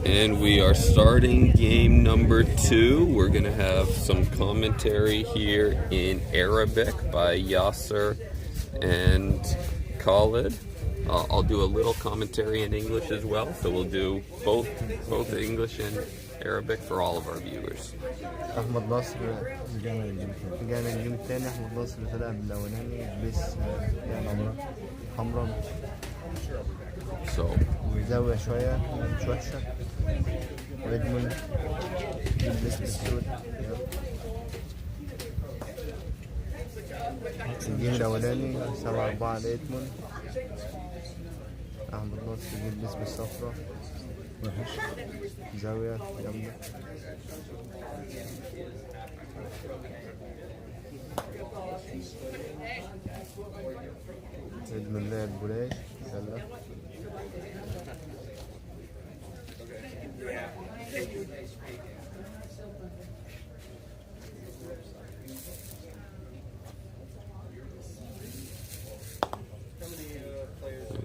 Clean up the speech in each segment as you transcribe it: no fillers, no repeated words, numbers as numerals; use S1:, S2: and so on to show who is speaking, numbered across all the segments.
S1: And we are starting game number 2. We're going to have some commentary here in Arabic by Yasser and Khalid. I'll do a little commentary in English as well, so we'll do both English and Arabic for all of our viewers.
S2: أحمد نصر رجعنا الجيم الثاني. أحمد نصر طلع بالأولاني بس يعني حمراء زاوية شوية مش وحشة. وإدموند بس بالسود. الجيم الأولاني 7-4 لإدموند. أحمد نصر يجيب بس بالصفرة وحش زاوية جامدة. إدموند لعب بولاي يلا.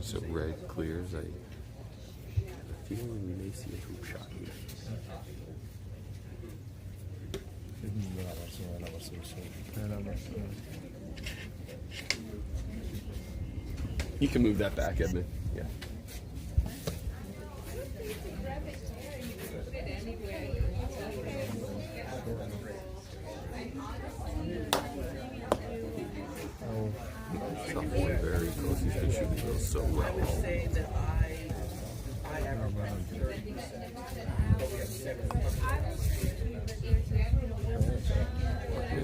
S1: So red clears. I feel we may see a hoop shot here. You can move that back, Edmund. Yeah. Someone very close. He's been shooting those so well.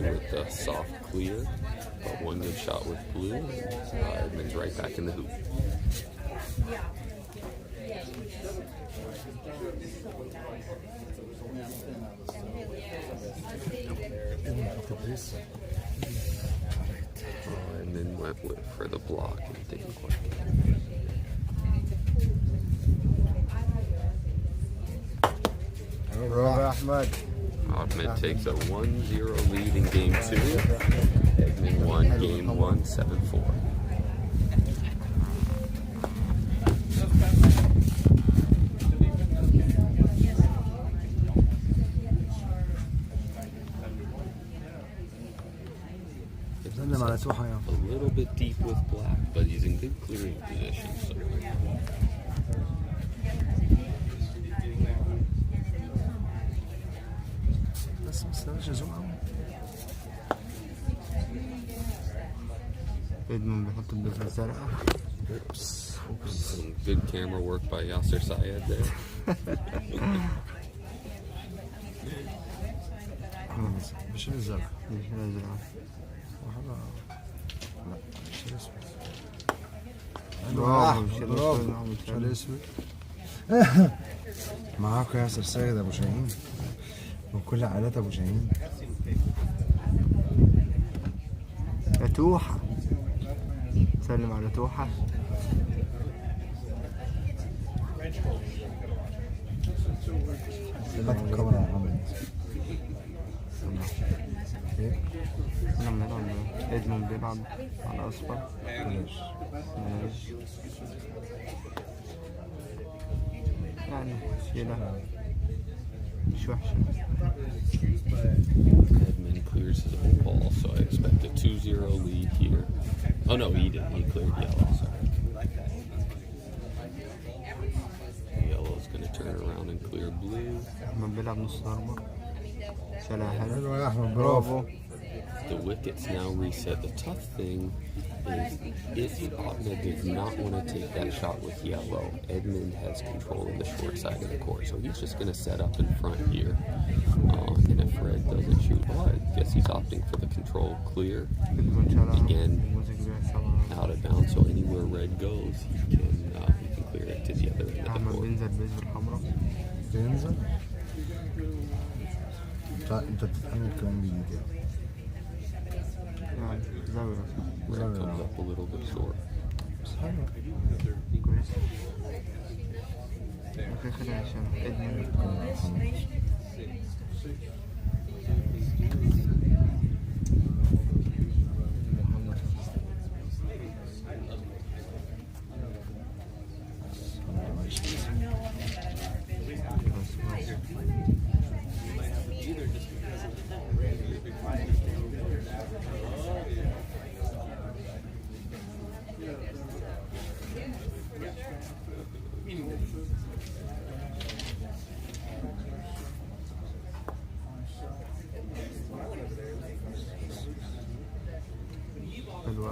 S1: With the soft clear, but one good shot with blue. Edmund's right back in the hoop. And then went for the block and didn't quite get
S2: Ahmed.
S1: Ahmed takes a 1-0 lead in game 2. Edmund won game 1, 7-4. A little bit deep with black, but he's in good clearing position. So.
S2: Edmund بيحط البذرة الزرقاء.
S1: Some good camera work by Yasser Syed there.
S2: مش الزرقاء. مش الزرقاء.
S3: برافو مش الاسود. معاكم ياسر سيد ابو شاهين وكل عائلات ابو شاهين.
S2: يا توحة سلم على توحة.
S3: هات الكاميرا يا محمد.
S2: احنا بنلعب ادموند بيلعب على اصفر. ماشي يعني شيلها مش وحشة.
S1: Edmund clears his own ball, so I expect a 2-0 lead here. Oh no, he didn't. He cleared yellow, sorry. Yellow's going to turn around and clear blue.
S2: احمد بيلعب نص ضربة. شالها حلو.
S3: يا احمد برافو.
S1: The wickets now reset. The tough thing is if Ahmed does not want to take that shot with yellow, Edmund has control of the short side of the court. So he's just going to set up in front here. And if red doesn't shoot, well, I guess he's opting for the control clear. Again, out of bounds. So anywhere red goes, he can clear it to the other end of the
S2: أحمد
S1: court.
S2: بينزل بذرة حمراء.
S3: بينزل. انت بتتعمل كمان جديد يعني.
S2: زاوية.
S1: Red comes up a little bit short.
S2: كويس. اوكي خلينا عشان ادموند.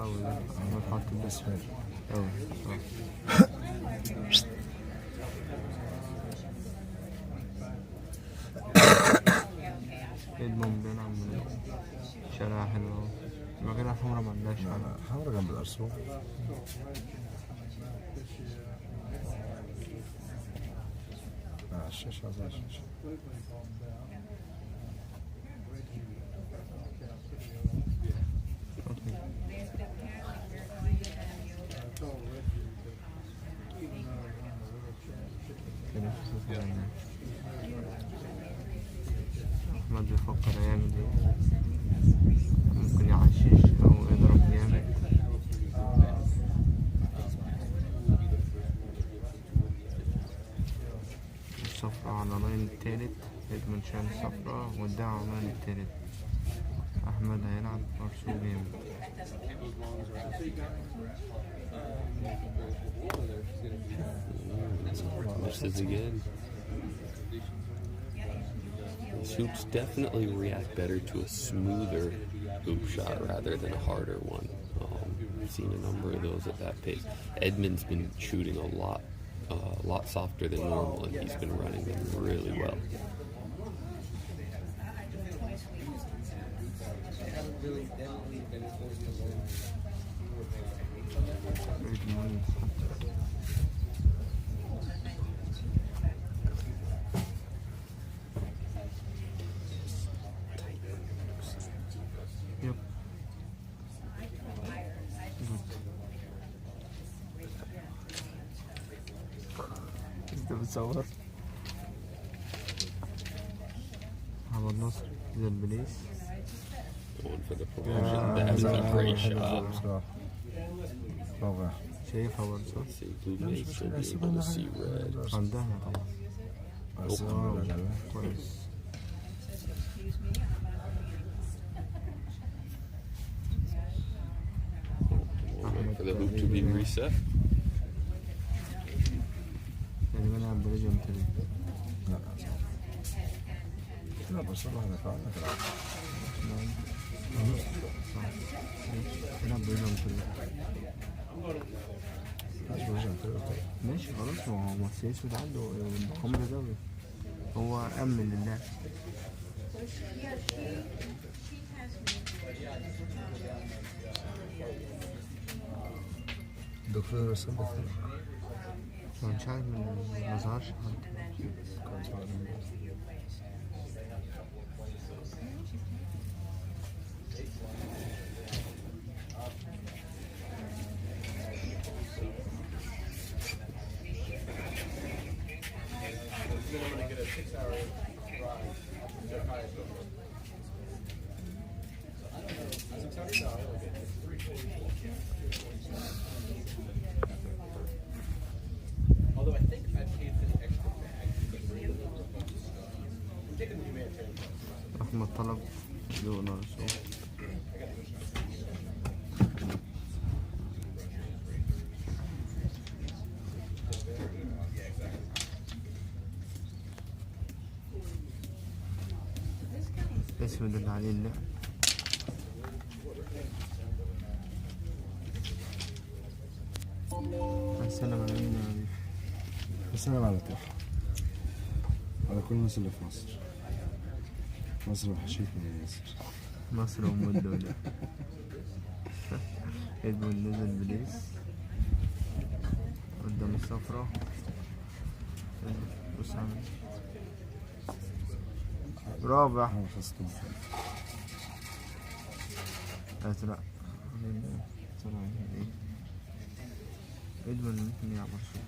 S2: أوي ده. أحمد حط البس
S3: اسود.
S2: أوي. إدمون بيلعب من شارع حلو أوي. المكان الحمرا ملناش
S3: لا
S2: على.
S3: حمرا جنب الأرسنال. على الشاشة على الشاشة.
S2: أحمد بيفكر يعمل ايه، ممكن يعشش أو يضرب جامد. الصفرة على لاين التالت، إدمون شال الصفرة واداها على لاين التالت. أحمد هيلعب أرسو جامد.
S1: Misses again. Hoops definitely react better to a smoother hoop shot rather than a harder one. I've seen a number of those at that pace. Edmund's been shooting a lot softer than normal, and he's been running them really well.
S2: Yep. انت بتصور محمد نصر زي البليس.
S1: Going for the promotion. That's a great shot.
S3: بصراحة. رائع.
S2: شايفها برضه.
S1: Let's see who makes she'll be able to see red.
S2: عندها طبعا.
S3: أرسنال.
S2: كويس.
S1: Wait for the hoop to be reset.
S2: يعني بنلعب برجل تاني.
S3: لا. لا بس والله أنا فعلا كده.
S2: بنلعب برجل تاني.
S3: ماشي برجع كده.
S2: ماشي خلاص، ما هو السياسي ده عنده الخمر دولي، هو أمن لله.
S3: الدكتور رسم بخير.
S2: مش عارف ما ظهرش حد.
S4: Although I think I paid for the extra bag because we're taking the humanitarian.
S2: أحمد طلب $2. اسود اللي عليه اللعب. السلام عليكم.
S3: السلام على طفل. على كل الناس اللي في مصر. مصر وحشتني يا ياسر.
S2: مصر ومد ولا. إدمون نزل بليس قدام الصفرة. بص عامل رابع.
S3: أنا خصتهم.
S2: أزرق. إدمون ممكن يلعب أرسنال.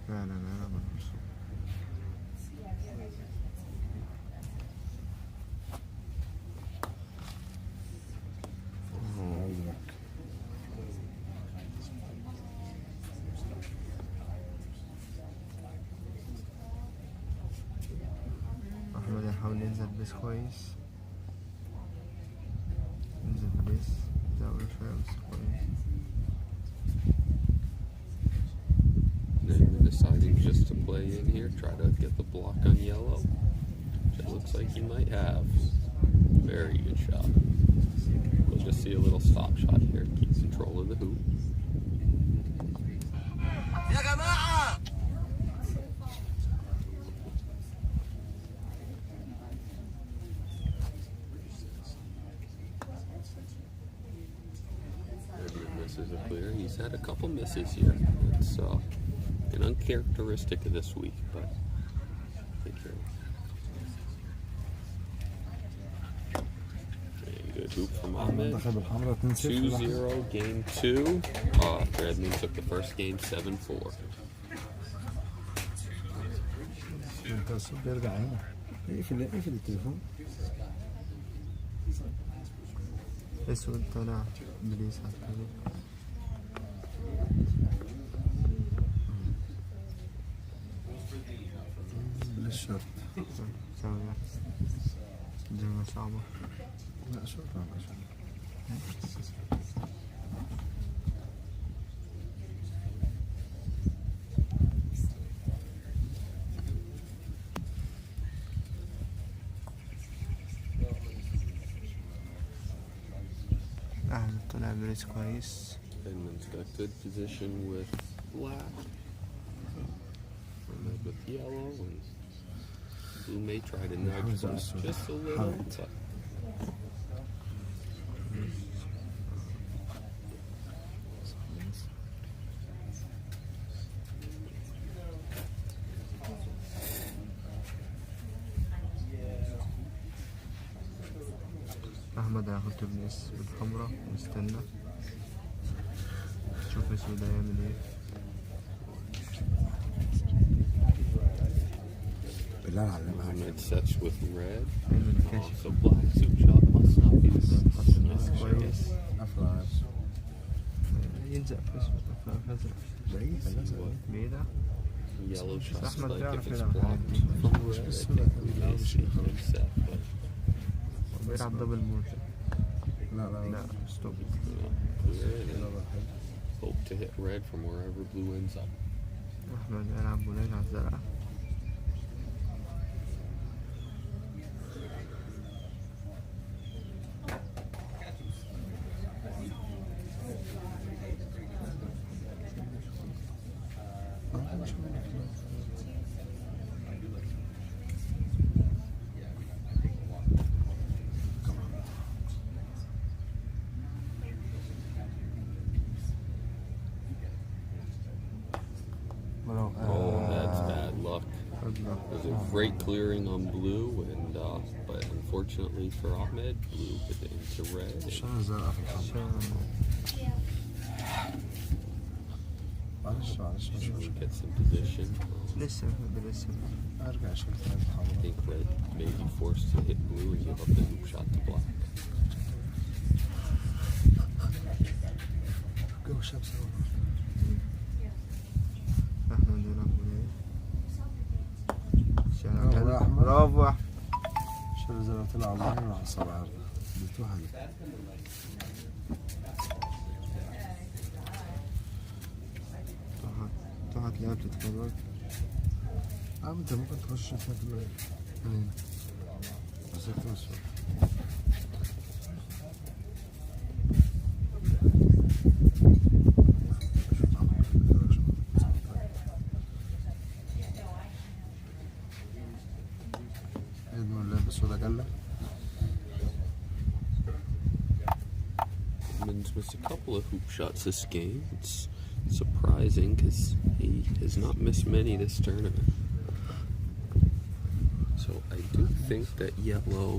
S2: فعلا يلعب أرسنال. أحمد يحاول ينزل بيس كويس. ينزل بيس زاوية شوية بس كويس.
S1: Then we're deciding just to play in here, try to get the block on yellow. Just looks like he might have. Very good shot. We'll just see a little stop shot here. Keep control of the hoop. Edmund misses a clear. He's had a couple misses here. It's an uncharacteristic of this week, but take care. Good hoop from Ahmed.
S3: دخل بالحمراء 2-0.
S1: 2-0 game 2. Edmund took the first game 7-4.
S3: انت الصوت بيرجع هنا. اقفل التليفون.
S2: اسود طالع بليس على الكاميرا.
S3: بالشرط.
S2: سوي جملة صعبة.
S3: لا شرط ما شاء الله.
S2: أحمد طلع بريس كويس.
S1: Edmund's got good position with black. Ahmed with yellow. And blue may try to nudge black just a little. But
S2: أحمد هياخد تبنيس بالحمرا ونستنى شوف اسود هيعمل ايه.
S3: بالله عليك.
S1: Ahmed sets with red.
S2: هيعمل كاشف.
S1: So black soup shot must not be
S2: حط الناس
S1: the
S2: كويس.
S3: افرع.
S2: يلزق في اسود في أزرق.
S3: بعيد خلاص.
S2: بعيدة.
S1: yellow shot
S2: أحمد
S1: like
S2: بيعرف
S1: if it's
S2: يلعب الحاجات
S1: blocked
S2: دي.
S1: from red. I think we may see him set, but
S2: بيلعب دبل موشن.
S3: لا
S2: لا ستوب.
S1: clear and hope to hit red from wherever blue ends up.
S2: أحمد يلعب بولاج على الزرقاء.
S1: Oh, that's bad luck.
S2: أضرب.
S1: There's a great clearing on blue, and but unfortunately for Ahmed, blue hit into red. And
S3: عشان الزرقاء في الحمراء. معلش
S1: gets in position.
S2: لسه لسه.
S3: ارجع اشوف ثاني
S1: I
S3: الحمراء.
S1: think red may be forced to hit blue and give up the hoop shot to black.
S3: جو الشمس.
S2: أحمد يلعب بولاج.
S3: برافو يا أحمد.
S2: برافو يا أحمد.
S3: شو الزرقاء طلع الله راح صار عرض. بتوها دي.
S2: طه هتلاقيها بتتفرج.
S3: انت ممكن تخش في منين؟ بس اكتب السؤال. ادمون لابس ولا جلة؟
S1: Edmund's missed a couple of hoop shots this game. It's surprising because he has not missed many this tournament. So I do think that yellow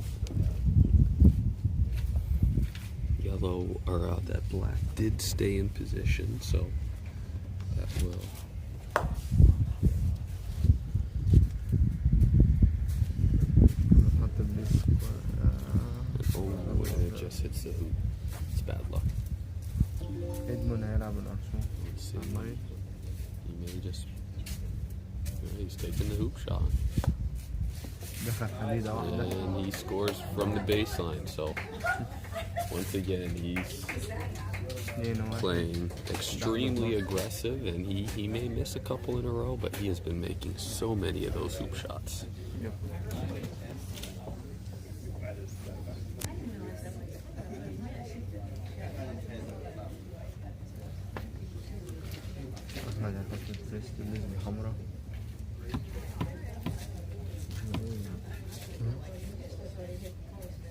S1: or that black did stay in position, so that will.
S2: حط بليس.
S1: Oh, and it just hits the hoop. It's bad luck.
S2: إدمون هيلعب الأرسنال.
S1: Let's see.
S2: عمري.
S1: He may just. He's taking the hoop shot.
S2: دخل حديدة واحدة.
S1: And he scores from the baseline. So once again, he's
S2: 2-1.
S1: playing extremely aggressive, and he may miss a couple in a row, but he has been making so many of those hoop shots.
S2: Yep. أحمد هيحط الفيرست بليز بالحمرا.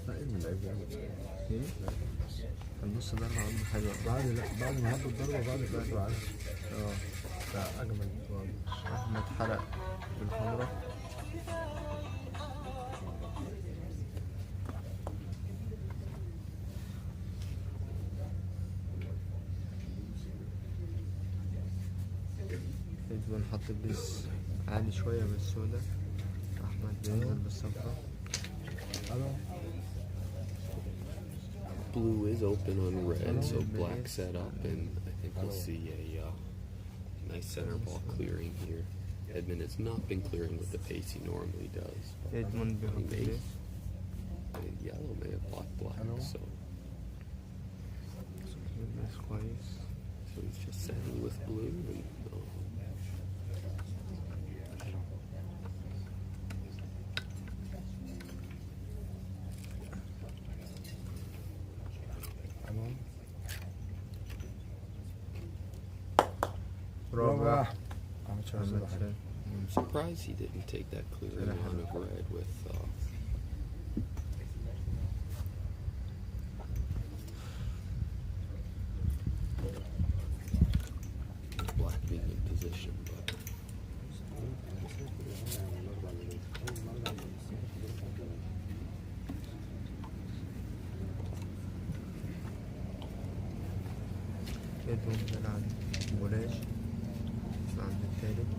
S3: لا من اللعيب ده
S2: ايه؟ هنبص ضربة عنده حلوة.
S3: بعد ما هبط الضربة بعد كده عارف
S2: اه
S3: ده أجمل
S2: أحمد حرق بالحمرا. إدمون حط البيس عالي شوية بالسودا. أحمد بينزل بالصفرا.
S1: Blue is open on red, so black set up, and I think we'll see a nice center ball clearing here. Edmund has not been clearing with the pace he normally does.
S2: إدمون بيحط البيس.
S1: And yellow may have blocked black, so
S2: البيس كويس.
S1: he's just setting with blue. And,
S2: رابع.
S1: I'm surprised he didn't take that clearing on of red with black being in position, but
S2: إدمون بيلعب بولاش عند التالت.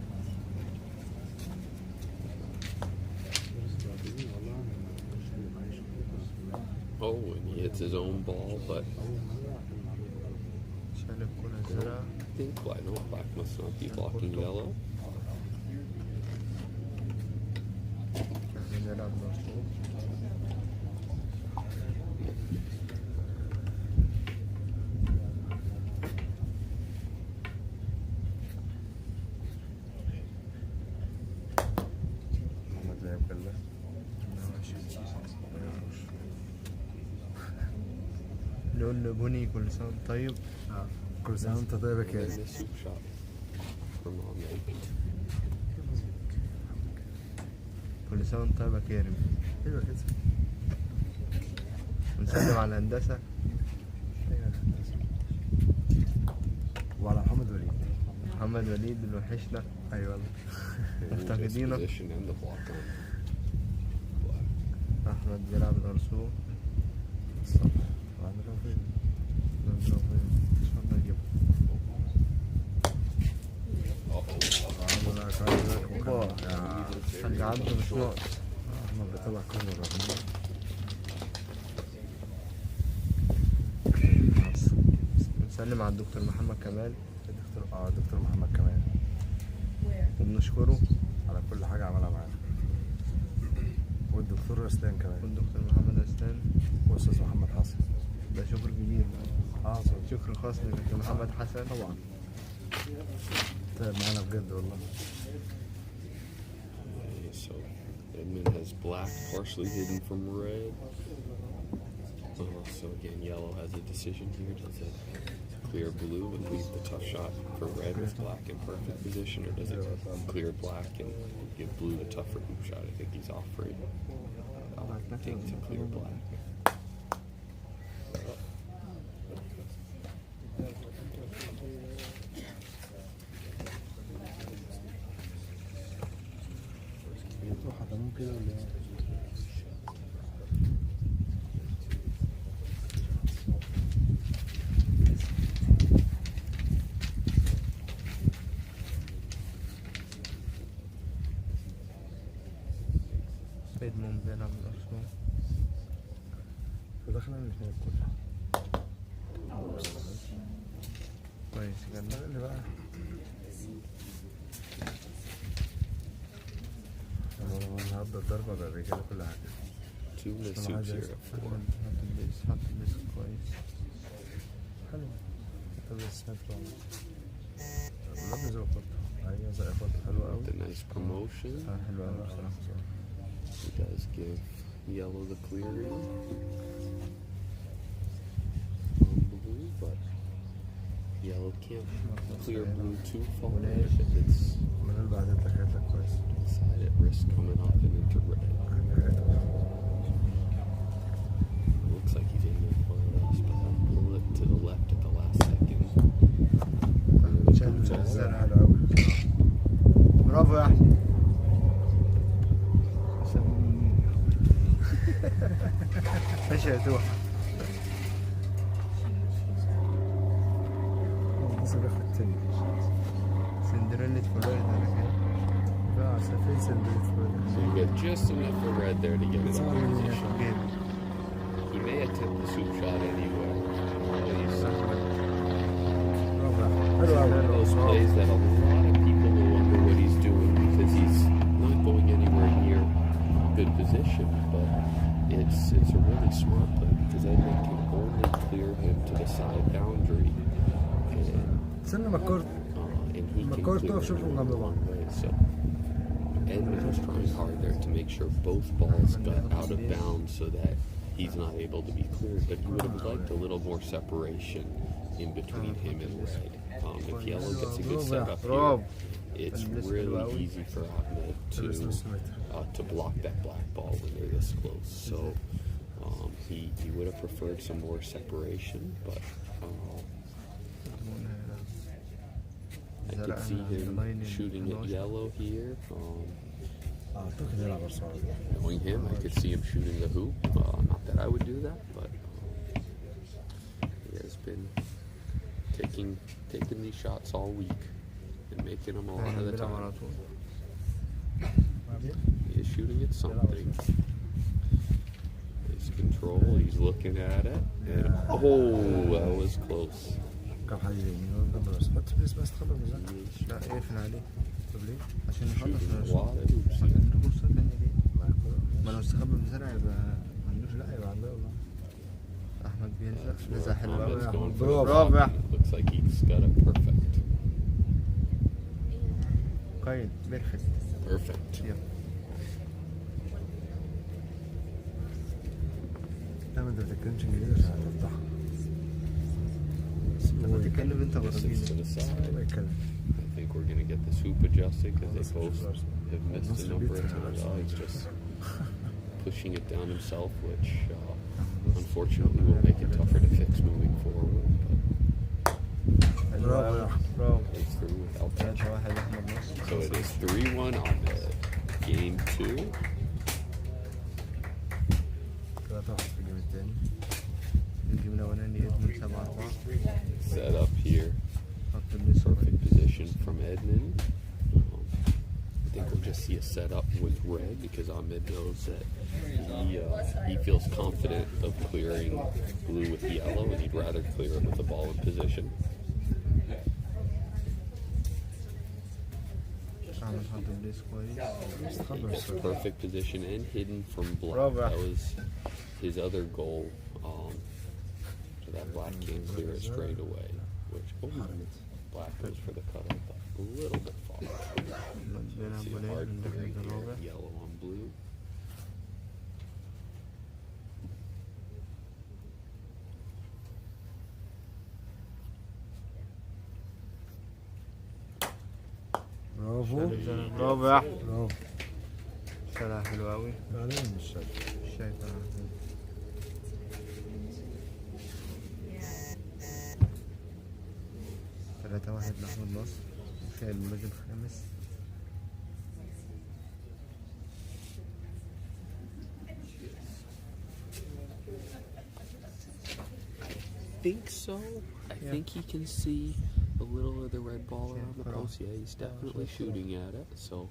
S1: oh, and he hits his own ball, but
S2: شال الكرة الزرقاء.
S1: I think black must not be blocking yellow.
S2: أحمد بيلعب مرفوع. نقول له بني كل سنة وأنت طيب.
S3: كل سنة وأنت طيب يا
S1: And
S3: كاس.
S1: then the soup shot from Ahmed.
S2: كل سنة وأنت طيب يا كريم.
S3: أيوة كده.
S2: ونسلم على الهندسة.
S3: وعلى محمد وليد.
S2: محمد وليد اللي وحشنا.
S3: أيوة والله.
S2: مفتقدينك.
S1: Position and the block on black.
S2: أحمد بيلعب الأرسو.
S3: وعندنا فين؟
S2: إن شاء الله يجيبه. حاجة عنده مش ناقص.
S3: أحمد بيطلع كورنر رهيب.
S2: نسلم على الدكتور محمد كمال
S3: دكتور محمد كمال.
S2: وبنشكره.
S3: على كل حاجة عملها معانا. والدكتور رسلان كمان.
S2: والدكتور محمد أسلان.
S3: والأستاذ محمد حسن.
S2: ده شكر كبير. شكر خاص لدكتور محمد حسن.
S3: طبعا. تعب معانا بجد والله.
S1: Okay, so Edmund has black partially hidden from red. So again, yellow has a decision here. Does it clear blue and leave the tough shot for red with black in perfect position, or does it clear black and give blue the tougher hoop shot? I think he's offering to clear black.
S3: كده ولا ايه؟
S2: إدموند بيلعب الأرسنال.
S3: فدخلنا الاثنين كلها.
S2: كويس جدا.
S3: اللي بقى لما هبدأ الضربة بقى بيجيلي كل حاجة.
S1: Two missed soups here at 4.
S2: حط البيس كويس.
S3: حلو. طب السناب طبعا. اللعبة زي الخط. هي زي الخط حلوة أوي.
S1: The nice promotion.
S2: حلوة أوي بصراحة.
S1: He does give yellow the clearing on blue, but yellow yellow can't clear blue too far. If it's
S2: من اللي بعد انت كويس.
S1: side at risk coming up and into red. Looks like he's aiming for us, but I'll pull it to the left at the last second.
S2: شايف الزرع حلو أوي. برافو يا أحمد. ماشي يا توح.
S3: نصر ياخد التاني.
S2: سندريلا فلوريدا على كده.
S3: لا فين سندريلا
S1: So you
S3: فلوريدا؟
S1: got just enough of red there to get it
S3: Sorry,
S1: in
S3: yeah.
S1: position.
S2: جيم.
S1: He may attempt the swoop shot anyway. He's
S3: برافو يا أحمد. حلو
S1: one of
S3: أوي.
S1: those plays that a lot of people will wonder what he's doing because he's not going anywhere near good position, but it's a really smart play because Edmond can only clear him to the side boundary,
S3: استنى ما الكورة
S1: and he can
S3: McCourt
S1: clear
S3: off, shoot
S1: him
S3: from
S1: a
S3: number
S1: long way. So Edmond was trying hard there to make sure both balls got out of bounds so that he's not able to be cleared, but he would have liked a little more separation in between him and red. If yellow gets a good setup here, it's really easy for Ahmed to block that black ball when they're this close. So he would have preferred some more separation, but I could see him shooting at yellow here.
S3: أعتقد يلعب أرسنال.
S1: Knowing him, I could see him shooting the hoop. Not that I would do that, but he has been taking these shots all week and making them a lot of the time. He is shooting at something. His control, he's looking at it, and oh, that was close.
S3: كم حد يمين قبل بس حط بس تخبر مزاج.
S2: لا اقفل عليه. طب ليه؟ عشان
S1: Shooting
S2: نخلص
S1: a lot of hoops.
S2: عنده فرصة تانية ليه؟
S3: مع الكورة.
S2: ما لو استخبى بالزرع يبقى ما عندوش.
S3: لا يبقى عنده والله.
S2: أحمد بينزل نزل حلو
S1: Ahmed's
S2: أوي.
S1: going for
S3: Bravo.
S1: the
S2: Bravo.
S1: block, and it looks like he's got it perfect.
S2: قايد بيرفكت.
S1: Perfect.
S2: يلا.
S3: لا ما انت بتتكلمش انجليزي عشان هتفضحها.
S2: لما تتكلم أنت
S1: Distance to
S2: برازيلي.
S1: the side.
S3: ما يتكلم.
S1: I think we're going to get the swoop adjusted because they both have missed a number of times. Oh, he's just pushing it down himself, which unfortunately will make it tougher to fix moving forward.
S2: حلو أوي. برافو.
S1: But it's through without that.
S2: 3-1 أحمد نصر.
S1: So it is 3-1 on the game 2.
S3: 3-1 في الجيم الثاني.
S2: الجيم الأولاني إدموند 7-4.
S1: Set up here.
S2: خط النصر.
S1: Perfect position from Edmond. I think we'll just see a setup with red because Ahmed knows that he feels confident of clearing blue with yellow, and he'd rather clear it with the ball in position.
S2: عامل خط النصر كويس.
S1: Perfect position and hidden from black.
S2: Bravo.
S1: That was his other goal. So that black can't clear it straight away. Which black goes for the cutoff, but a little bit far.
S2: بيلعب
S1: See a
S2: بوليه
S1: hard
S2: من
S1: clearing
S2: داخل
S1: here,
S2: الرابع.
S1: yellow on blue.
S3: برافو.
S2: برافو يا أحمد.
S3: برافو.
S2: شالها حلو أوي.
S3: بعدين مش شايف.
S2: مش شايف أنا. 3-1 لأحمد نصر. وشايل المركز الخامس.
S1: Think so. I think he can see a little of the red ball around the post. Yeah, he's definitely shooting at it. So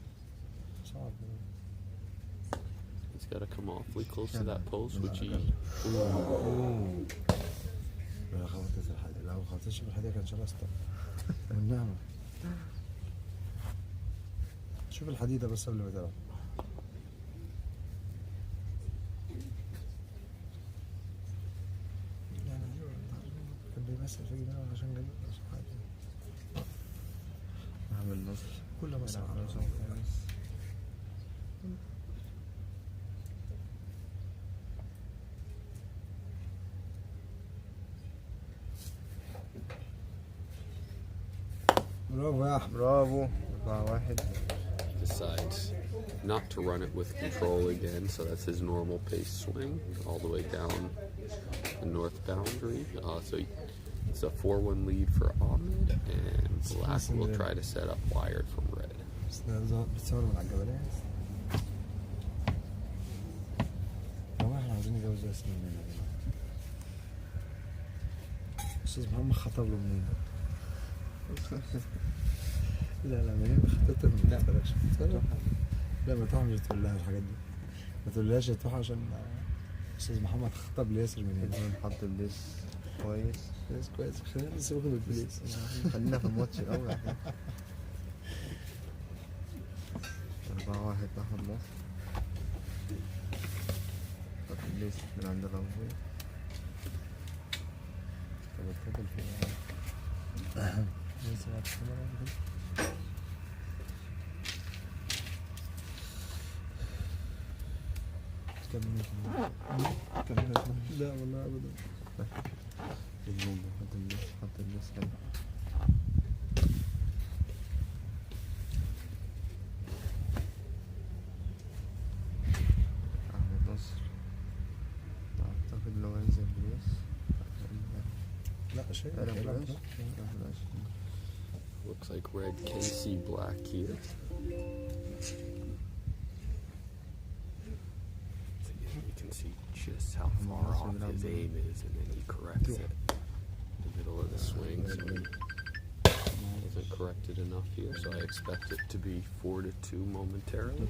S3: صعب.
S1: he's got to come awfully close to that post, which he.
S3: لا خبطت الحديد. لو خبطتش في الحديد كان شرست. والنعمة. شوف الحديدة بس قبل ما تلعب. كان بيمثل في جنيه عشان جنيه.
S2: أحمد نصر.
S3: كل ما
S2: بيلعب
S3: سمع.
S2: رقم خامس.
S3: برافو يا احمد.
S2: برافو. 4-1.
S1: Decides not to run it with control again, so that's his normal pace swing all the way down the north boundary. So it's a 4-1 lead for Ahmed, and black will try to set up wired from red.
S3: بتصور من على الجبلات. هو احنا عاوزين نتجوز ياسمين منين؟ استاذ محمد خطب له منين؟ لا منين خطبت من لا بلاش. لا ما تروح مش تقول لها الحاجات دي. ما تقولهاش تروح عشان استاذ محمد خطب لياسر منين؟
S2: نحط البيس كويس.
S3: بس كويس خلينا بس ناخد البليس.
S2: خلينا في الماتش الأول. 4-1 ناخد مصر. نحط البيس من عند الأول. طب التبل فين؟
S3: لا والله ابدا.
S2: إدموند حط البيس هنا. أحمد نصر أعتقد لو هينزل بليس
S3: لا شيء.
S2: لا بلاش.
S1: Looks like red can see black here. So again, we can see just how far off his aim is, and then he corrects it in the middle of the swing. So he wasn't corrected enough here, so I expect it to be 4-2 momentarily.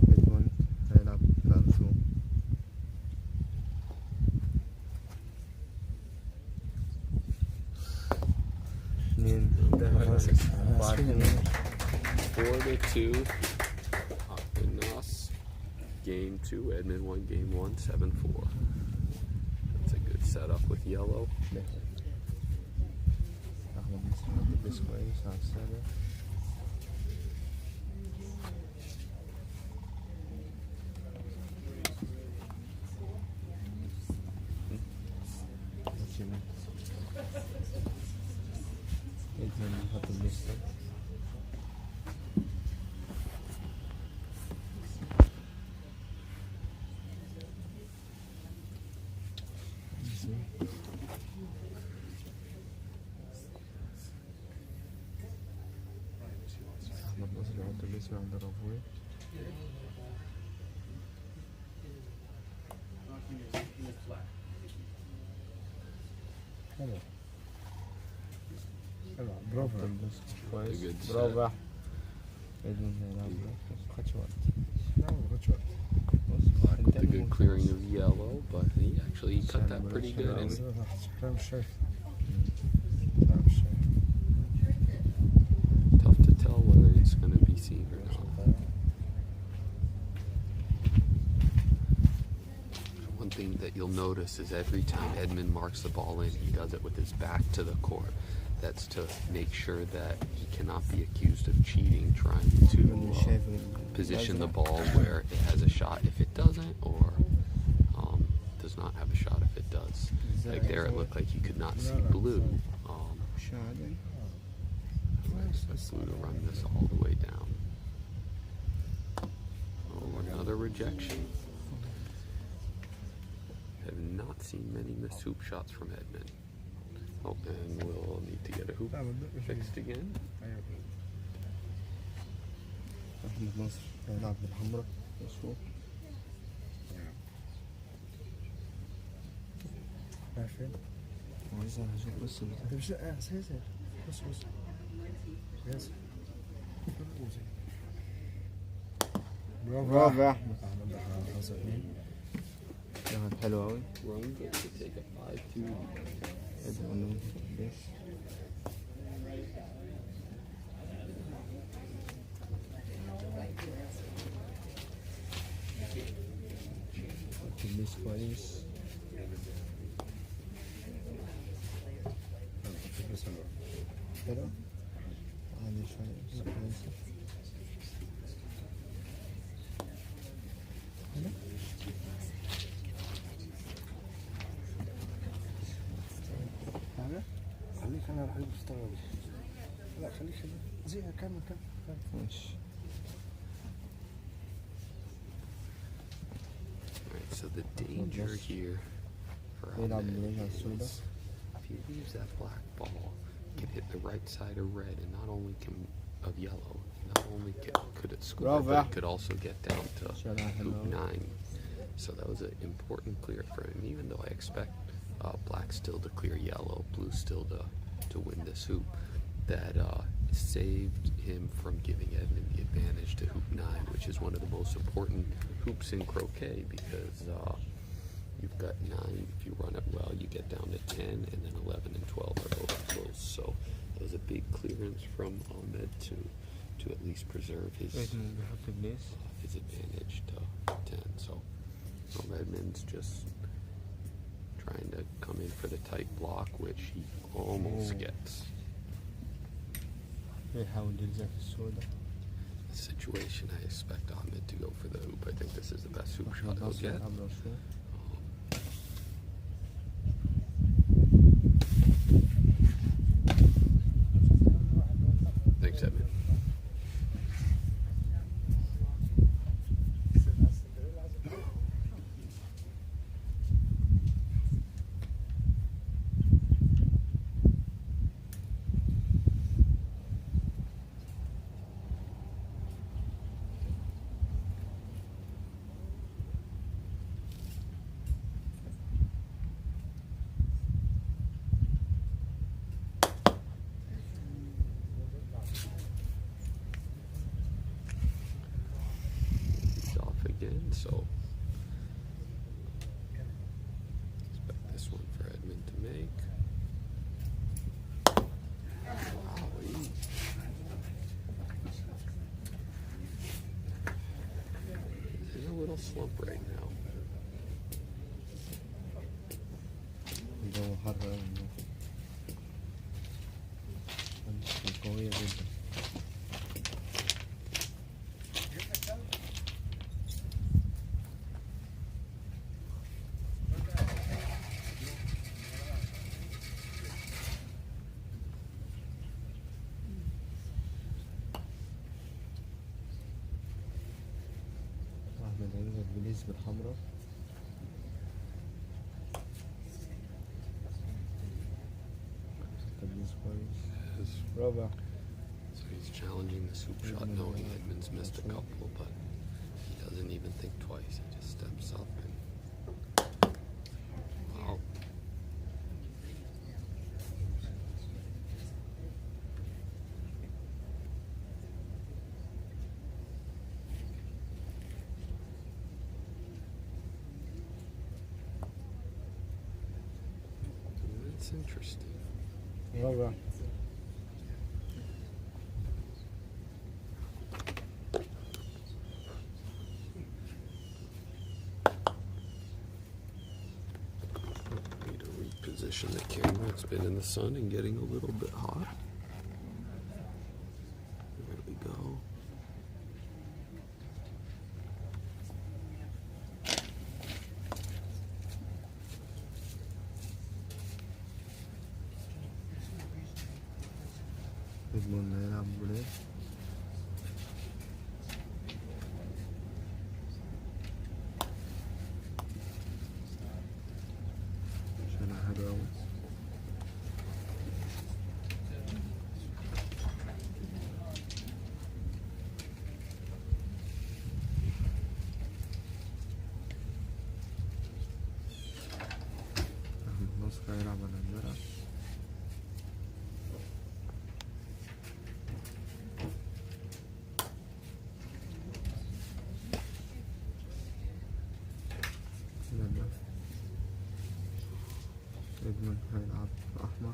S2: إدموند هيلعب فالسو. اثنين
S1: 4-2. Ahmed Nasr. Game 2. Edmund won game 1, 7-4. That's a good setup with yellow.
S2: أحمد نصر حط البيس كويس على السابع. إدموند حط البيس أحمد نصر يحط البيس عند الرافوي.
S3: حلو. حلو برافو.
S2: حط البيس كويس.
S1: Good
S2: برافو يا أحمد. إدموند هيلعب مخدش وقت.
S3: لا ما خدش وقت.
S1: With a good clearing of yellow, but he actually cut that pretty good. And
S3: شكلها مش شايف. لا مش شايف.
S1: tough to tell whether it's going to be seen or not. One thing that you'll notice is every time Edmund marks the ball in, he does it with his back to the court. That's to make sure that he cannot be accused of cheating, trying to position the ball where it has a shot if it doesn't, or does not have a shot if it does. Like there, it looked like you could not see blue. I expect blue to run this all the way down. Oh, another rejection. Have not seen many missed hoop shots from Edmund. Oh, and we'll need to get a hoop fixed again.
S2: أحمد نصر هيلعب بالحمراء. مظبوط.
S3: عارفين؟
S2: عايز أشوف بس
S3: مش سياسة. بص ياسر. برافو يا أحمد. أحمد دخل 5-2.
S2: كانت حلوة أوي.
S1: Run good to take a 5-2.
S2: إدموند البيس. حط البيس كويس. حلو. عادي شوية بس كويسة.
S3: خليك زي كمل.
S2: ماشي.
S1: Alright, so the danger here for
S2: يلعب
S1: Ahmed
S2: بالوجه السوداء.
S1: is if he leaves that black ball, can hit the right side of red, and not only of yellow, not only could it score, but it could also get down to hoop 9. So that was an important clear for him, even though I expect black still to clear yellow, blue still to win this hoop. That saved him from giving Edmund the advantage to hoop 9, which is one of the most important hoops in croquet, because you've got 9. If you run it well, you get down to 10, and then 11 and 12 are both close. So that was a big clearance from Ahmed to at least preserve his advantage to 10. So Edmund's just trying to come in for the tight block, which he almost gets. The situation, I expect Ahmed to go for the hoop. I think this is the best hoop shot he'll get. Thanks, Edmund. So expect this one for Edmund to make. Wow, he's in a little slump right now.
S2: الجو حر أوي النهاردة. قوية جدا. أحمد هينزل بنسبة الحمراء. تبليز كويس. رابع.
S1: So he's challenging the swoop shot, knowing Edmund's missed a couple, but he doesn't even think twice. He just steps up and wow. That's interesting.
S2: رابع.
S1: Need to reposition the camera. It's been in the sun and getting a little bit hot. There we go.
S2: Edmond هيلعب بوليه. عشان حلو أوي. أحمد نصر هيلعب على الملعب. إدموند هيلعب أحمر.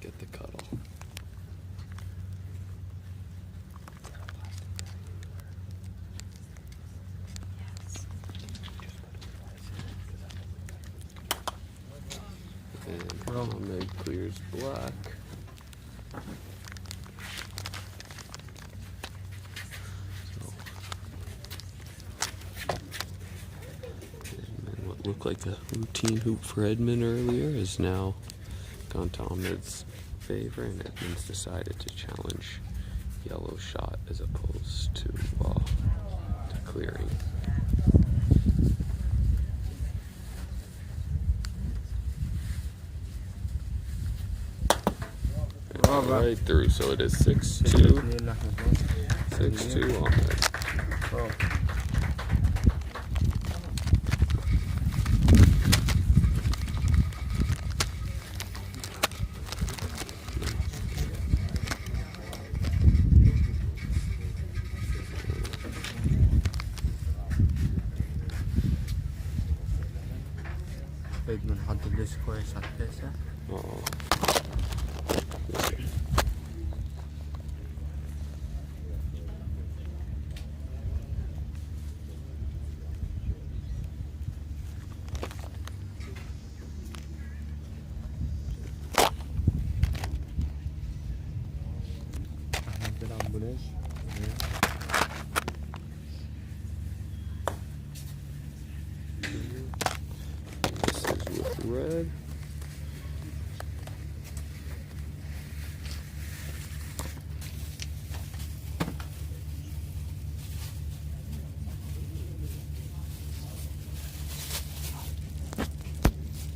S1: get the cuddle. And Ahmed clears black. What looked like a routine hoop for Edmund earlier has now gone to Ahmed's favor, and Edmund's decided to challenge yellow shot as opposed to clearing. Right through, so it is 6-2. 6-2 Ahmed.
S2: Edmund حط الديس كويس على التاسع. أحمد بيلعب بولاش.
S1: This is with red.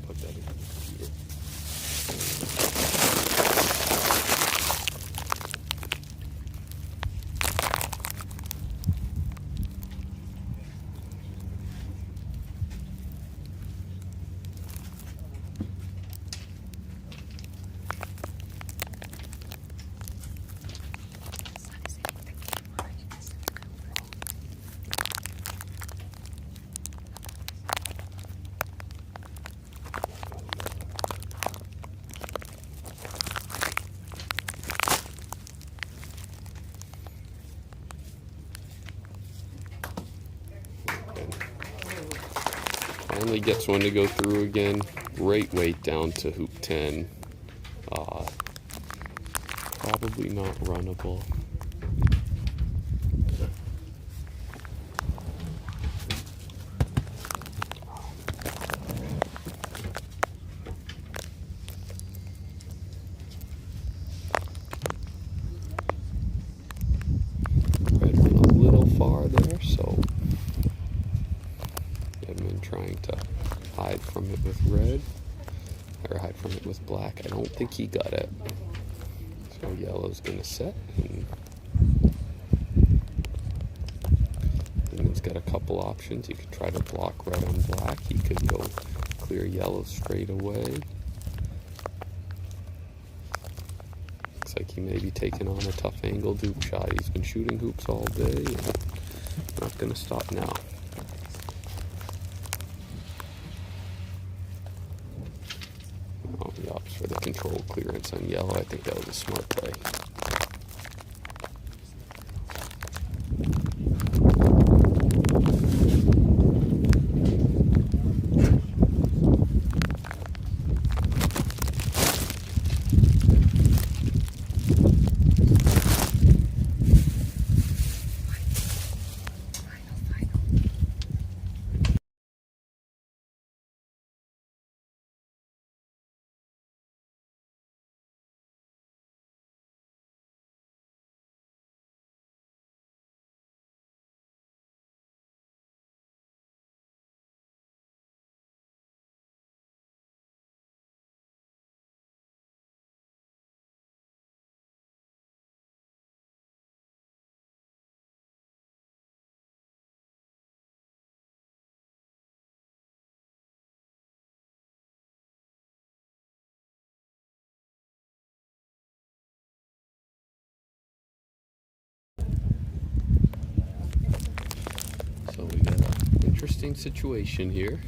S1: Put that in the computer. Finally gets one to go through again. Great weight down to hoop 10. Probably not runnable. Red went a little far there, so Edmund trying to hide from it with red, or hide from it with black. I don't think he got it. So yellow's gonna set, and Edmund's got a couple options. He could try to block red on black. He could go clear yellow straight away. Looks like he may be taking on a tough angled hoop shot. He's been shooting hoops all day, and not gonna stop now. He opts for the control clearance on yellow. I think that was a smart play. So we got an interesting situation here.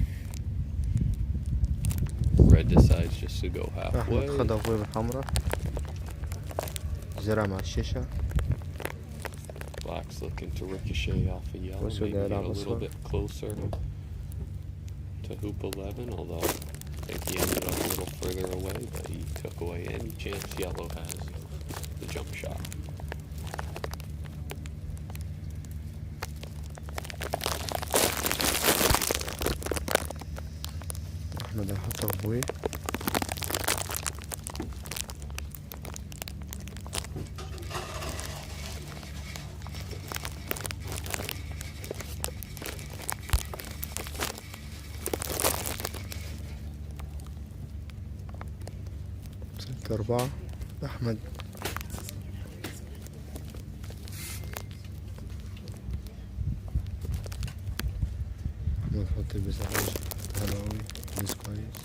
S1: red decides just to go
S2: أحمد
S1: halfway.
S2: خدها فوق الحمراء، زرع مع الشاشة.
S1: Black's looking to ricochet off of yellow,
S2: What's with
S1: maybe
S2: that
S1: get a
S2: opposite?
S1: little bit closer to hoop 11, although I think he ended up a little further away, but he took away any chance yellow has the jump shot.
S2: أحمد هيحطها فوق. ستة أربعة أحمد. أحمد حط المساحة حلو أوي، بس كويس.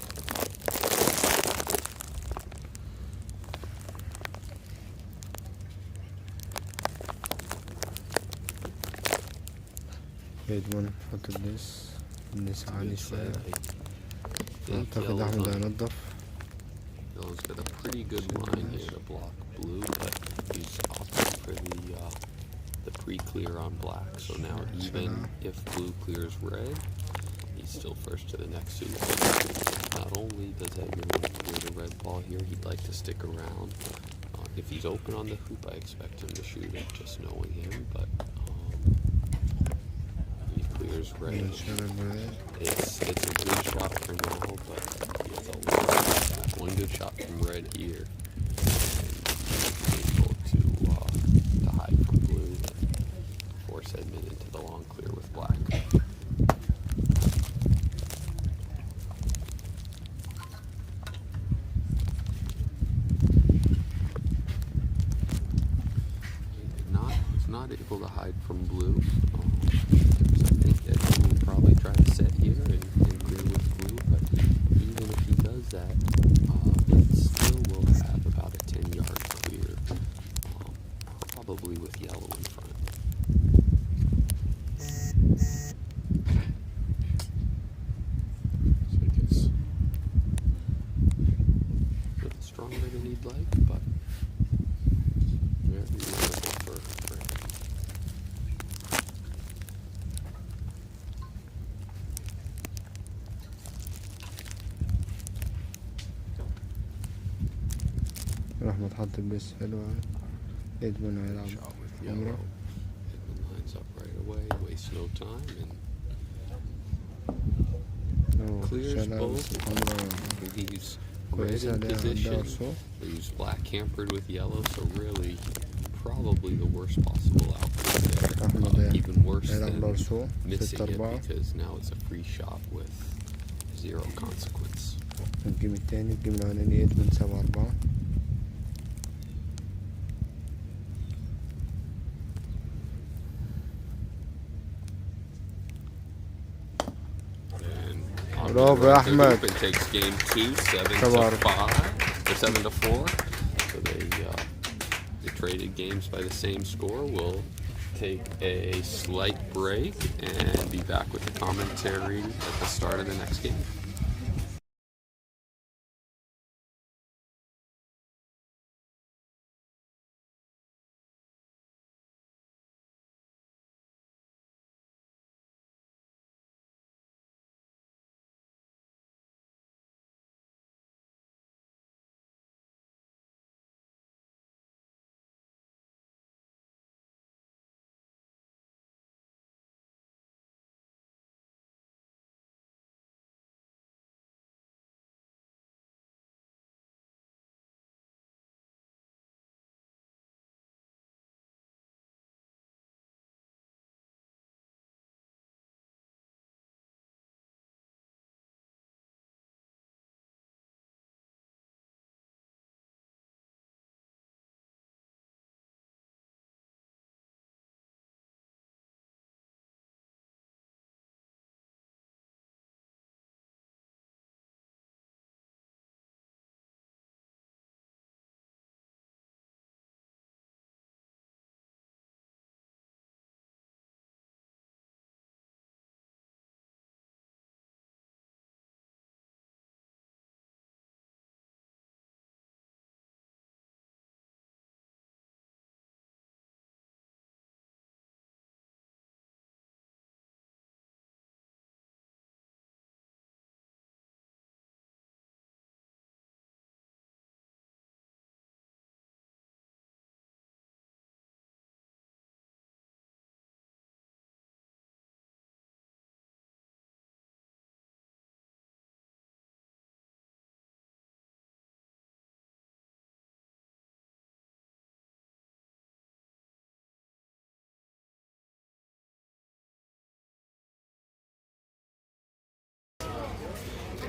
S2: إدمون حط الناس عالي شوية. أعتقد أحمد هينضف.
S1: Yellow's got a pretty good line here to block blue, but he's opting for the pre-clear on black. So now even if blue clears red, he's still first to the next hoop. Not only does Edmund want to clear the red ball here, he'd like to stick around. If he's open on the hoop, I expect him to shoot it, just knowing him, but he clears red. It's a good shot for now, but he has a lot of that. One good shot from red here, and he's able to hide from blue and force Edmund into the long clear with black. Not able to hide from blue. So I think Edmund will probably try to set here and clear with blue, but even if he does that, it still will have about a 10-yard clear, probably with yellow in front. So I guess a little stronger than he'd like, but very reasonable for him.
S2: أحمد حط البس حلوة. إدمون هيلعب
S1: Shot with
S2: حمرا.
S1: yellow. Edmund lines up right away, wastes no time, and clears
S2: شالها
S1: both.
S2: بس الحمرا
S1: He's red
S2: كويسة
S1: in
S2: عليها عندها
S1: position.
S2: رسوم.
S1: Leaves black hampered with yellow, so really probably the worst possible outcome there.
S2: أحمد
S1: Even worse
S2: هيلعب
S1: than
S2: رسوم.
S1: missing
S2: ستة
S1: it
S2: أربعة.
S1: because now it's a free shot with zero consequence.
S2: الجيم التاني، الجيم الأولاني إدمون 7-4.
S1: And
S2: برافو يا أحمد.
S1: It takes game 2, 7-5 or 7-4. So they traded games by the same score. We'll take a slight break and be back with the commentary at the start of the next game.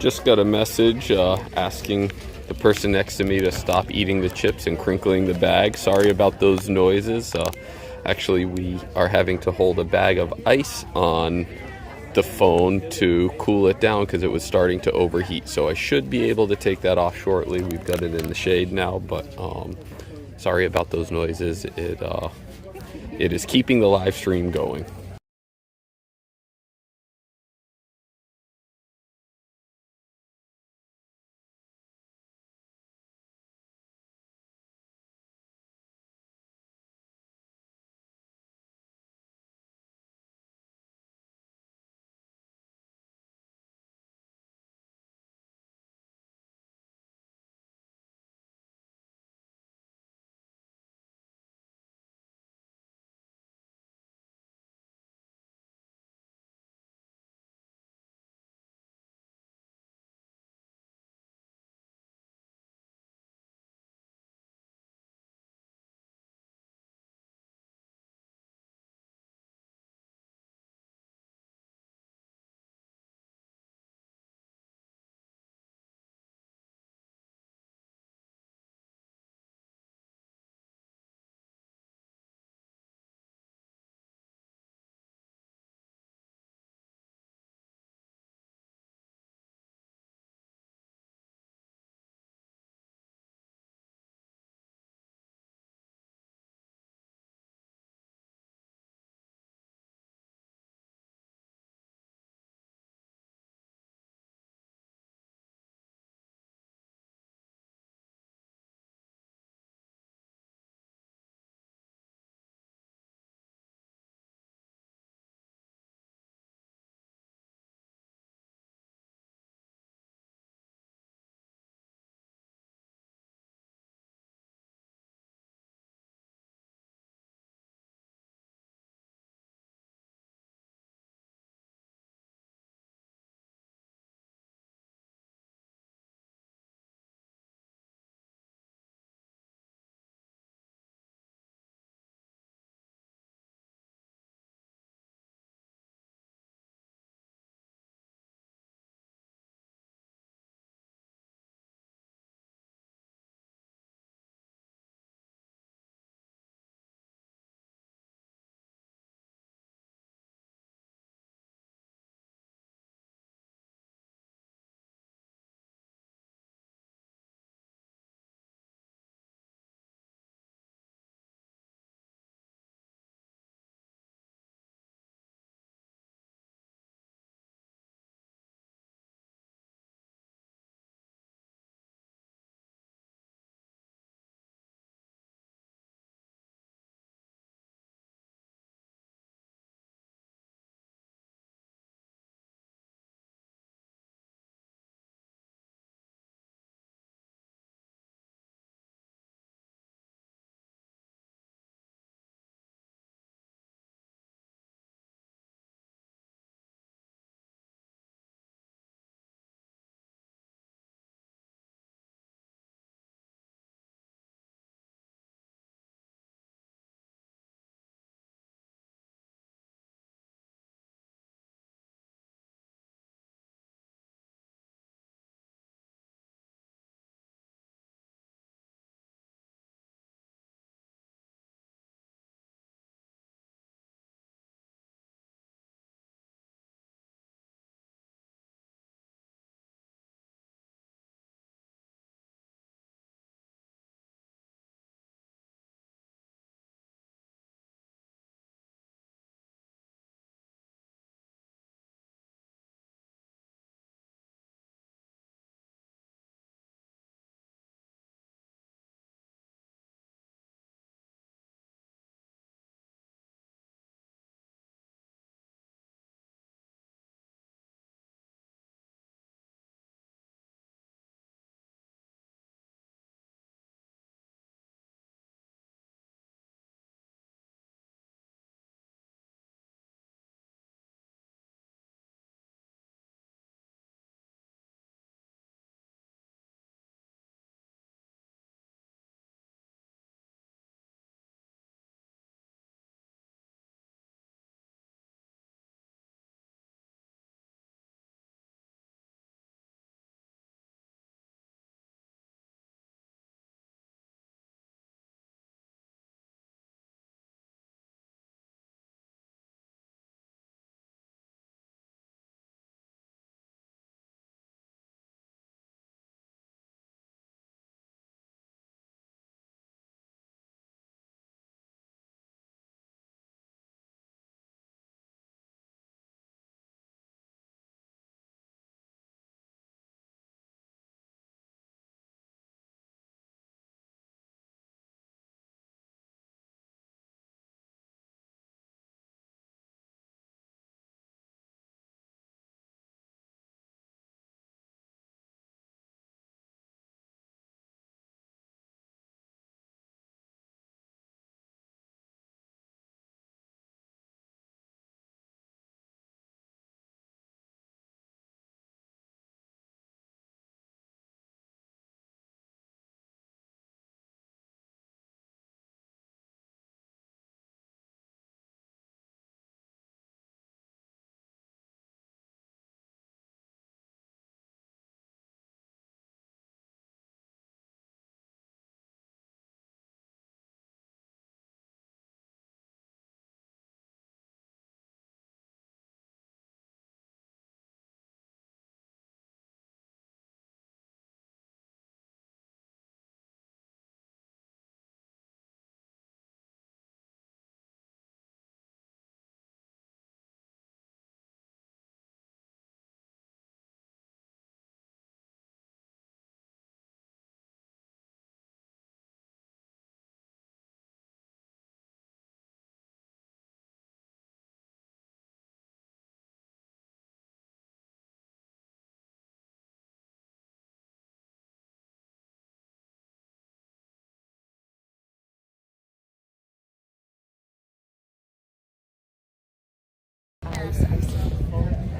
S1: Just got a message asking the person next to me to stop eating the chips and crinkling the bag. Sorry about those noises. Actually, we are having to hold a bag of ice on the phone to cool it down because it was starting to overheat. So I should be able to take that off shortly. We've got it in the shade now, but sorry about those noises. It is keeping the live stream going.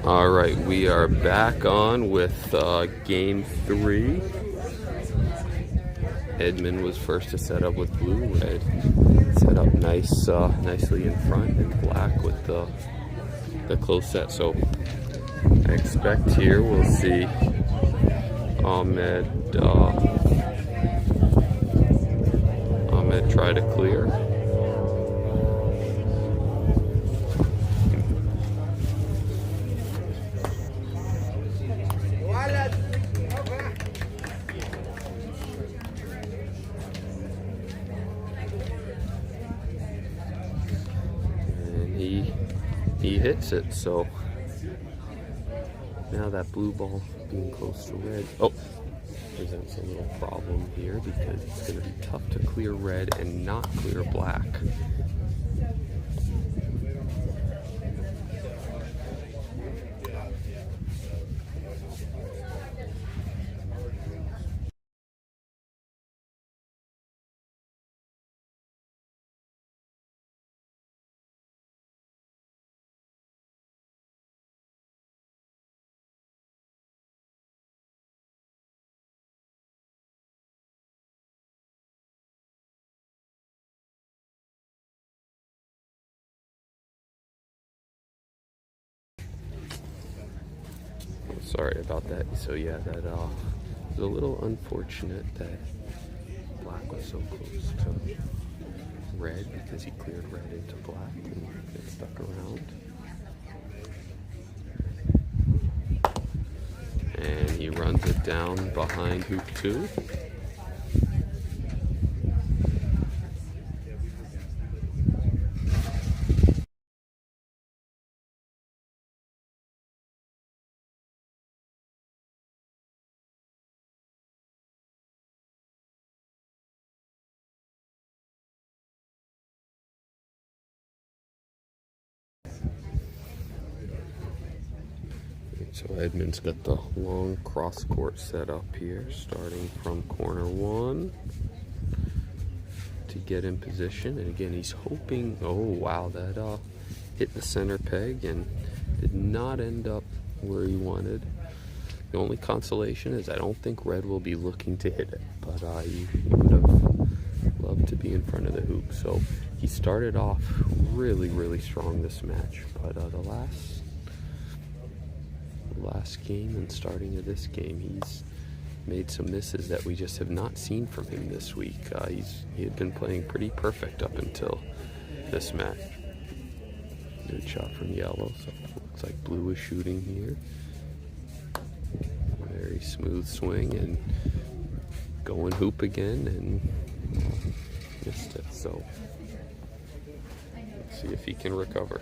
S1: All right, we are back on with game 3. Edmund was first to set up with blue. Red set up nicely in front, and black with the close set. So I expect here we'll see Ahmed try to clear. He hits it, so now that blue ball being close to red, presents a little problem here because it's going to be tough to clear red and not clear black. Sorry about that. So yeah, that was a little unfortunate that black was so close to red because he cleared red into black and it stuck around. And he runs it down behind hoop 2. So Edmund's got the long cross court set up here, starting from corner 1 to get in position. And again, he's hoping, oh wow, that hit the center peg and did not end up where he wanted. The only consolation is I don't think red will be looking to hit it, but he would have loved to be in front of the hoop. So he started off really strong this match, but the last game and starting of this game, he's made some misses that we just have not seen from him this week. He had been playing pretty perfect up until this match. Good shot from yellow, so it looks like blue is shooting here. Very smooth swing and going hoop again and missed it. So let's see if he can recover.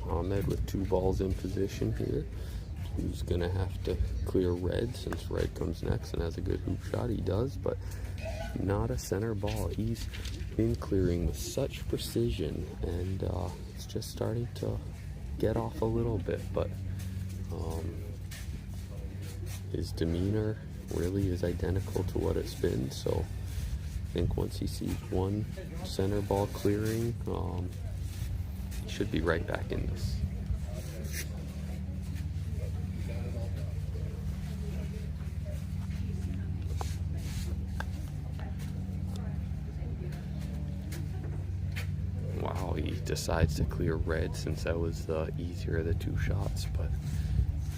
S1: Ahmed with 2 balls in position here. Who's gonna have to clear red since red comes next and has a good hoop shot. He does, but not a center ball. He's been clearing with such precision, and it's just starting to get off a little bit, but his demeanor really is identical to what it's been. So I think once he sees one center ball clearing, he should be right back in this. Wow, he decides to clear red since that was the easier of the 2 shots, but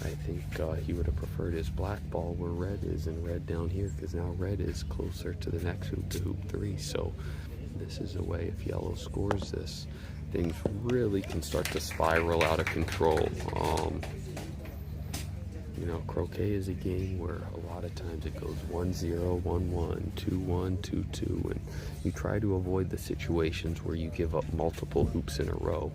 S1: I think he would have preferred his black ball where red is and red down here, because now red is closer to the next hoop, to hoop 3. So this is a way, if yellow scores this, things really can start to spiral out of control. You know, croquet is a game where a lot of times it goes 1-0, 1-1, 2-1, 2-2, and you try to avoid the situations where you give up multiple hoops in a row.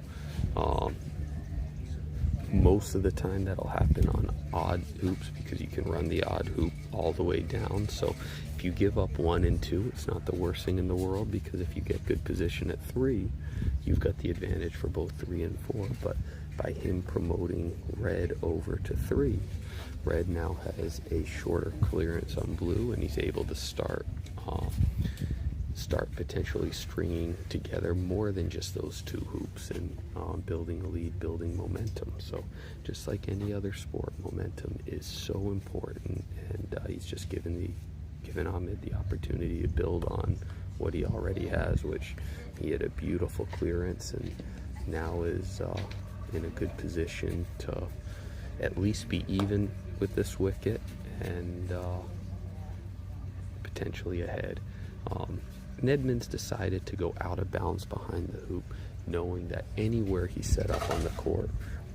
S1: Most of the time that'll happen on odd hoops because you can run the odd hoop all the way down. So if you give up 1 and 2, it's not the worst thing in the world, because if you get good position at 3, you've got the advantage for both 3 and 4. But by him promoting red over to 3, red now has a shorter clearance on blue, and he's able to start potentially stringing together more than just those 2 hoops and building a lead, building momentum. So just like any other sport, momentum is so important, and he's just given Ahmed the opportunity to build on what he already has, which he had a beautiful clearance and now is in a good position to at least be even with this wicket and potentially ahead. Edmund's decided to go out of bounds behind the hoop, knowing that anywhere he's set up on the court,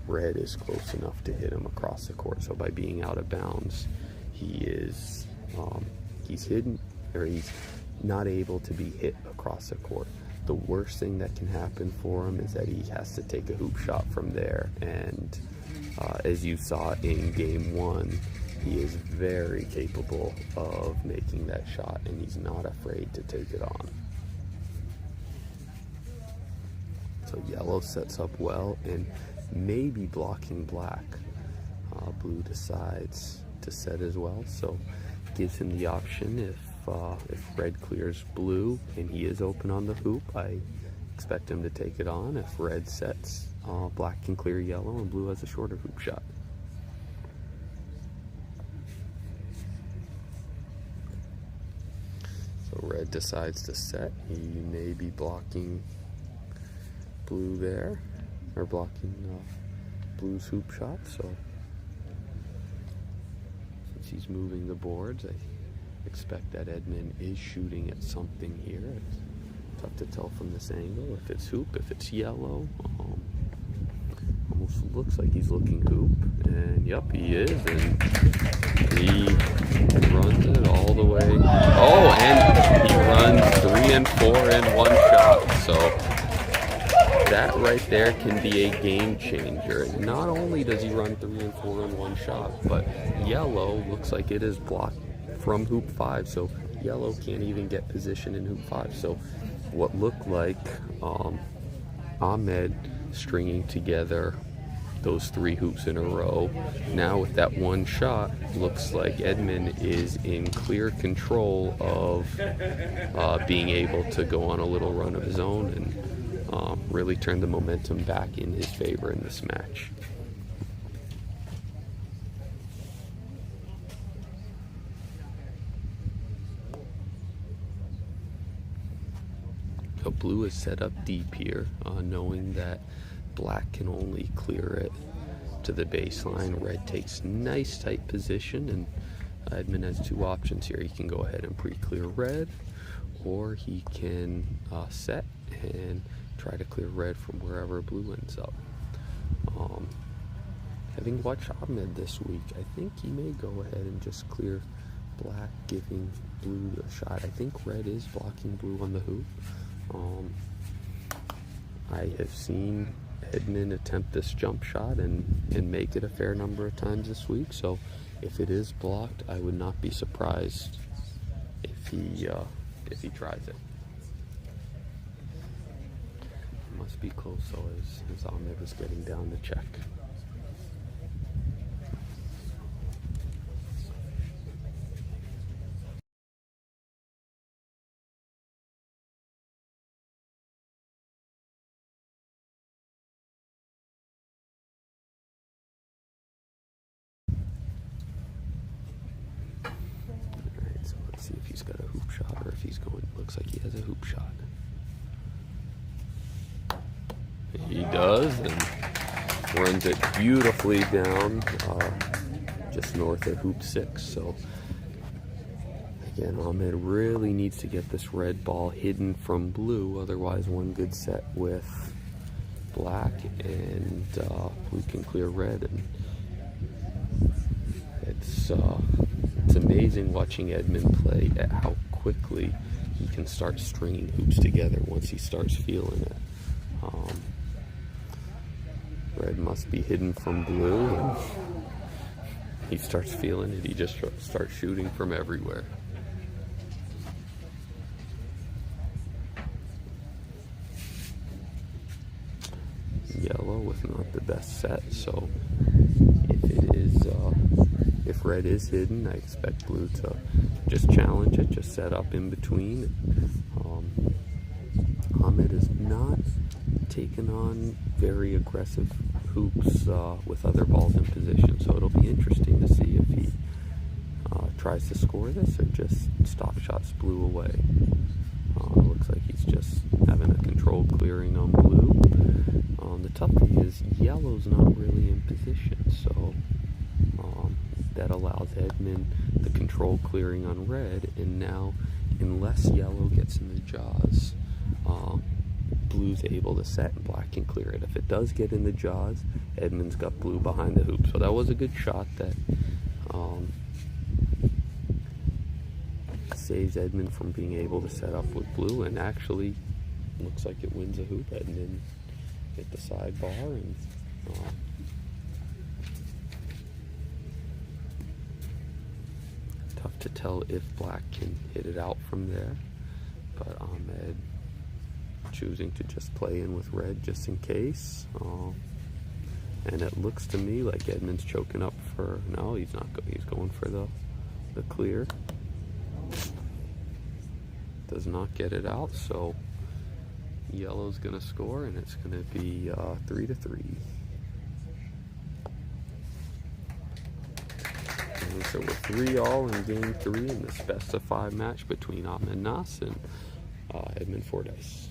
S1: red is close enough to hit him across the court. So by being out of bounds, he's hidden, or he's not able to be hit across the court. The worst thing that can happen for him is that he has to take a hoop shot from there, and as you saw in game 1, he is very capable of making that shot, and he's not afraid to take it on. So yellow sets up well and maybe blocking black. Blue decides to set as well, so gives him the option if red clears blue and he is open on the hoop, I expect him to take it on. If red sets, black can clear yellow and blue has a shorter hoop shot. So red decides to set. He may be blocking blue there, or blocking blue's hoop shot. So since he's moving the boards, I expect that Edmond is shooting at something here. It's tough to tell from this angle if it's hoop, if it's yellow. Almost looks like he's looking hoop, and yep, he is, and he runs it all the way. Oh, and he runs 3 and 4 in one shot. So that right there can be a game changer. Not only does he run 3 and 4 in one shot, but yellow looks like it is blocked from hoop 5, so yellow can't even get position in hoop 5. So what looked like Ahmed stringing together those 3 hoops in a row, now with that one shot, looks like Edmund is in clear control of being able to go on a little run of his own and really turn the momentum back in his favor in this match. So blue is set up deep here, knowing that black can only clear it to the baseline. Red takes nice tight position, and Edmund has 2 options here. He can go ahead and pre-clear red, or he can set and try to clear red from wherever blue ends up. Having watched Ahmed this week, I think he may go ahead and just clear black, giving blue a shot. I think red is blocking blue on the hoop. I have seen Edmund attempt this jump shot and make it a fair number of times this week, so if it is blocked, I would not be surprised if he tries it. It must be close though, as Ahmed was getting down to check. See if he's got a hoop shot, or if he's going, looks like he has a hoop shot. He does, and runs it beautifully down just north of hoop 6. So again, Ahmed really needs to get this red ball hidden from blue, otherwise one good set with black and blue can clear red, and It's amazing watching Edmund play at how quickly he can start stringing hoops together once he starts feeling it. Red must be hidden from blue, and he starts feeling it. He just starts shooting from everywhere. Yellow with not the best set, so if red is hidden, I expect blue to just challenge it, just set up in between. Ahmed is not taken on very aggressive hoops with other balls in position, so it'll be interesting to see if he tries to score this or just stop shots blue away. Looks like he's just having a controlled clearing on blue. The tough thing is yellow's not really in position, so that allows Edmund the controlled clearing on red, and now unless yellow gets in the jaws, blue's able to set and black can clear it. If it does get in the jaws, Edmund's got blue behind the hoop. So that was a good shot that saves Edmund from being able to set up with blue, and actually looks like it wins a hoop. Edmund hit the sidebar, and tough to tell if black can hit it out from there, but Ahmed choosing to just play in with red just in case. And it looks to me like Edmund's choking up for, no, he's not, he's going for the clear. Does not get it out, so yellow's gonna score, and it's gonna be 3-3. And so we're 3-all in game 3 in this best of 5 match between Ahmed and Nasr and Edmund Fordyce.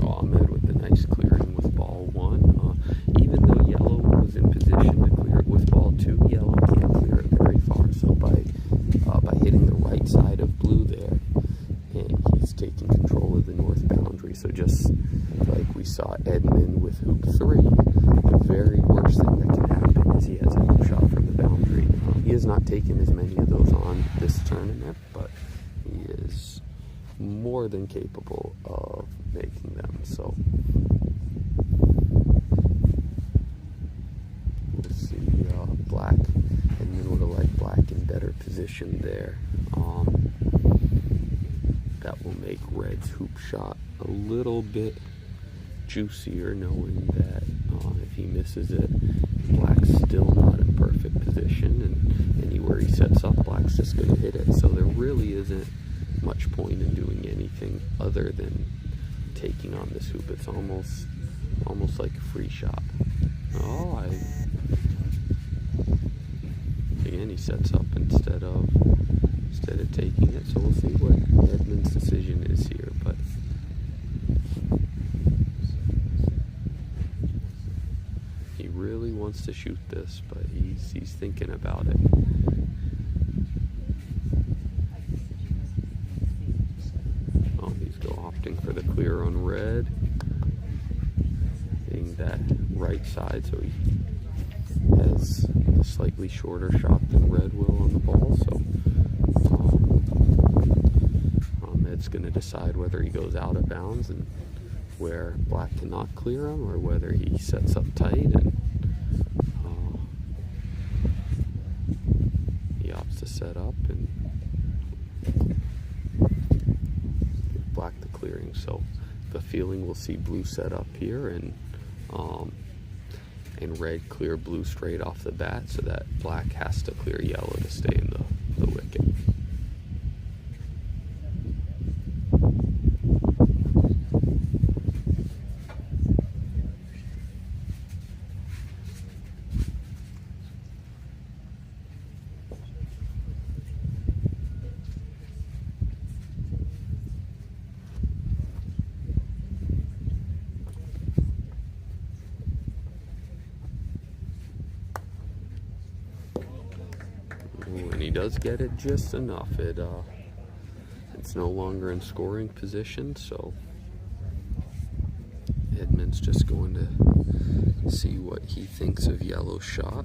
S1: Ahmed with a nice clearing with ball 1. Even though yellow was in position to clear it with ball 2, yellow can't clear it very far. So by hitting the right side of blue there, and he's taking control of the north boundary. So just like we saw Edmund with hoop 3, the very worst thing that can happen is he has a hoop shot from the boundary. He has not taken as many of those on this tournament, but he is more than capable of making them. So we'll see black, and then would have liked black in better position there. That will make red's hoop shot a little bit juicier, knowing that if he misses it, black's still not in perfect position, and anywhere he sets up, black's just going to hit it. So there really isn't much point in doing anything other than taking on this hoop. It's almost like a free shot. Again, he sets up instead of taking it. So we'll see what Edmund's decision is here, but he really wants to shoot this, but he's thinking about it. Opting for the clear on red, hitting that right side, so he has a slightly shorter shot than red will on the ball. So Ahmed's going to decide whether he goes out of bounds and where black cannot clear him or whether he sets up tight and he opts to set up and give black the clearing. So the feeling we'll see blue set up here and red clear blue straight off the bat, so that black has to clear yellow to stay in the wicket. And he does get it just enough. It's no longer in scoring position, so Edmund's just going to see what he thinks of yellow's shot.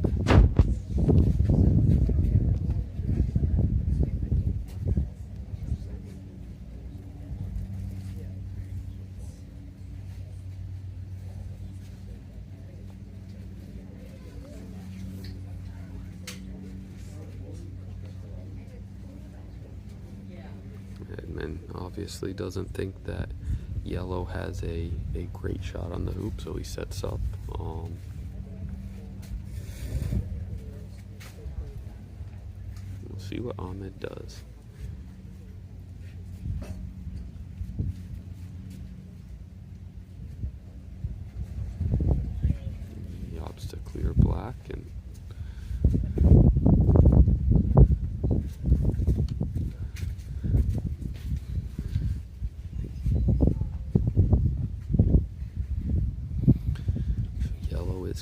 S1: Edmund obviously doesn't think that yellow has a great shot on the hoop, so he sets up. We'll see what Ahmed does. He opts to clear black and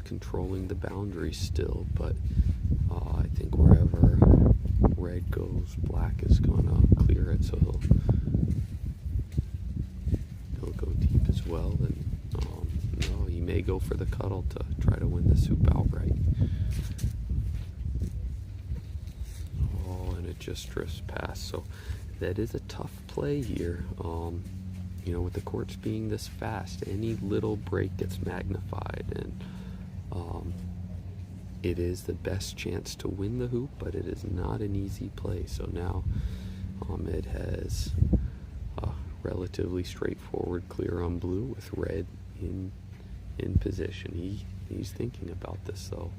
S1: controlling the boundary still, but I think wherever red goes, black is gonna clear it, so he'll go deep as well. And no, he may go for the cuddle to try to win this hoop outright. Oh, and it just drifts past. So that is a tough play here. You know, with the courts being this fast, any little break gets magnified, and it is the best chance to win the hoop, but it is not an easy play. So now Ahmed has a relatively straightforward clear on blue with red in position. He's thinking about this though.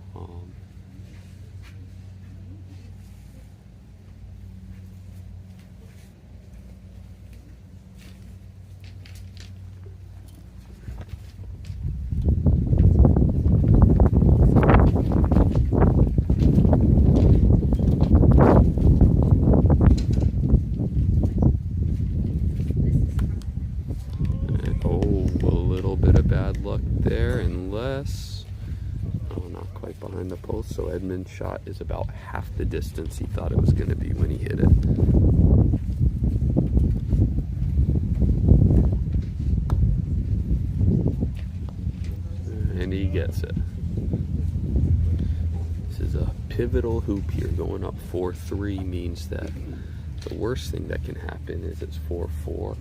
S1: There, unless, oh, not quite behind the post, so Edmund's shot is about half the distance he thought it was going to be when he hit it. And he gets it. This is a pivotal hoop here. Going up 4-3 means that the worst thing that can happen is it's 4-4.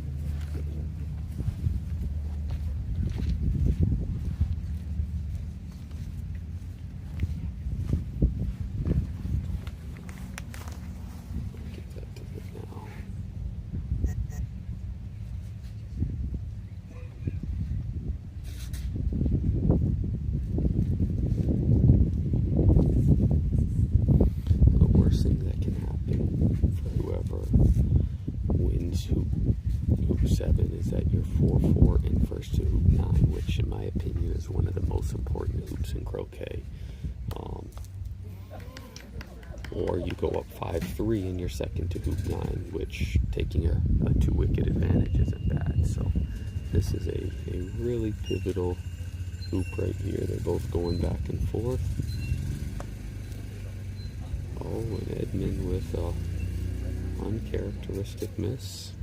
S1: Hoop 7 is that you're 4-4 in first to hoop 9, which in my opinion is one of the most important hoops in croquet. Or you go up 5-3 in your second to hoop 9, which taking a 2-wicket advantage isn't bad. So this is a really pivotal hoop right here. They're both going back and forth. Oh, and Edmund with a uncharacteristic miss.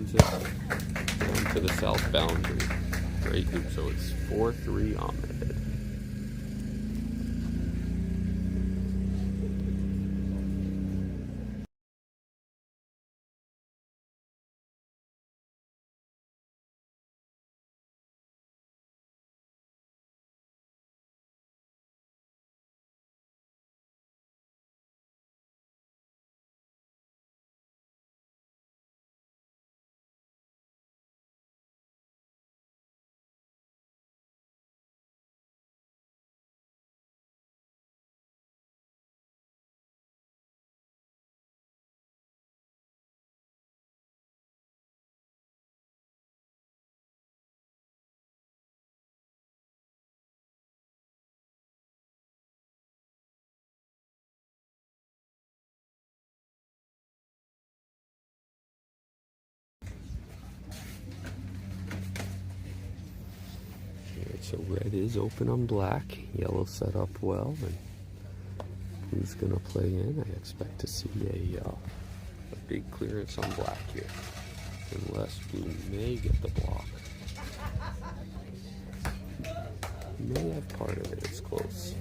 S1: sends it down to the south boundary. Great hoop. So it's 4-3 Ahmed. So red is open on black, yellow set up well, and blue's gonna play in. I expect to see a big clearance on black here, unless blue may get the block. May have part of it, it's close.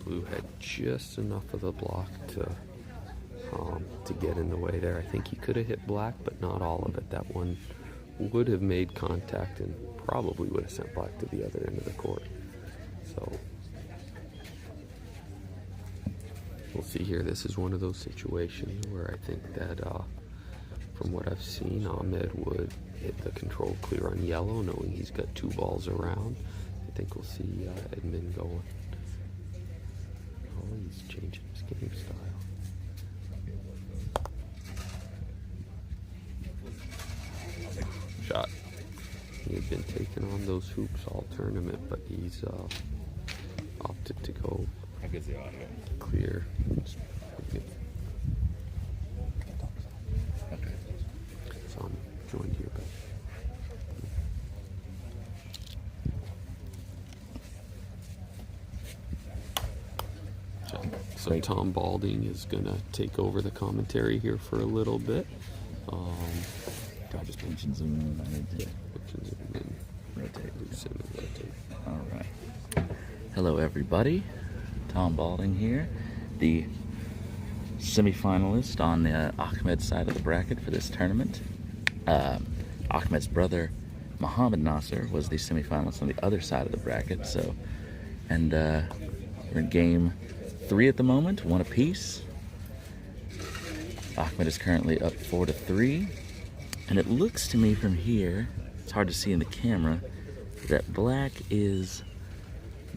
S1: Blue had just enough of the block to get in the way there. I think he could have hit black, but not all of it. That one would have made contact and probably would have sent black to the other end of the court. So we'll see here. This is one of those situations where I think that from what I've seen, Ahmed would hit the control clear on yellow, knowing he's got two balls around. I think we'll see Edmund going. Oh, he's changing his game style. Shot. He had been taking on those hoops all tournament, but he's opted to go clear. So I'm joined here, but so Tom Balding is gonna take over the commentary here for a little bit.
S5: Just pinching zoom and
S1: Yeah, rotate. Loosen and rotate.
S5: All right. Hello, everybody. Tom Balding here, the semifinalist on the Ahmed side of the bracket for this tournament. Ahmed's brother, Mohammed Nasr, was the semifinalist on the other side of the bracket. So, and we're in game 3 at the moment, 1 apiece. Ahmed is currently up 4-3. And it looks to me from here, it's hard to see in the camera, that black is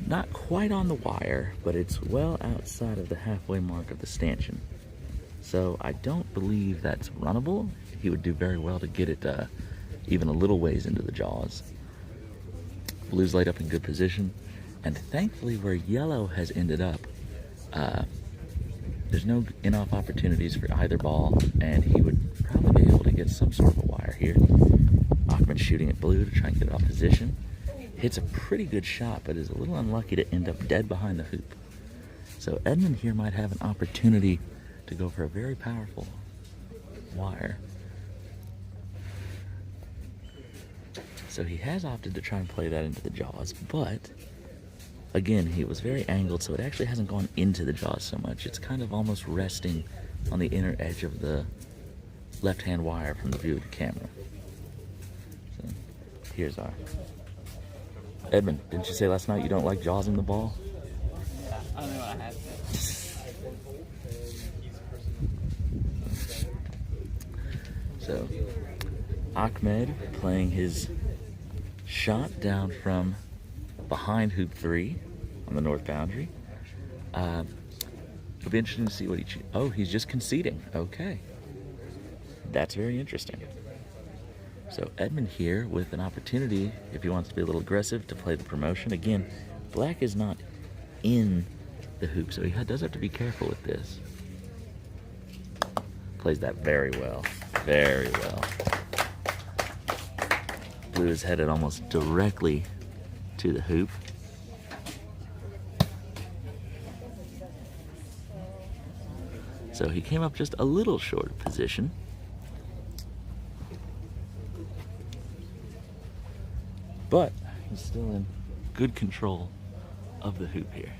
S5: not quite on the wire, but it's well outside of the halfway mark of the stanchion. So I don't believe that's runnable. He would do very well to get it even a little ways into the jaws. Blue's laid up in good position, and thankfully where yellow has ended up, there's no in-off opportunities for either ball, and he would probably be able to get some sort of a wire here. Ahmed shooting at blue to try and get it off position. Hits a pretty good shot, but is a little unlucky to end up dead behind the hoop. So Edmund here might have an opportunity to go for a very powerful wire. So he has opted to try and play that into the jaws, but again, he was very angled, so it actually hasn't gone into the jaws so much. It's kind of almost resting on the inner edge of the left-hand wire from the view of the camera. So here's our Edmund. Didn't you say last night you don't like jawsing the ball?
S6: I don't know what I have.
S5: So Ahmed playing his shot down from behind hoop 3 on the north boundary. It'll be interesting to see what he's just conceding. Okay. That's very interesting. So Edmund here with an opportunity, if he wants to be a little aggressive, to play the promotion. Again, black is not in the hoop, so he does have to be careful with this. Plays that very well. Very well. Blue is headed almost directly to the hoop. So he came up just a little short of position. But he's still in good control of the hoop here.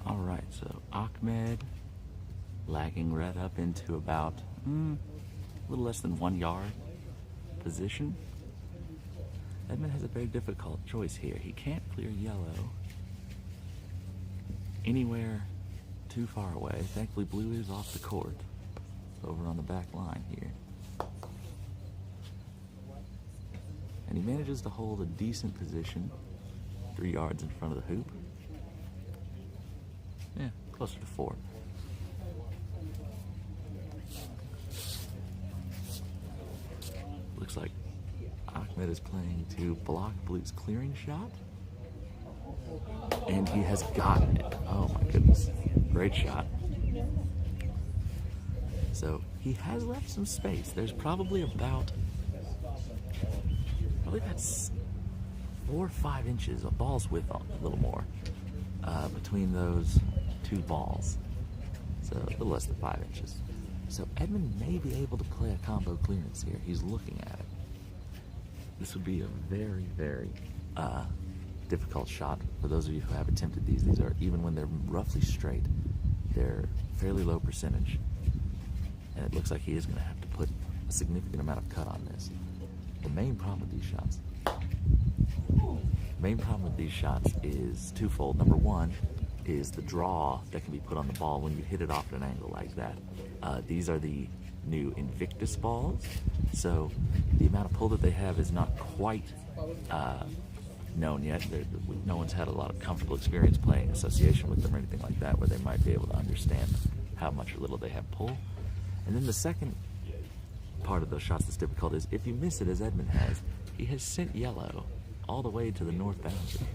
S5: All right, so Ahmed lagging red up into about a little less than 1 yard position. Edmund has a very difficult choice here. He can't clear yellow anywhere too far away. Thankfully, blue is off the court, over on the back line here. And he manages to hold a decent position, 3 yards in front of the hoop. Yeah, closer to 4. Looks like Ahmed is playing to block blue's clearing shot. And he has gotten it. Oh my goodness. Great shot. So he has left some space. There's probably that's 4 or 5 inches, a ball's width, a little more, between those 2 balls. So a little less than 5 inches. So Edmund may be able to play a combo clearance here. He's looking at it. This would be a very, very difficult shot for those of you who have attempted these. These are, even when they're roughly straight, they're fairly low percentage. And it looks like he is going to have to put a significant amount of cut on this. The main problem with these shots is twofold. Number one is the draw that can be put on the ball when you hit it off at an angle like that. These are the new Invictus balls, so the amount of pull that they have is not quite known yet. No one's had a lot of comfortable experience playing association with them or anything like that, where they might be able to understand how much or little they have pull. And then the second part of those shots that's difficult is if you miss it, as Edmund has, he has sent yellow all the way to the north boundary.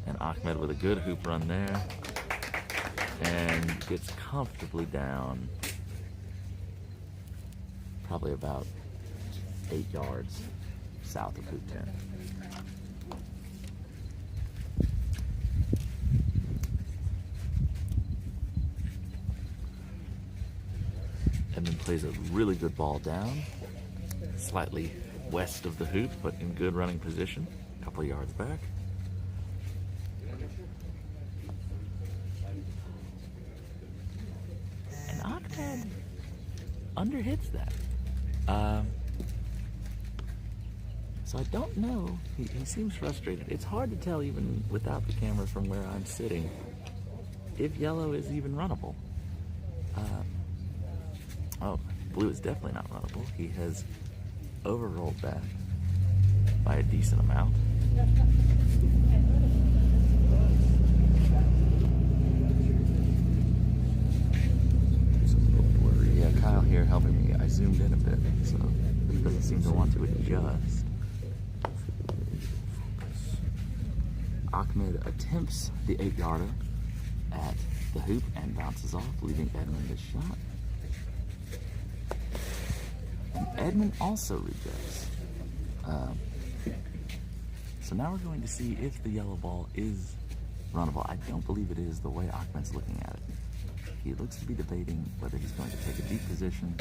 S5: And Ahmed with a good hoop run there, and gets comfortably down, probably about 8 yards south of hoop 10. Edmund plays a really good ball down, slightly west of the hoop, but in good running position, a couple of yards back. And Ahmed underhits that. So I don't know, he seems frustrated. It's hard to tell even without the camera from where I'm sitting if yellow is even runnable. Oh, blue is definitely not runnable. He has overrolled that by a decent amount. It's a little blurry. Yeah, Kyle here helping me. I zoomed in a bit, so it doesn't seem to want to adjust. Ahmed attempts the 8-yarder at the hoop and bounces off, leaving Edmund his shot. Edmund also rejects. So now we're going to see if the yellow ball is runnable. I don't believe it is the way Ahmed's looking at it. He looks to be debating whether he's going to take a deep position.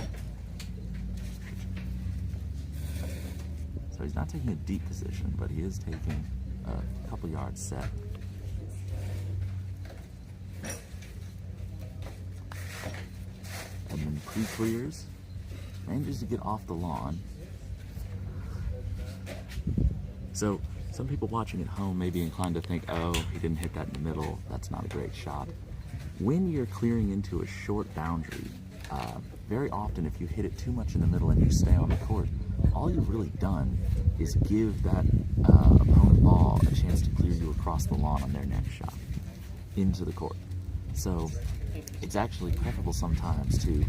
S5: So he's not taking a deep position, but he is taking a couple yards set. And then pre-clears, manages to get off the lawn. So some people watching at home may be inclined to think, oh, he didn't hit that in the middle, that's not a great shot. When you're clearing into a short boundary, very often if you hit it too much in the middle and you stay on the court, all you've really done is give that opponent ball a chance to clear you across the lawn on their next shot into the court. So it's actually preferable sometimes to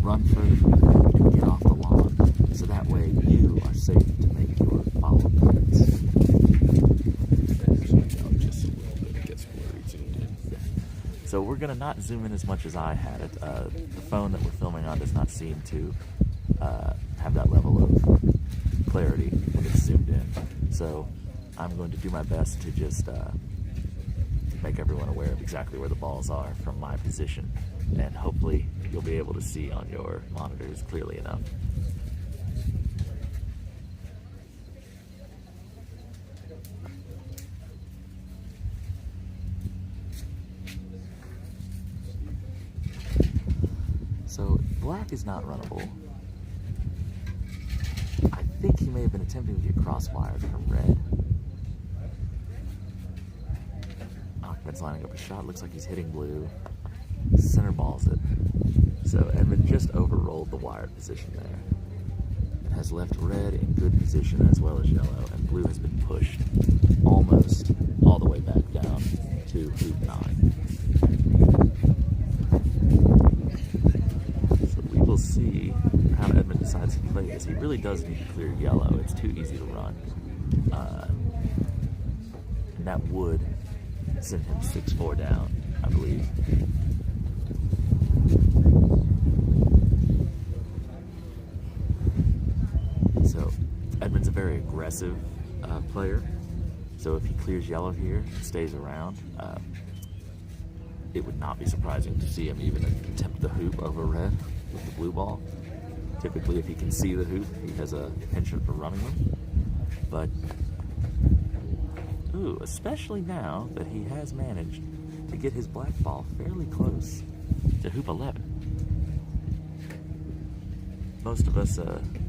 S5: run further from the hoop and get off the lawn, so that way you are safe to make your follow-up points.
S1: Just a little bit, it gets blurry zoomed in.
S5: Yeah. So we're gonna not zoom in as much as I had it. The phone that we're filming on does not seem to have that level of clarity when it's zoomed in. So I'm going to do my best to just make everyone aware of exactly where the balls are from my position, and hopefully you'll be able to see on your monitors clearly enough. So black is not runnable. I think he may have been attempting to get crosswired from red. Ahmed's lining up a shot. Looks like he's hitting blue. Center balls it. So Edmund just overrolled the wired position there. It has left red in good position as well as yellow, and blue has been pushed almost all the way back down to hoop 9. So we will see how Edmund decides to play this. He really does need to clear yellow. It's too easy to run. And that would send him 6-4 down, I believe. So Edmund's a very aggressive player. So if he clears yellow here and stays around, it would not be surprising to see him even attempt the hoop over red with the blue ball. Typically, if he can see the hoop, he has a penchant for running them. But ooh, especially now that he has managed to get his black ball fairly close to hoop 11. Most of us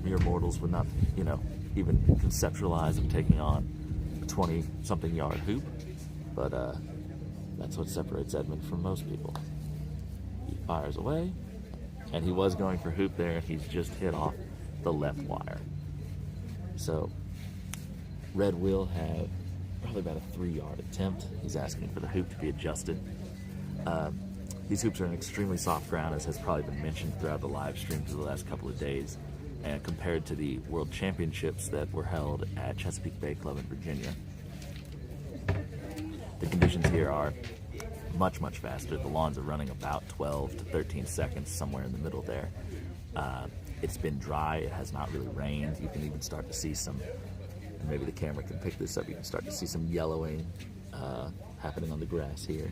S5: mere mortals would not, even conceptualize him taking on a 20-something yard hoop, but that's what separates Edmund from most people. He fires away, and he was going for hoop there, and he's just hit off the left wire. So red will have probably about a 3-yard attempt. He's asking for the hoop to be adjusted. These hoops are an extremely soft ground, as has probably been mentioned throughout the live stream for the last couple of days, and compared to the World Championships that were held at Chesapeake Bay Club in Virginia, the conditions here are much, much faster. The lawns are running about 12 to 13 seconds, somewhere in the middle there. It's been dry. It has not really rained. You can even start to see some, and maybe the camera can pick this up, you can start to see some yellowing happening on the grass here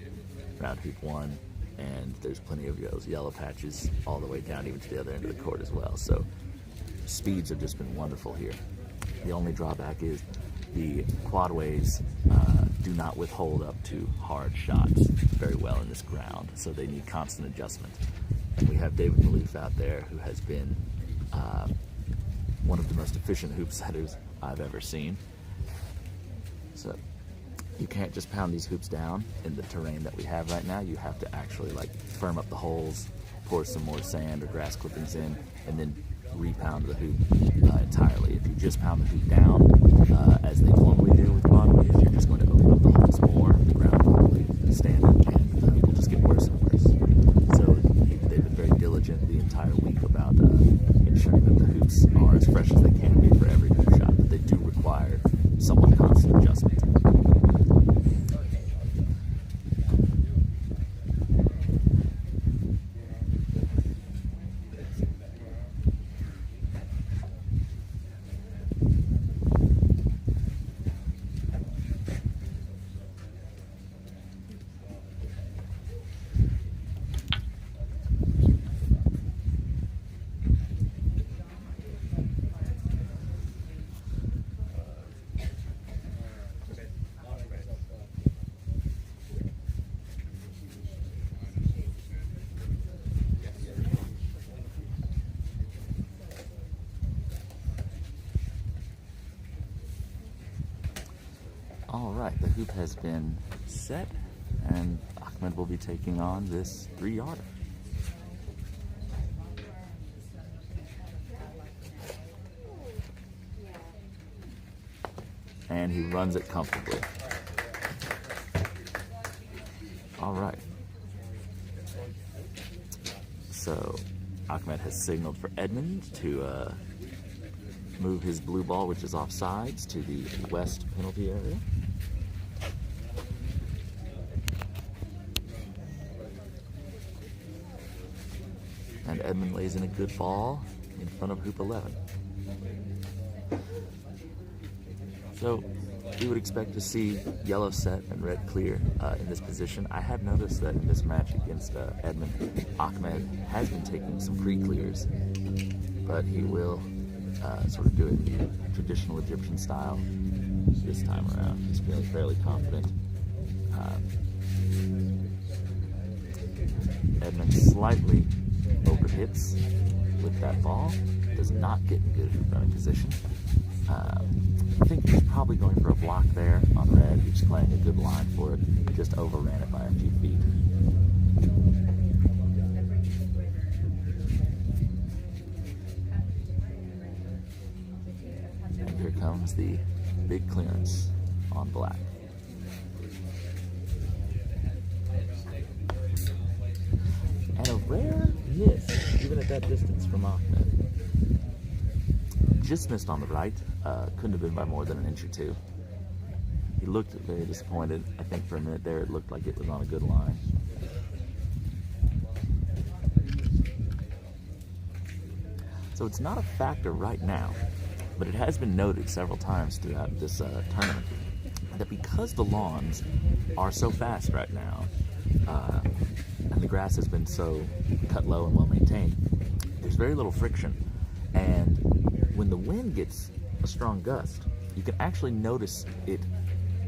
S5: around hoop 1, and there's plenty of those yellow patches all the way down even to the other end of the court as well. So speeds have just been wonderful here. The only drawback is the quadways do not withhold up to hard shots very well in this ground, so they need constant adjustment. And we have David Maloof out there, who has been one of the most efficient hoop setters I've ever seen. So you can't just pound these hoops down in the terrain that we have right now. You have to actually firm up the holes, pour some more sand or grass clippings in, and then repound the hoop entirely. If you just pound the hoop down, as they normally do with quadways, you're just going to open up the holes more. The ground will really stand, and it will just get worse and worse. So they've been very diligent the entire week about ensuring that the hoops are as fresh as they can be for every hoop shot, but they do require somewhat constant adjustment. All right, the hoop has been set, and Ahmed will be taking on this 3-yarder. And he runs it comfortably. All right. So Ahmed has signaled for Edmund to move his blue ball, which is offsides, to the west penalty area. And Edmund lays in a good ball in front of hoop 11. So we would expect to see yellow set and red clear in this position. I have noticed that in this match against Edmund, Ahmed has been taking some pre-clears, but he will sort of do it in traditional Egyptian style this time around. He's feeling fairly confident. Edmund slightly overhits with that ball, does not get in good hoop running position. I think he's probably going for a block there on red. He's playing a good line for it. He just overran it by a few feet. And here comes the big clearance on black. And a rare miss, even at that distance from Ahmed. Just missed on the right. Couldn't have been by more than an inch or two. He looked very disappointed. I think for a minute there it looked like it was on a good line. So it's not a factor right now, but it has been noted several times throughout this tournament that because the lawns are so fast right now, and the grass has been so cut low and well maintained, there's very little friction. And when the wind gets a strong gust, you can actually notice it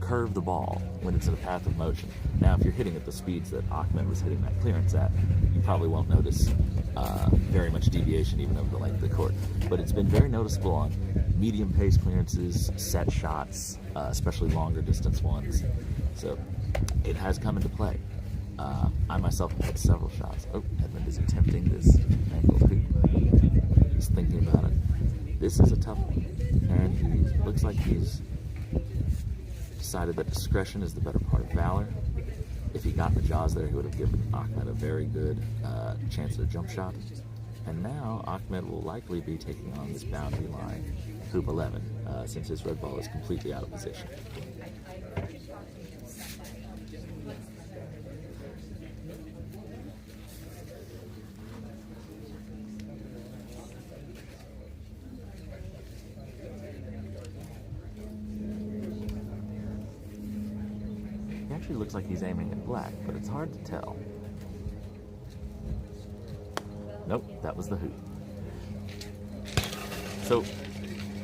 S5: curve the ball when it's in a path of motion. Now, if you're hitting at the speeds that Ahmed was hitting that clearance at, you probably won't notice very much deviation even over the length of the court. But it's been very noticeable on medium pace clearances, set shots, especially longer distance ones. So it has come into play. I myself have had several shots. Oh, Edmund is attempting this angled hoop. He's thinking about it. This is a tough one, and he looks like he's decided that discretion is the better part of valor. If he got the jaws there, he would have given Ahmed a very good chance at a jump shot. And now Ahmed will likely be taking on this boundary line, hoop 11, since his red ball is completely out of position. Actually looks like he's aiming at black, but it's hard to tell. Nope, that was the hoop. So,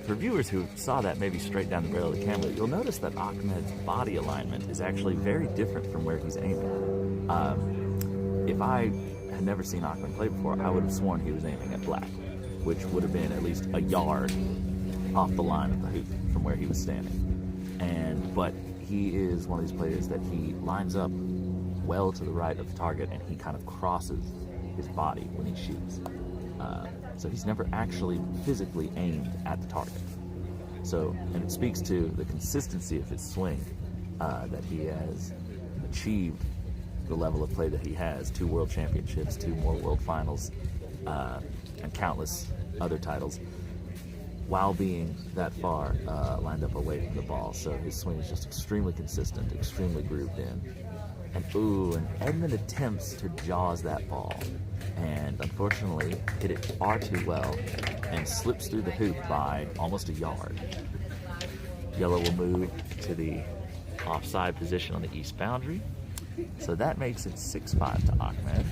S5: for viewers who saw that maybe straight down the barrel of the camera, you'll notice that Ahmed's body alignment is actually very different from where he's aiming. If I had never seen Ahmed play before, I would have sworn he was aiming at black, which would have been at least a yard off the line of the hoop from where he was standing. But he is one of these players that he lines up well to the right of the target and he kind of crosses his body when he shoots. So he's never actually physically aimed at the target. So, and it speaks to the consistency of his swing, that he has achieved the level of play that he has, 2 world championships, 2 more world finals, and countless other titles, while being that far lined up away from the ball. So his swing is just extremely consistent, extremely grooved in. And Edmund attempts to jaws that ball, and unfortunately hit it far too well and slips through the hoop by almost a yard. Yellow will move to the offside position on the east boundary. So that makes it 6-5 to Ahmed.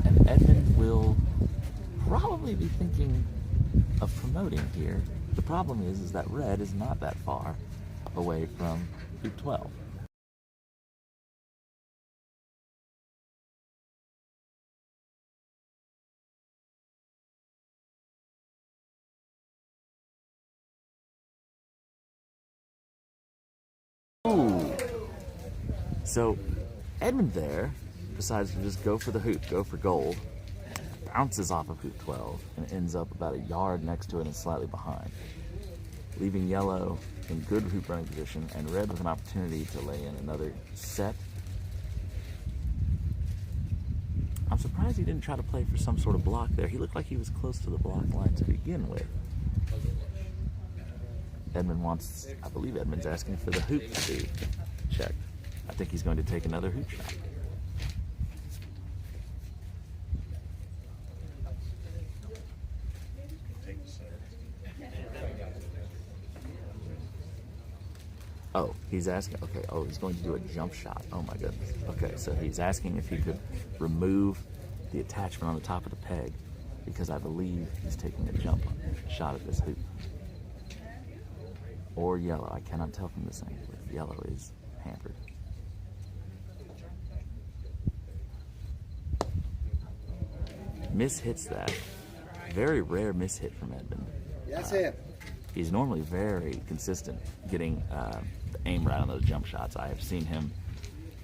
S5: And Edmund will probably be thinking of promoting here. The problem is that red is not that far away from hoop 12. So Edmund there decides to just go for the hoop, go for gold, bounces off of hoop 12, and ends up about a yard next to it and slightly behind, leaving yellow in good hoop running position and red with an opportunity to lay in another set. I'm surprised he didn't try to play for some sort of block there. He looked like he was close to the block line to begin with. Edmund wants, I believe Edmund's asking for the hoop to be checked. I think he's going to take another hoop shot. Oh, he's asking, okay, oh, he's going to do a jump shot. Oh my goodness. Okay, so he's asking if he could remove the attachment on the top of the peg because I believe he's taking a jump shot at this hoop. Or yellow, I cannot tell from this angle if yellow is hampered. Mishits that. Very rare mishit from Edmund.
S3: Yes, sir.
S5: He's normally very consistent getting the aim right on those jump shots. I have seen him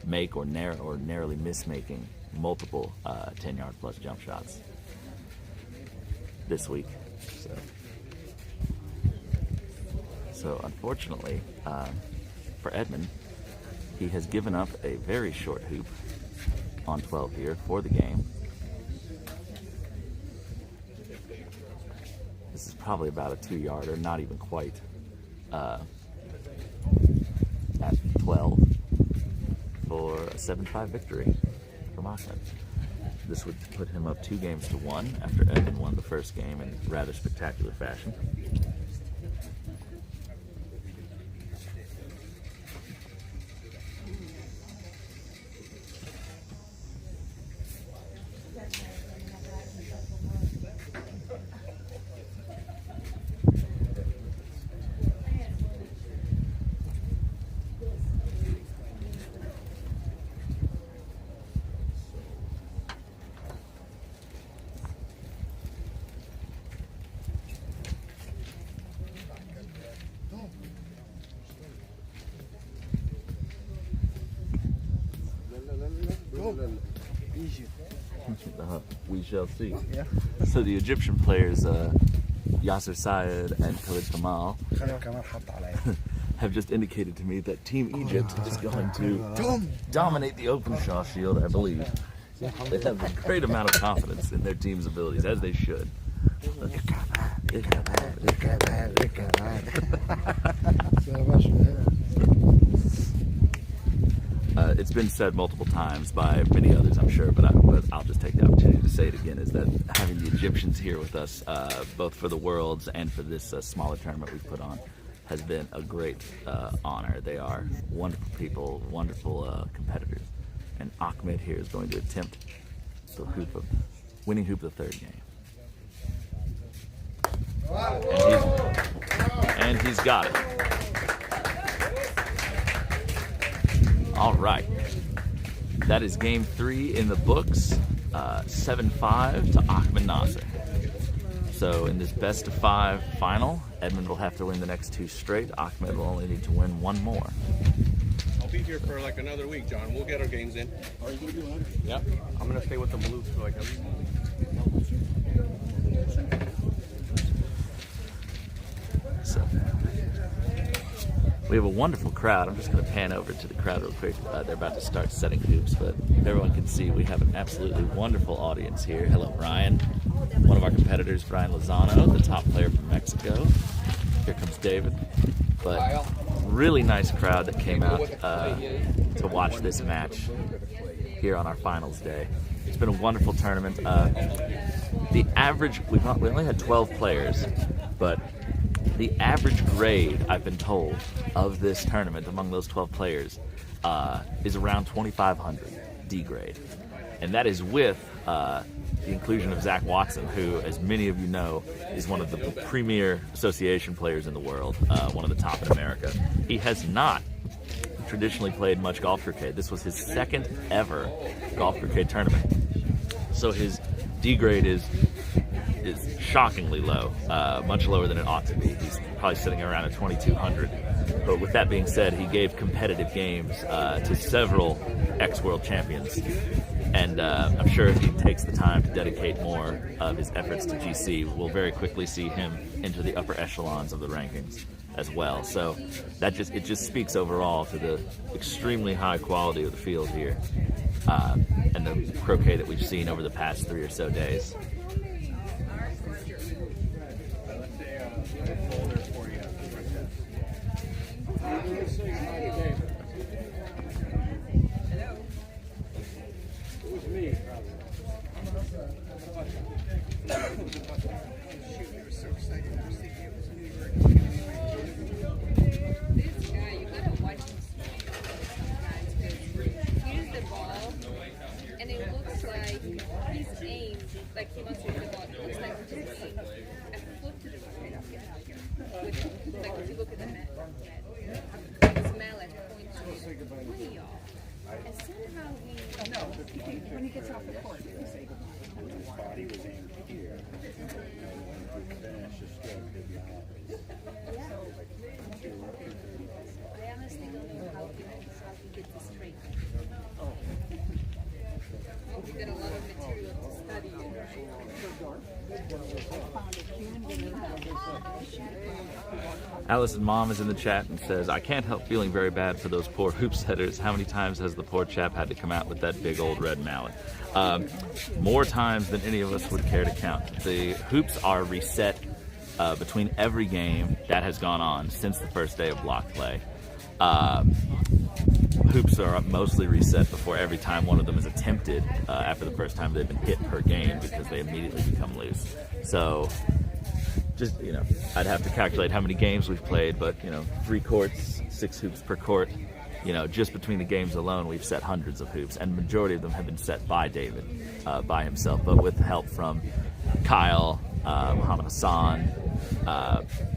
S5: make or narrowly miss making multiple 10-yard plus jump shots this week. So unfortunately for Edmund, he has given up a very short hoop on 12 here for the game. This is probably about a 2-yarder, not even quite, at 12 for a 7-5 victory from Ahmed. This would put him up 2-1 after Edmund won the first game in rather spectacular fashion. We shall see.
S3: Yeah.
S5: So the Egyptian players, Yasser Syed and Khalid Kamal, have just indicated to me that Team Egypt is going to dominate the open shaw shield, I believe. They have a great amount of confidence in their team's abilities, as they should. It's been said multiple times by many others, I'm sure, but I'll just take the opportunity to say it again, is that having the Egyptians here with us, both for the Worlds and for this smaller tournament we've put on, has been a great honor. They are wonderful people, wonderful competitors. And Ahmed here is going to attempt the winning hoop of the third game. And he's got it. All right. That is game 3 in the books, 7-5 to Ahmed Nasr. So in this best of 5 final, Edmund will have to win the next 2 straight. Ahmed will only need to win 1 more.
S4: I'll be here for like another week, John. We'll get our games in.
S6: Are you going to do 100?
S4: Yep. I'm going to stay with the Maloofs for like a week.
S5: So we have a wonderful crowd. I'm just going to pan over to the crowd real quick. They're about to start setting hoops, but everyone can see we have an absolutely wonderful audience here. Hello, Brian. One of our competitors, Brian Lozano, the top player from Mexico. Here comes David. But really nice crowd that came out to watch this match here on our finals day. It's been a wonderful tournament. The average, we only had 12 players, but the average grade, I've been told, of this tournament among those 12 players is around 2,500 D grade. And that is with the inclusion of Zach Watson, who, as many of you know, is one of the premier association players in the world, one of the top in America. He has not traditionally played much golf croquet. This was his second ever golf croquet tournament. So his D grade is shockingly low, much lower than it ought to be. He's probably sitting around at 2,200. But with that being said, he gave competitive games to several ex-world champions. And I'm sure if he takes the time to dedicate more of his efforts to GC, we'll very quickly see him into the upper echelons of the rankings as well. So that it just speaks overall to the extremely high quality of the field here and the croquet that we've seen over the past 3 or so days.
S7: When he gets off the court, he say
S4: Body was aimed here. When he finished, his stroke did the opposite.
S7: I honestly don't know how he gets this straight. You got a lot of material to study.
S5: Alice's mom is in the chat and says, I can't help feeling very bad for those poor hoop setters. How many times has the poor chap had to come out with that big old red mallet? More times than any of us would care to count. The hoops are reset between every game that has gone on since the first day of block play. Hoops are mostly reset before every time one of them is attempted after the first time they've been hit per game, because they immediately become loose. So just, I'd have to calculate how many games we've played, but 3 courts, 6 hoops per court. Just between the games alone, we've set hundreds of hoops, and the majority of them have been set by David, by himself, but with help from Kyle, Muhammad Hassan,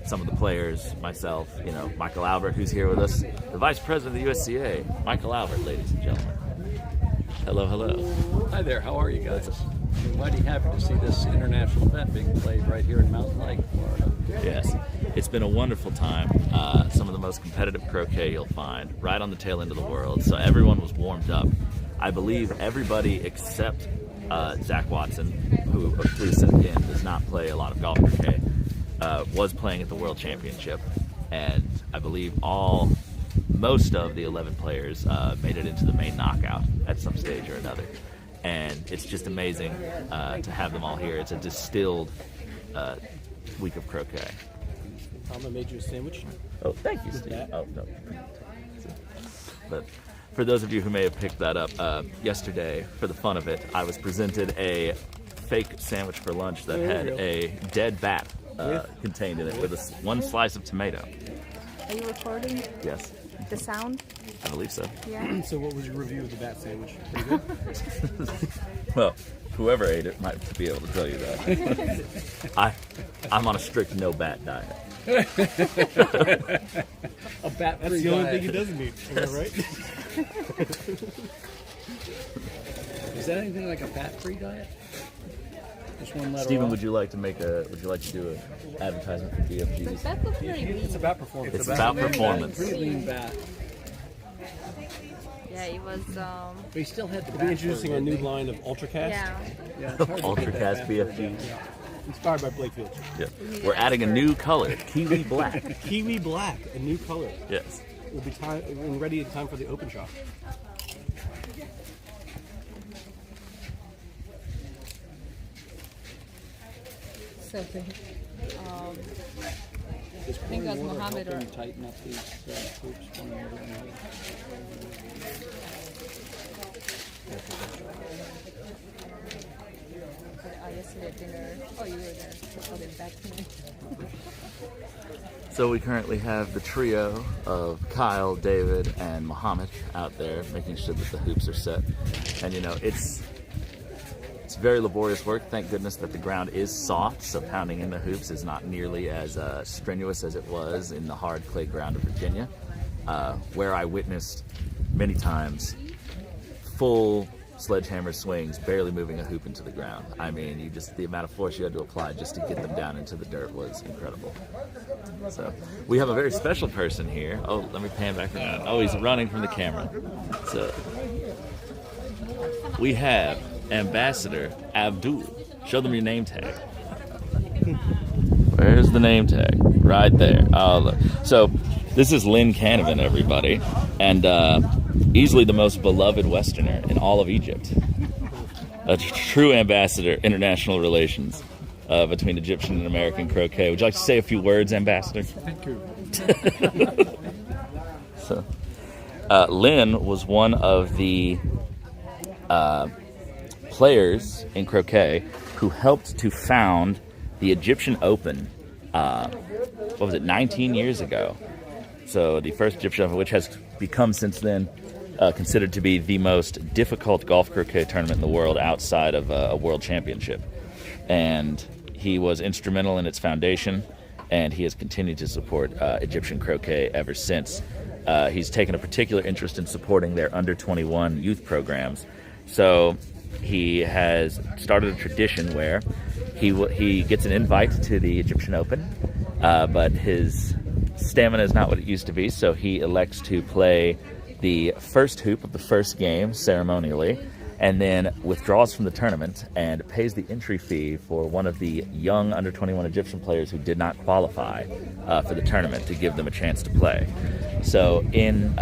S5: some of the players, myself, Michael Albert, who's here with us, the Vice President of the USCA, Michael Albert, ladies and gentlemen. Hello, hello.
S8: Hi there, how are you guys? I'm mighty happy to see this international event being played right here in Mountain Lake, Florida.
S5: Yes, it's been a wonderful time. Some of the most competitive croquet you'll find right on the tail end of the world. So everyone was warmed up. I believe everybody except Zach Watson, who of recent again does not play a lot of golf croquet, was playing at the World Championship, and I believe most of the 11 players made it into the main knockout at some stage or another. And it's just amazing to have them all here. It's a distilled week of croquet.
S8: I made you a sandwich.
S5: Oh, thank you, Steve. Oh, no. But for those of you who may have picked that up, yesterday, for the fun of it, I was presented a fake sandwich for lunch that had a dead bat contained in it with one slice of tomato.
S7: Are you recording
S5: Yes,
S7: the sound?
S5: I believe so.
S7: Yeah.
S8: So what was your review of the bat sandwich? Pretty good?
S5: Well, whoever ate it might be able to tell you that. I'm on a strict no bat diet.
S8: A bat. That's the only thing he doesn't eat. Am I right? Is that anything like a bat-free diet? Just one letter.
S5: Stephen,
S8: off?
S5: would you like to do an advertisement for BFGs?
S7: That looks very
S8: It's
S7: mean.
S8: about performance.
S5: It's about performance.
S8: Pretty lean bat.
S7: Yeah, it was,
S8: But he still had the bat. We'll be introducing a new line of Ultracast.
S7: yeah.
S5: Ultracast BFGs.
S8: Yeah. Inspired by Blakefield.
S5: Yeah. We're adding a new color, kiwi black.
S8: Kiwi black, a new color.
S5: Yes.
S8: We'll be ready in time for the open shop.
S7: So,
S8: I
S7: think that's Mohammed or-
S8: tighten up these hoops one way or another.
S7: yesterday at dinner. Oh, you were there. Oh, they're back to me.
S5: So we currently have the trio of Kyle, David, and Muhammad out there making sure that the hoops are set. And you know, it's very laborious work. Thank goodness that the ground is soft, so pounding in the hoops is not nearly as strenuous as it was in the hard clay ground of Virginia, where I witnessed many times full sledgehammer swings, barely moving a hoop into the ground. I mean, the amount of force you had to apply just to get them down into the dirt was incredible. So we have a very special person here. Oh, let me pan back around. Oh, he's running from the camera. So we have Ambassador Abdul. Show them your name tag. Where's the name tag? Right there. Oh, look. So this is Lynn Canavan, everybody, and easily the most beloved Westerner in all of Egypt. A true ambassador, international relations between Egyptian and American croquet. Would you like to say a few words, Ambassador?
S3: Thank you.
S5: So, Lynn was one of the players in croquet who helped to found the Egyptian Open, 19 years ago. So the first Egyptian Open, which has become since then considered to be the most difficult golf croquet tournament in the world outside of a world championship. And he was instrumental in its foundation, and he has continued to support Egyptian croquet ever since. He's taken a particular interest in supporting their under-21 youth programs. So he has started a tradition where he gets an invite to the Egyptian Open, but his stamina is not what it used to be, so he elects to play the first hoop of the first game ceremonially, and then withdraws from the tournament and pays the entry fee for one of the young under-21 Egyptian players who did not qualify for the tournament to give them a chance to play. So in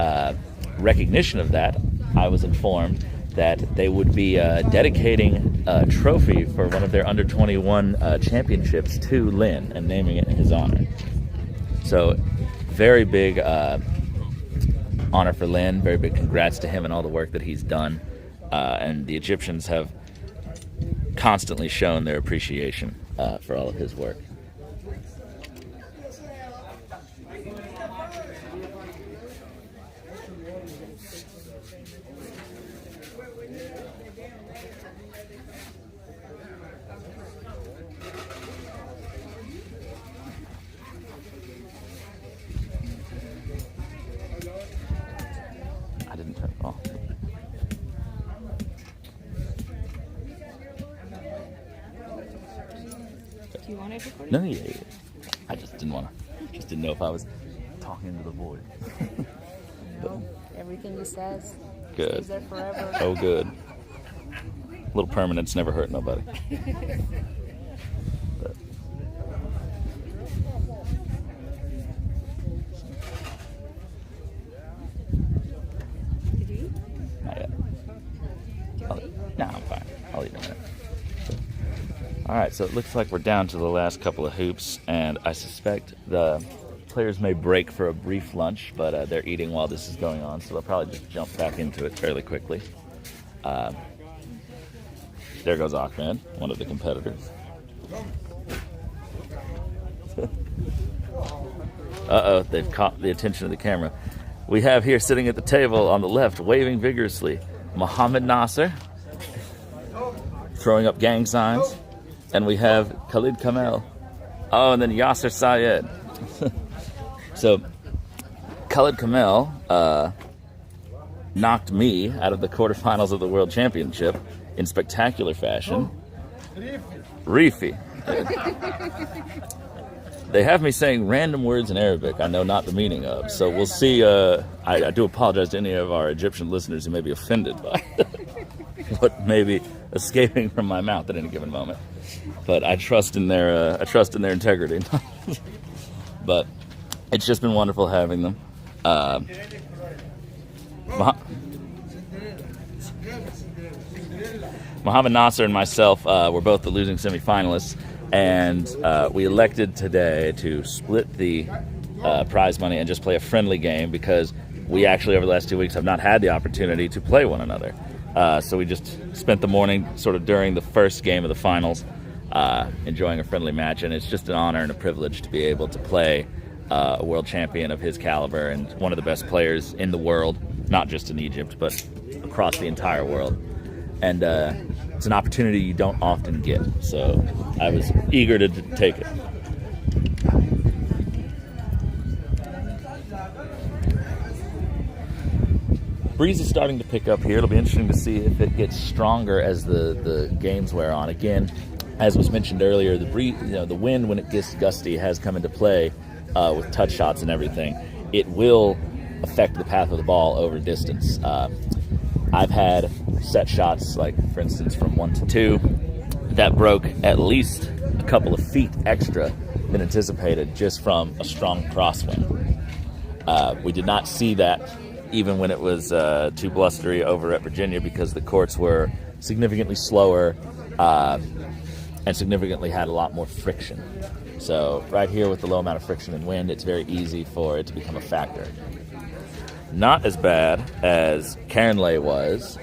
S5: recognition of that, I was informed that they would be dedicating a trophy for one of their under-21 championships to Lynn and naming it in his honor. So very big honor for Lynn, very big congrats to him and all the work that he's done. And the Egyptians have constantly shown their appreciation for all of his work. I didn't turn it off.
S7: Do you want it recorded?
S5: No, yeah. I just didn't want to. Just didn't know if I was talking into the void.
S7: No. Everything he says
S5: Good.
S7: stays there forever.
S5: Oh, good. Little permanence never hurt nobody. But-
S7: Did you eat?
S5: Not yet.
S7: Do you want to eat?
S5: No, I'm fine. I'll eat in a minute. All right, so it looks like we're down to the last couple of hoops, and I suspect the players may break for a brief lunch, but they're eating while this is going on, so they'll probably just jump back into it fairly quickly. There goes Ahmed, one of the competitors. Uh-oh, they've caught the attention of the camera. We have here sitting at the table on the left, waving vigorously, Mohammed Nasr, throwing up gang signs. And we have Khalid Kamel. Oh, and then Yasser Sayed. So, Khalid Kamel knocked me out of the quarterfinals of the World Championship in spectacular fashion. Rifi. They have me saying random words in Arabic I know not the meaning of. So we'll see. I do apologize to any of our Egyptian listeners who may be offended by what may be escaping from my mouth at any given moment. But I trust in their integrity. But it's just been wonderful having them. Mohammed Nasr and myself were both the losing semifinalists, and we elected today to split the prize money and just play a friendly game because we actually over the last 2 weeks have not had the opportunity to play one another. So we just spent the morning sort of during the first game of the finals enjoying a friendly match, and it's just an honor and a privilege to be able to play a world champion of his caliber and one of the best players in the world, not just in Egypt, but across the entire world. And it's an opportunity you don't often get, so I was eager to take it. breeze is starting to pick up here. It'll be interesting to see if it gets stronger as the games wear on. Again, as was mentioned earlier, the breeze, the wind when it gets gusty has come into play with touch shots and everything. It will affect the path of the ball over distance. I've had set shots, like for instance from 1 to 2, that broke at least a couple of feet extra than anticipated just from a strong crosswind. We did not see that even when it was too blustery over at Virginia, because the courts were significantly slower and significantly had a lot more friction. So right here with the low amount of friction and wind, it's very easy for it to become a factor. Not as bad as Cairnley was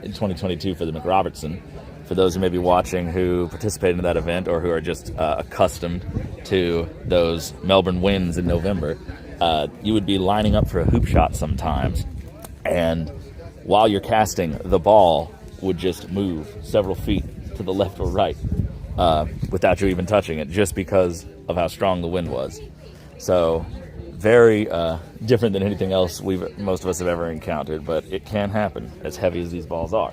S5: in 2022 for the McRobertson. For those who may be watching who participated in that event or who are just accustomed to those Melbourne winds in November, you would be lining up for a hoop shot sometimes, and while you're casting, the ball would just move several feet to the left or right without you even touching it, just because of how strong the wind was. So very different than anything else most of us have ever encountered, but it can happen as heavy as these balls are.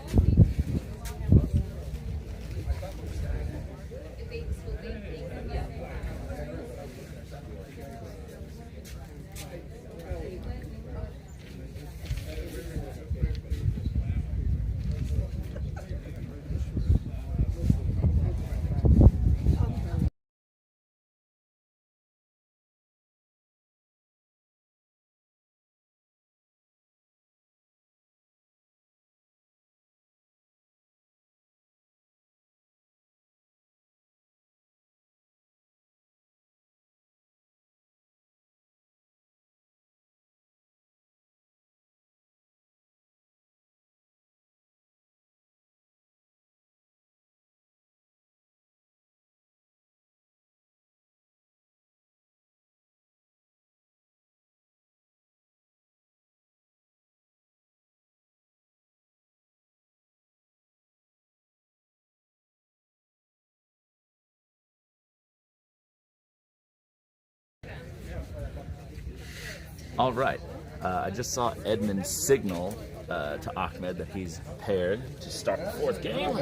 S5: All right, I just saw Edmund signal to Ahmed that he's prepared to start the fourth game,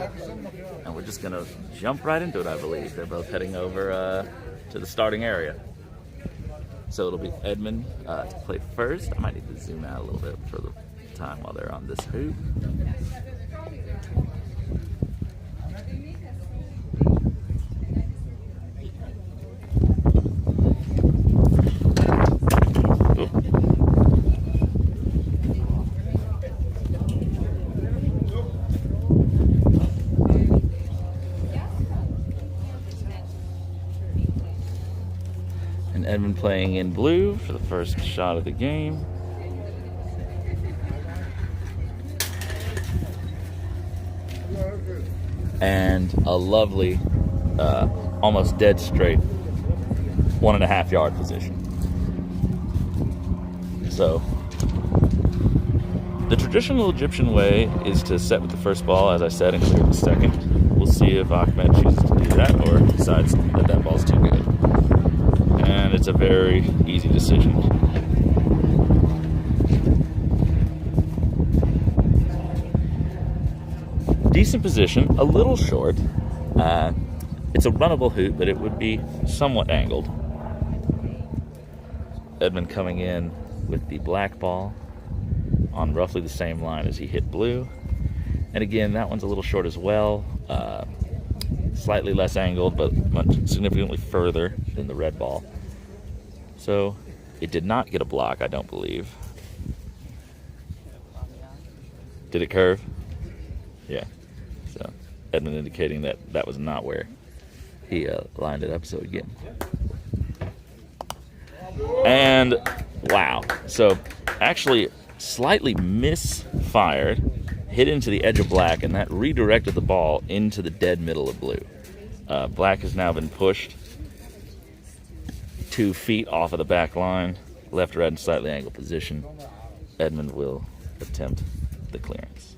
S5: and we're just gonna jump right into it. I believe they're both heading over to the starting area, so it'll be Edmund to play first. I might need to zoom out a little bit for the time while they're on this hoop. Edmund playing in blue for the first shot of the game. And a lovely, almost dead straight 1.5 yard position. So, the traditional Egyptian way is to set with the first ball, as I said, and clear with the second. We'll see if Ahmed chooses to do that or decides that that ball's too good. And it's a very easy decision. Decent position, a little short. It's a runnable hoop, but it would be somewhat angled. Edmund coming in with the black ball on roughly the same line as he hit blue. And again, that one's a little short as well. Slightly less angled, but significantly further than the red ball. So it did not get a block, I don't believe. Did it curve? Yeah. So Edmund indicating that that was not where he lined it up. So again. And wow. So actually slightly misfired, hit into the edge of black, and that redirected the ball into the dead middle of blue. Black has now been pushed 2 feet off of the back line, left, right, and slightly angled position. Edmund will attempt the clearance.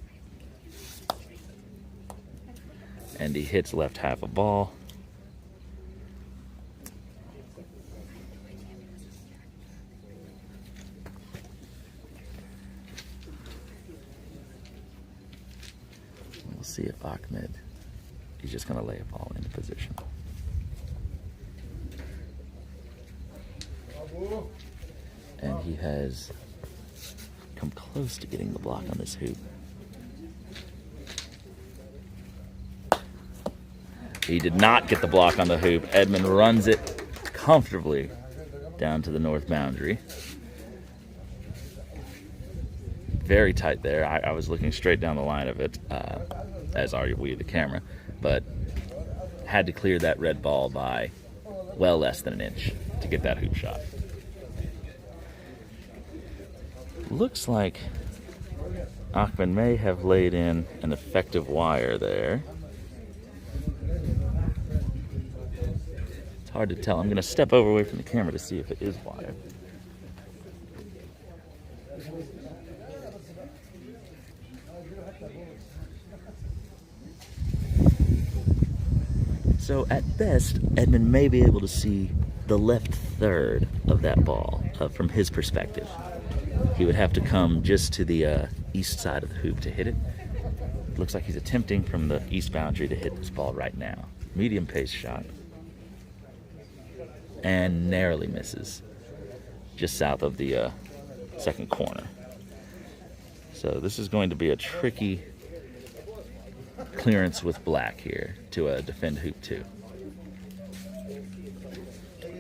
S5: And he hits left half a ball. see if Ahmed, he's just going to lay a ball into position. And he has come close to getting the block on this hoop. He did not get the block on the hoop. Edmond runs it comfortably down to the north boundary. Very tight there. I was looking straight down the line of it, as are we, the camera, but had to clear that red ball by well less than an inch to get that hoop shot. Looks like Ahmed may have laid in an effective wire there. It's hard to tell. I'm going to step over away from the camera to see if it is wire. So at best, Edmund may be able to see the left third of that ball from his perspective. He would have to come just to the east side of the hoop to hit it. Looks like he's attempting from the east boundary to hit this ball right now. Medium pace shot. And narrowly misses. Just south of the second corner. So this is going to be a tricky clearance with black here to defend hoop 2.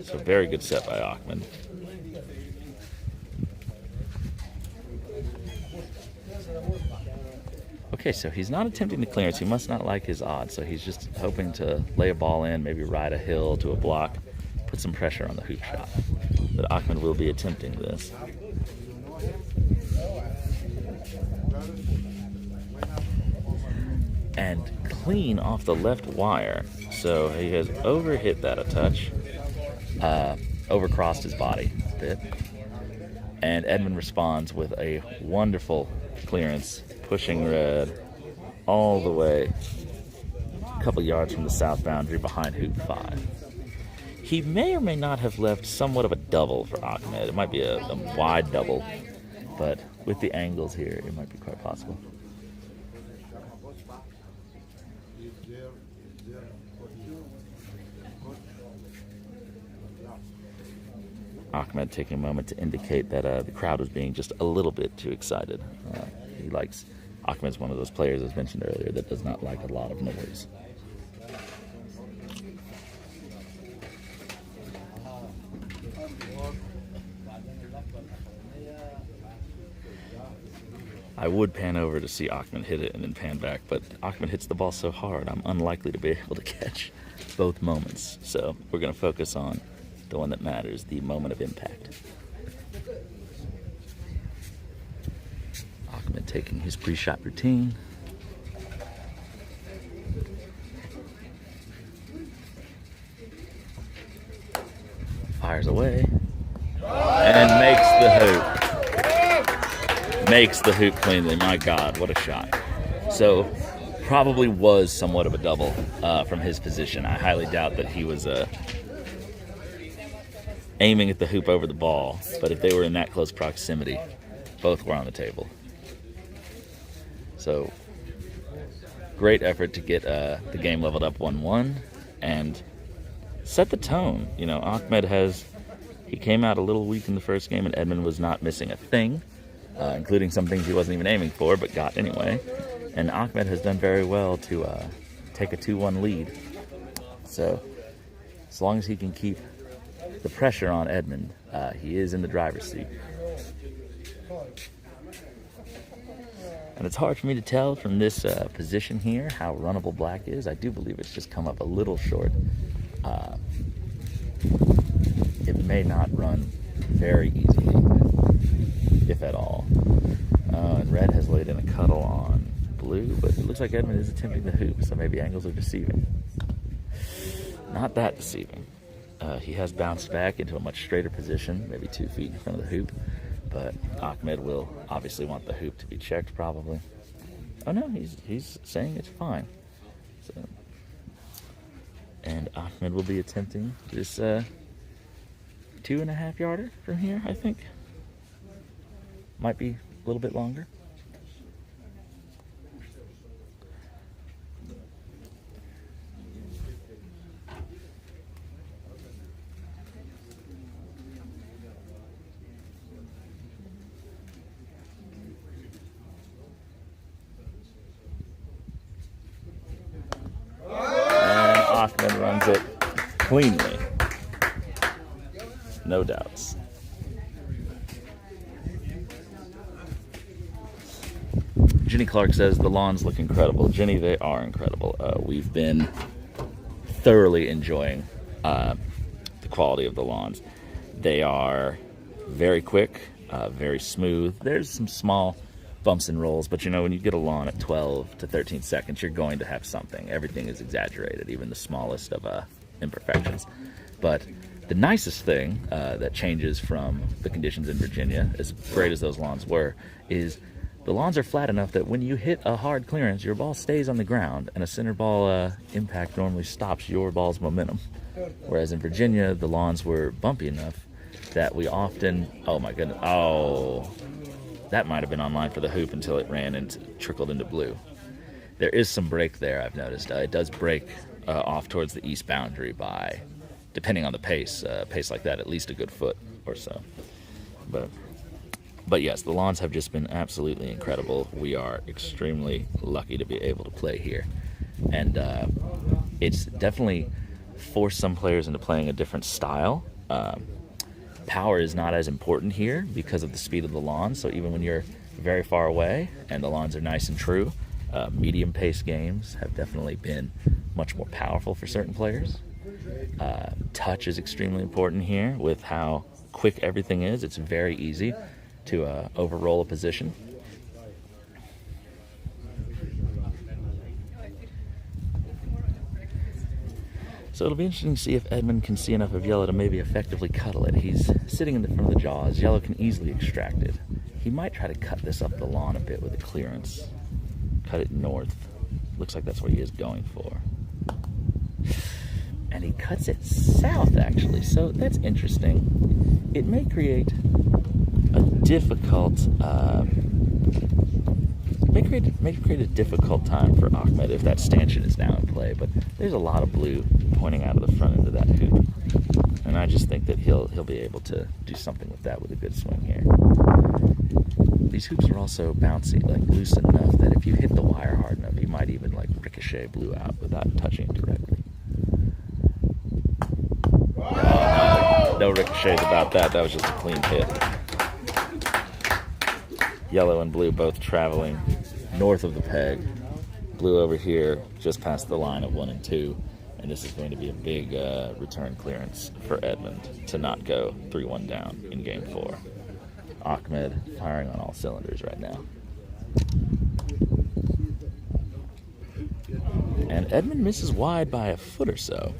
S5: So very good set by Ahmed. Okay, so he's not attempting the clearance. He must not like his odds, so he's just hoping to lay a ball in, maybe ride a hill to a block, put some pressure on the hoop shot. But Ahmed will be attempting this. And clean off the left wire. So he has overhit that a touch, overcrossed his body a bit. And Edmund responds with a wonderful clearance, pushing red all the way a couple yards from the south boundary behind hoop 5. He may or may not have left somewhat of a double for Ahmed. It might be a wide double, but with the angles here, it might be quite possible. Ahmed taking a moment to indicate that the crowd was being just a little bit too excited. Ahmed's one of those players, as mentioned earlier, that does not like a lot of noise. I would pan over to see Ahmed hit it and then pan back, but Ahmed hits the ball so hard, I'm unlikely to be able to catch both moments. So we're going to focus on the one that matters, the moment of impact. Ahmed taking his pre-shot routine. Fires away. And makes the hoop. Makes the hoop cleanly. My God, what a shot. So, probably was somewhat of a double from his position. I highly doubt that he was aiming at the hoop over the ball, but if they were in that close proximity, both were on the table. So, great effort to get the game leveled up 1-1 and set the tone. You know, Ahmed he came out a little weak in the first game, and Edmund was not missing a thing, including some things he wasn't even aiming for, but got anyway. And Ahmed has done very well to take a 2-1 lead. So, as long as he can keep the pressure on Edmund, he is in the driver's seat. And it's hard for me to tell from this position here how runnable black is. I do believe it's just come up a little short. It may not run very easily, if at all. And red has laid in a cuddle on blue, but it looks like Edmund is attempting the hoop, so maybe angles are deceiving. Not that deceiving. He has bounced back into a much straighter position, maybe 2 feet in front of the hoop, but Ahmed will obviously want the hoop to be checked, probably. Oh no, he's saying it's fine. So, and Ahmed will be attempting this 2.5 yarder from here, I think. Might be a little bit longer. cleanly. No doubts. Jenny Clark says the lawns look incredible. Jenny, they are incredible. We've been thoroughly enjoying the quality of the lawns. They are very quick, very smooth. There's some small bumps and rolls, but you know, when you get a lawn at 12 to 13 seconds, you're going to have something. Everything is exaggerated, even the smallest of imperfections. But the nicest thing that changes from the conditions in Virginia, as great as those lawns were, is the lawns are flat enough that when you hit a hard clearance, your ball stays on the ground, and a center ball impact normally stops your ball's momentum. Whereas in Virginia, the lawns were bumpy enough that we often, oh my goodness, oh, that might have been online for the hoop until it ran and trickled into blue. There is some break there, I've noticed. It does break off towards the east boundary by, depending on the pace like that, at least a good foot or so. But yes, the lawns have just been absolutely incredible. We are extremely lucky to be able to play here. And it's definitely forced some players into playing a different style. Power is not as important here because of the speed of the lawns. So even when you're very far away and the lawns are nice and true, medium pace games have definitely been much more powerful for certain players. Touch is extremely important here with how quick everything is. It's very easy to overroll a position. So it'll be interesting to see if Edmund can see enough of yellow to maybe effectively cuddle it. He's sitting in the front of the jaws. Yellow can easily extract it. He might try to cut this up the lawn a bit with a clearance. Cut it north. Looks like that's what he is going for. And he cuts it south, actually. So that's interesting. It may create a difficult, may create a difficult time for Ahmed if that stanchion is now in play. But there's a lot of blue pointing out of the front end of that hoop, and I just think that he'll be able to do something with that with a good swing here. These hoops are also bouncy, like loose enough that if you hit the wire hard enough, you might even like ricochet blue out without touching it directly. No ricochets about that. That was just a clean hit. Yellow and blue both traveling north of the peg. Blue over here just past the line of 1 and 2. And this is going to be a big return clearance for Edmond to not go 3-1 down in game 4. Ahmed firing on all cylinders right now. And Edmond misses wide by a foot or so.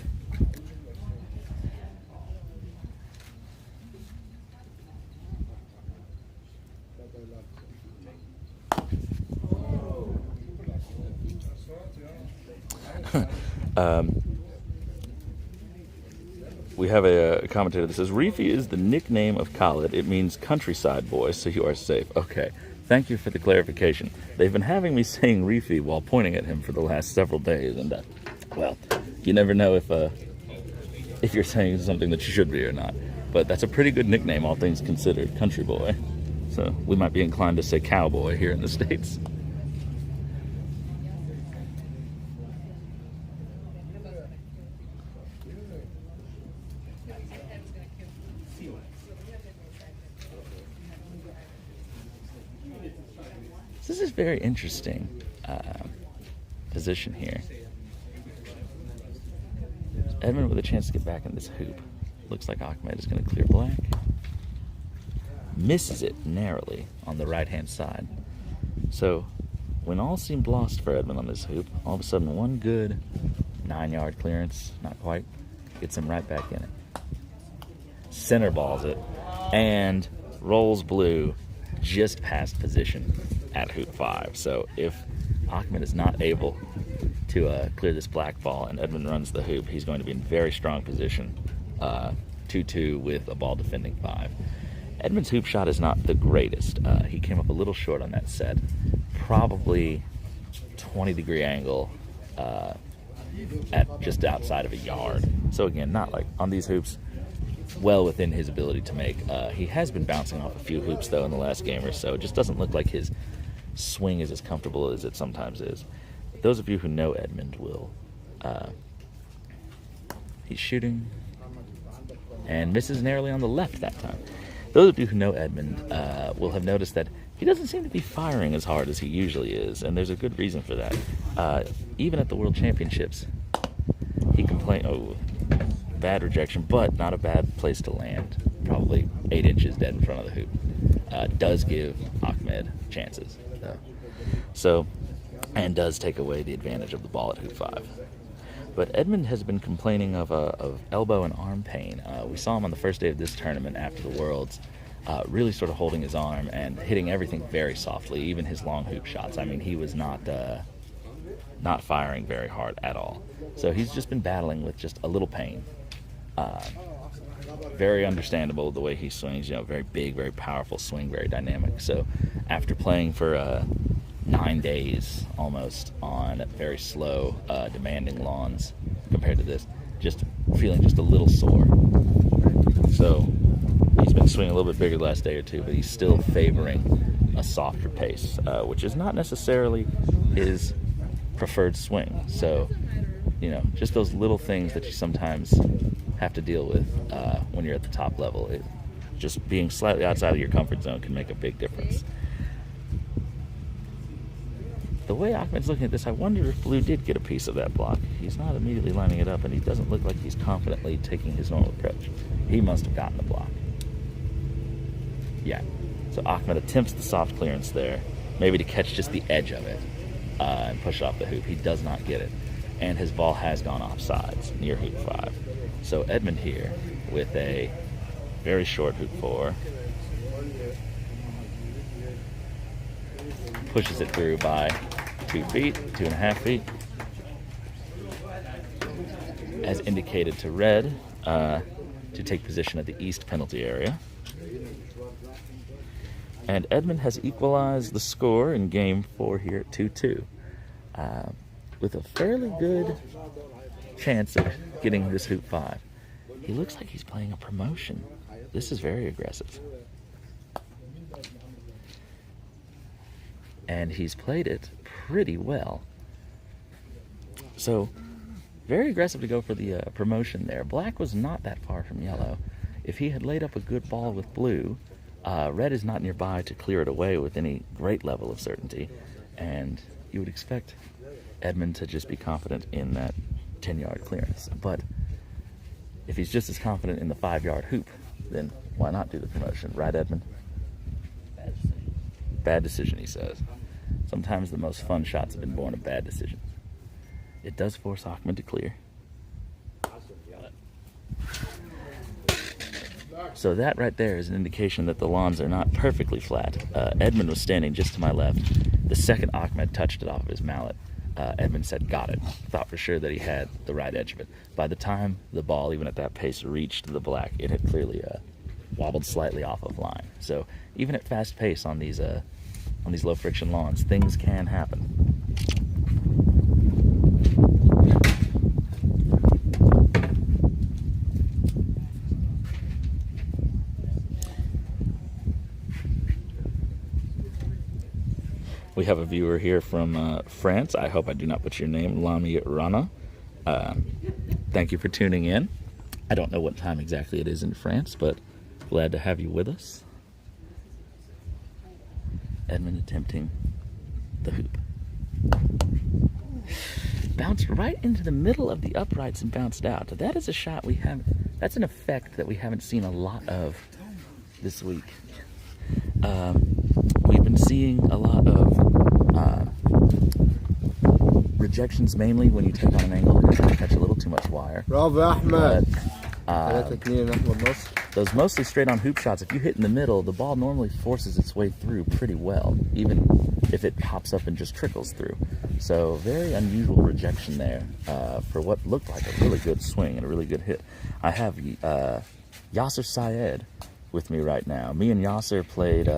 S5: We have a commentator that says, Reefy is the nickname of Khaled. It means countryside boy, so you are safe. Okay, thank you for the clarification. They've been having me saying Reefy while pointing at him for the last several days, and well, you never know if you're saying something that you should be or not. But that's a pretty good nickname, all things considered, country boy. So we might be inclined to say cowboy here in the States. This is very interesting position here. Edmund with a chance to get back in this hoop. Looks like Ahmed is going to clear black. Misses it narrowly on the right-hand side. So when all seemed lost for Edmund on this hoop, all of a sudden one good 9-yard clearance, not quite, gets him right back in it. Center balls it and rolls blue just past position at hoop 5. So if Ahmed is not able to clear this black ball and Edmund runs the hoop, he's going to be in very strong position, 2-2 with a ball defending 5. Edmund's hoop shot is not the greatest. He came up a little short on that set, probably 20-degree angle at just outside of a yard. So again, not like on these hoops, well within his ability to make. He has been bouncing off a few hoops though in the last game or so. It just doesn't look like his swing is as comfortable as it sometimes is. But those of you who know Edmund will He's shooting and misses narrowly on the left that time. Those of you who know Edmund will have noticed that he doesn't seem to be firing as hard as he usually is, and there's a good reason for that. Even at the World Championships, he complained, oh, bad rejection, but not a bad place to land. Probably 8 inches dead in front of the hoop. Does give Ahmed chances, though. So, and does take away the advantage of the ball at hoop 5. But Edmund has been complaining of elbow and arm pain. We saw him on the first day of this tournament after the Worlds, really sort of holding his arm and hitting everything very softly, even his long hoop shots. I mean, he was not firing very hard at all. So he's just been battling with just a little pain. Very understandable the way he swings, very big, very powerful swing, very dynamic. So after playing for 9 days almost on very slow, demanding lawns compared to this, just feeling just a little sore. So he's been swinging a little bit bigger the last day or two, but he's still favoring a softer pace, which is not necessarily his preferred swing. So, just those little things that you sometimes have to deal with when you're at the top level. Just being slightly outside of your comfort zone can make a big difference. The way Ahmed's looking at this, I wonder if Blue did get a piece of that block. He's not immediately lining it up, and he doesn't look like he's confidently taking his normal approach. He must have gotten the block. Yeah. So Ahmed attempts the soft clearance there, maybe to catch just the edge of it and push it off the hoop. He does not get it, and his ball has gone off sides near hoop 5. So Edmund here with a very short hoop 4. Pushes it through by 2 feet, 2.5 feet. As indicated to red, to take position at the east penalty area. And Edmund has equalized the score in game 4 here at 2-2. With a fairly good chance of getting this hoop 5. He looks like he's playing a promotion. This is very aggressive. And he's played it pretty well. So, very aggressive to go for the promotion there. Black was not that far from yellow. If he had laid up a good ball with blue, red is not nearby to clear it away with any great level of certainty. And you would expect Edmund to just be confident in that 10-yard clearance. But if he's just as confident in the 5-yard hoop, then why not do the promotion? Right, Edmund? Bad decision, he says. Sometimes the most fun shots have been born of bad decisions. It does force Ahmed to clear. So that right there is an indication that the lawns are not perfectly flat. Edmund was standing just to my left. The second Ahmed touched it off of his mallet, Edmund said, got it. Thought for sure that he had the right edge of it. By the time the ball, even at that pace, reached the black, it had clearly wobbled slightly off of line. So even at fast pace on these low friction lawns, things can happen. We have a viewer here from France. I hope I do not butcher your name, Lami Rana. Thank you for tuning in. I don't know what time exactly it is in France, but glad to have you with us. Edmund attempting the hoop. Bounced right into the middle of the uprights and bounced out. That is a shot we haven't, that's an effect that we haven't seen a lot of this week. We've been seeing a lot of rejections, mainly when you take on an angle and try to catch a little too much wire.
S2: Bravo, Ahmed.
S5: Those mostly straight on hoop shots, if you hit in the middle, the ball normally forces its way through pretty well, even if it pops up and just trickles through. So very unusual rejection there for what looked like a really good swing and a really good hit. I have Yasser Syed with me right now. Me and Yasser played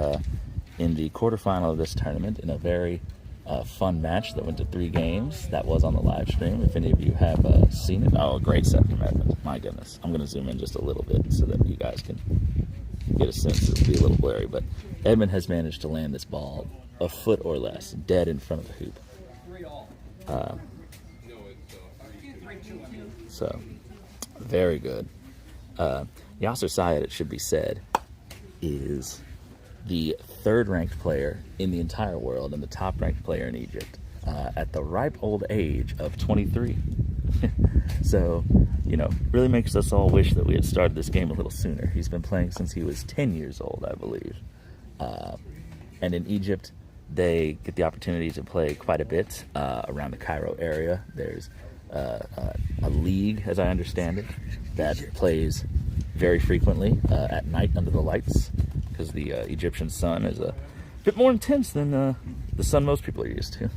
S5: in the quarterfinal of this tournament in a very fun match that went to 3 games. That was on the live stream. If any of you have seen it. Oh, a great set from Edmund. My goodness. I'm going to zoom in just a little bit so that you guys can get a sense. It'll be a little blurry, but Edmund has managed to land this ball a foot or less, dead in front of the hoop. So, very good. Yasser Syed, it should be said, is the third-ranked player in the entire world and the top-ranked player in Egypt at the ripe old age of 23. So, you know, really makes us all wish that we had started this game a little sooner. He's been playing since he was 10 years old, I believe. And in Egypt, they get the opportunity to play quite a bit around the Cairo area. There's a league, as I understand it, that plays very frequently at night under the lights, because the Egyptian sun is a bit more intense than the sun most people are used to.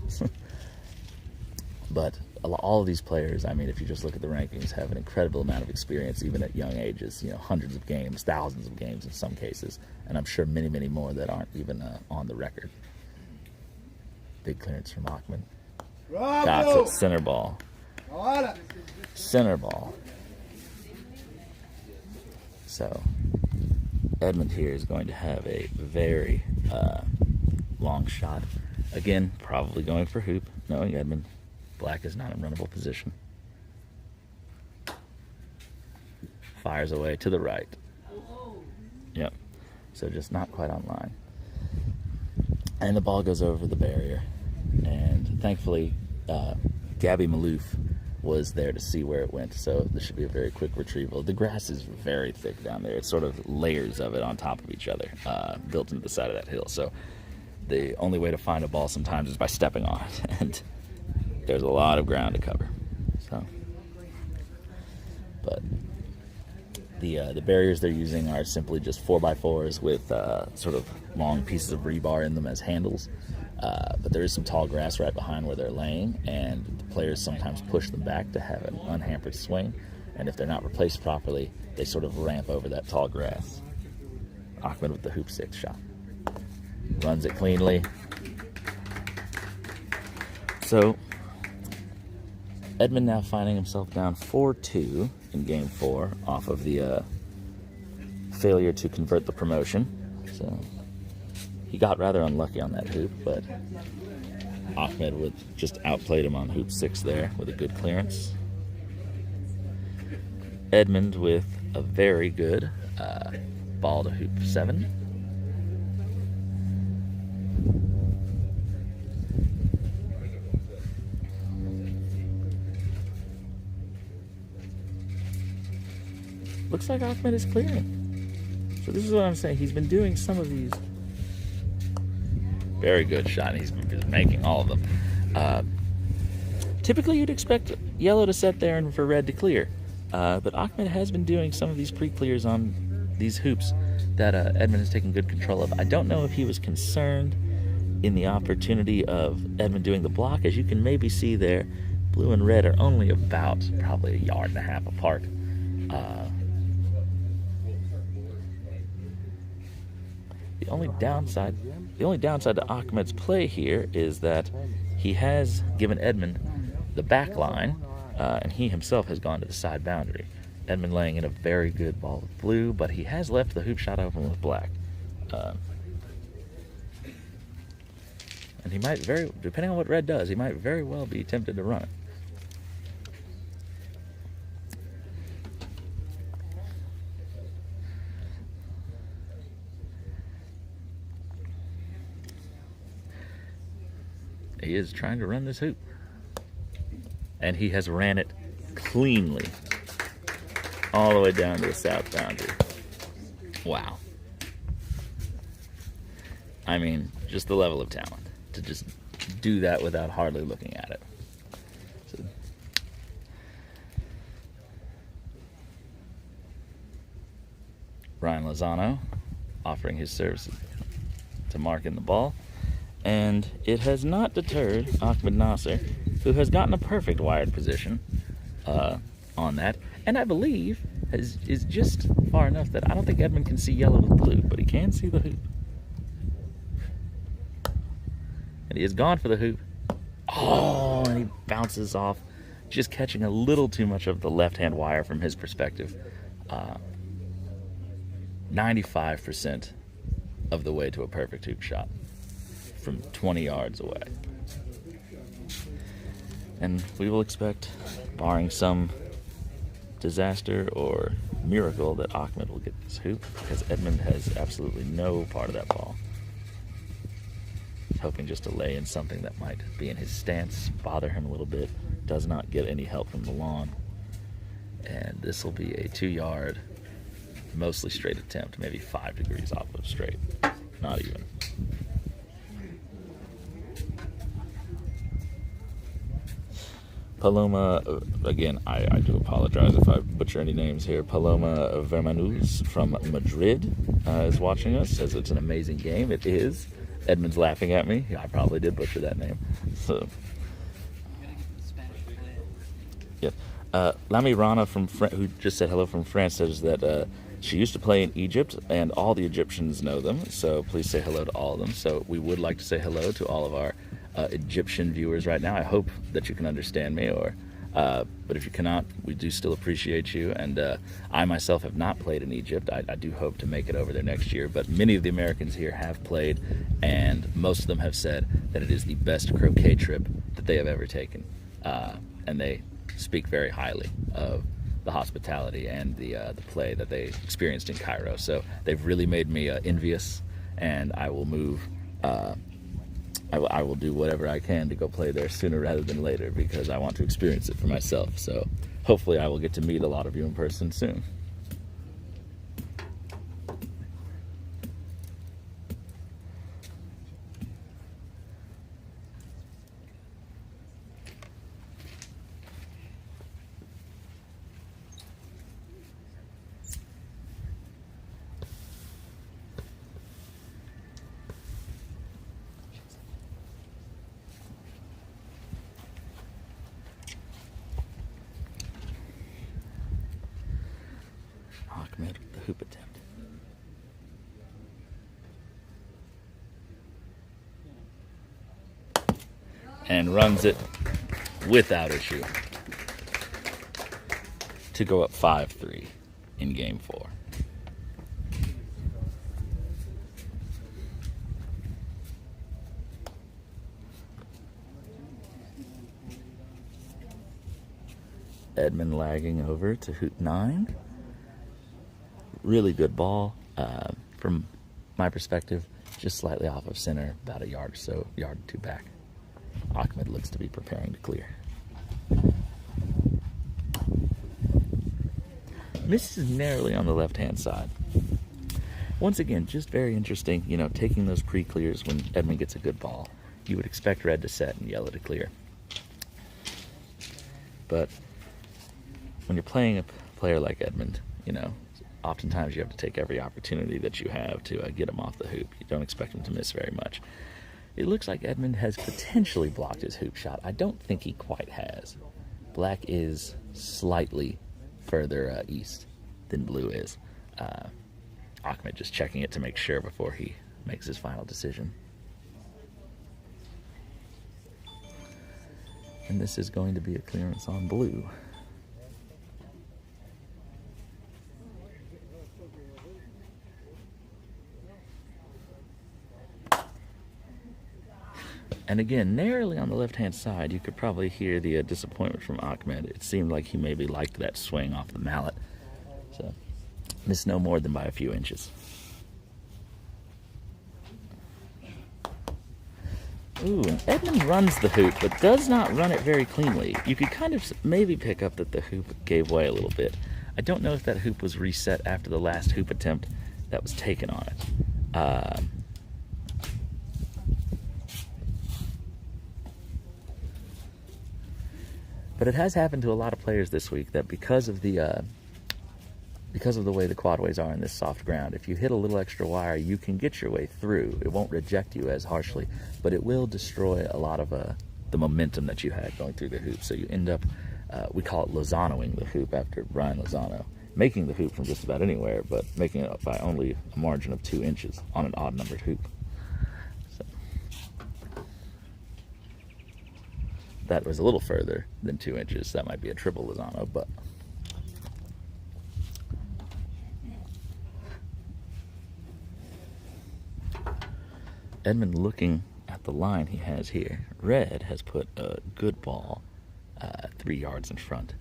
S5: But all of these players, I mean, if you just look at the rankings, have an incredible amount of experience, even at young ages. You know, hundreds of games, thousands of games in some cases, and I'm sure many, many more that aren't even on the record. Big clearance from Ahmed. That's it, center ball. Center ball. So, Edmund here is going to have a very long shot. Again, probably going for hoop, knowing Edmund. Black is not in runnable position. Fires away to the right. Yep. So just not quite on line. And the ball goes over the barrier. And thankfully, Gabby Malouf was there to see where it went. So this should be a very quick retrieval. The grass is very thick down there. It's sort of layers of it on top of each other, built into the side of that hill. So the only way to find a ball sometimes is by stepping on it. And there's a lot of ground to cover. So, but the barriers they're using are simply just 4x4s with sort of long pieces of rebar in them as handles. But there is some tall grass right behind where they're laying, and the players sometimes push them back to have an unhampered swing. And if they're not replaced properly, they sort of ramp over that tall grass. Ahmed with the hoop 6 shot. Runs it cleanly. So, Edmund now finding himself down 4-2 in game 4 off of the failure to convert the promotion. So he got rather unlucky on that hoop, but Ahmed would just outplayed him on hoop 6 there with a good clearance. Edmund with a very good ball to hoop 7. Looks like Ahmed is clearing. So this is what I'm saying. He's been doing some of these. Very good shot. He's been making all of them. Typically, you'd expect yellow to set there and for red to clear. But Ahmed has been doing some of these pre-clears on these hoops that Edmund has taken good control of. I don't know if he was concerned in the opportunity of Edmund doing the block. As you can maybe see there, blue and red are only about probably 1.5 yards apart. The only downside to Ahmed's play here is that he has given Edmund the back line, and he himself has gone to the side boundary. Edmund laying in a very good ball with blue, but he has left the hoop shot open with black. And he might depending on what red does, he might very well be tempted to run it. He is trying to run this hoop. And he has ran it cleanly all the way down to the south boundary. Wow. I mean, just the level of talent to just do that without hardly looking at it. So, Ryan Lozano offering his services to mark in the ball. And it has not deterred Ahmed Nasr, who has gotten a perfect wired position on that. And I believe is just far enough that I don't think Edmund can see yellow with blue, but he can see the hoop. And he has gone for the hoop. Oh, and he bounces off, just catching a little too much of the left-hand wire from his perspective. 95% of the way to a perfect hoop shot from 20 yards away. And we will expect, barring some disaster or miracle that Ahmed will get this hoop, because Edmund has absolutely no part of that ball. Hoping just to lay in something that might be in his stance, bother him a little bit. Does not get any help from the lawn. And this will be a 2-yard, mostly straight attempt, maybe 5 degrees off of straight. Not even. Paloma, again, I do apologize if I butcher any names here. Paloma Vermanuz from Madrid is watching us, says it's an amazing game. It is. Edmund's laughing at me. Yeah, I probably did butcher that name. So, yeah. Lami Rana who just said hello from France, says that she used to play in Egypt and all the Egyptians know them. So please say hello to all of them. So we would like to say hello to all of our Egyptian viewers right now. I hope that you can understand me, but if you cannot, we do still appreciate you. And I myself have not played in Egypt. I do hope to make it over there next year, but many of the Americans here have played, and most of them have said that it is the best croquet trip that they have ever taken. And they speak very highly of the hospitality and the play that they experienced in Cairo. So they've really made me envious, and I will move. I will do whatever I can to go play there sooner rather than later, because I want to experience it for myself. So hopefully I will get to meet a lot of you in person soon. Ahmed with the hoop attempt. And runs it without issue to go up 5-3 in game 4. Edmond lagging over to hoop 9. Really good ball. From my perspective, just slightly off of center, about a yard or two back. Ahmed looks to be preparing to clear. Misses narrowly on the left-hand side. Once again, just very interesting, taking those pre-clears when Edmund gets a good ball. You would expect red to set and yellow to clear. But when you're playing a player like Edmund, oftentimes you have to take every opportunity that you have to get him off the hoop. You don't expect him to miss very much. It looks like Edmund has potentially blocked his hoop shot. I don't think he quite has. Black is slightly further east than blue is. Ahmed just checking it to make sure before he makes his final decision. And this is going to be a clearance on blue. And again, narrowly on the left-hand side, you could probably hear the disappointment from Ahmed. It seemed like he maybe liked that swing off the mallet. So, missed no more than by a few inches. Ooh, and Edmund runs the hoop, but does not run it very cleanly. You could kind of maybe pick up that the hoop gave way a little bit. I don't know if that hoop was reset after the last hoop attempt that was taken on it. But it has happened to a lot of players this week that because of the way the quadways are in this soft ground, if you hit a little extra wire, you can get your way through. It won't reject you as harshly, but it will destroy a lot of the momentum that you had going through the hoop. So you end up, we call it Lozanoing the hoop after Brian Lozano, making the hoop from just about anywhere, but making it by only a margin of 2 inches on an odd-numbered hoop. That was a little further than 2 inches. That might be a triple Lozano, but Edmund looking at the line he has here. Red has put a good ball 3 yards in front.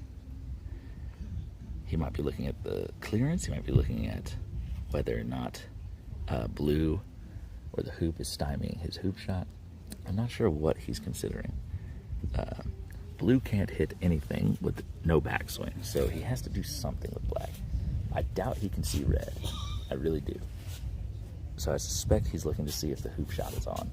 S5: He might be looking at the clearance. He might be looking at whether or not blue or the hoop is stymieing his hoop shot. I'm not sure what he's considering. Blue can't hit anything with no backswing, so he has to do something with black. I doubt he can see red. I really do. So I suspect he's looking to see if the hoop shot is on.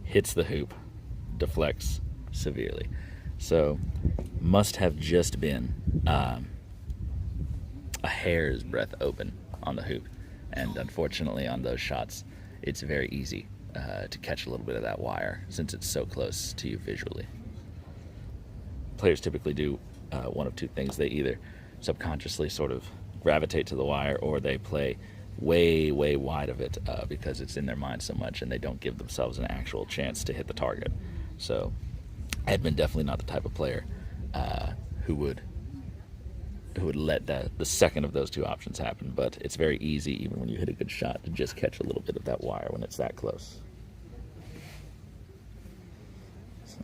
S5: Hits the hoop, deflects severely. So must have just been a hair's breadth open on the hoop. And unfortunately on those shots, it's very easy to catch a little bit of that wire since it's so close to you visually. Players typically do one of two things. They either subconsciously sort of gravitate to the wire, or they play way wide of it because it's in their mind so much, and they don't give themselves an actual chance to hit the target. So Edmund definitely not the type of player who would let the second of those two options happen, but it's very easy, even when you hit a good shot, to just catch a little bit of that wire when it's that close. So.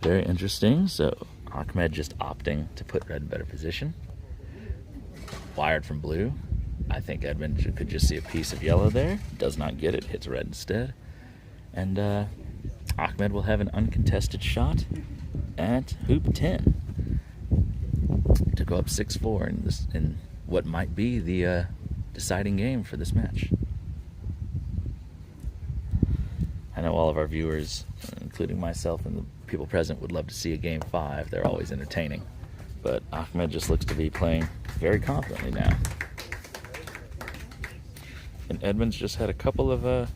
S5: Very interesting. So Ahmed just opting to put red in better position. Wired from blue. I think Edmund could just see a piece of yellow there. Does not get it. Hits red instead. And Ahmed will have an uncontested shot at hoop 10 to go up 6-4 in what might be the deciding game for this match. I know all of our viewers, including myself and the people present, would love to see a game 5. They're always entertaining. But Ahmed just looks to be playing very confidently now. And Edmund's just had a couple of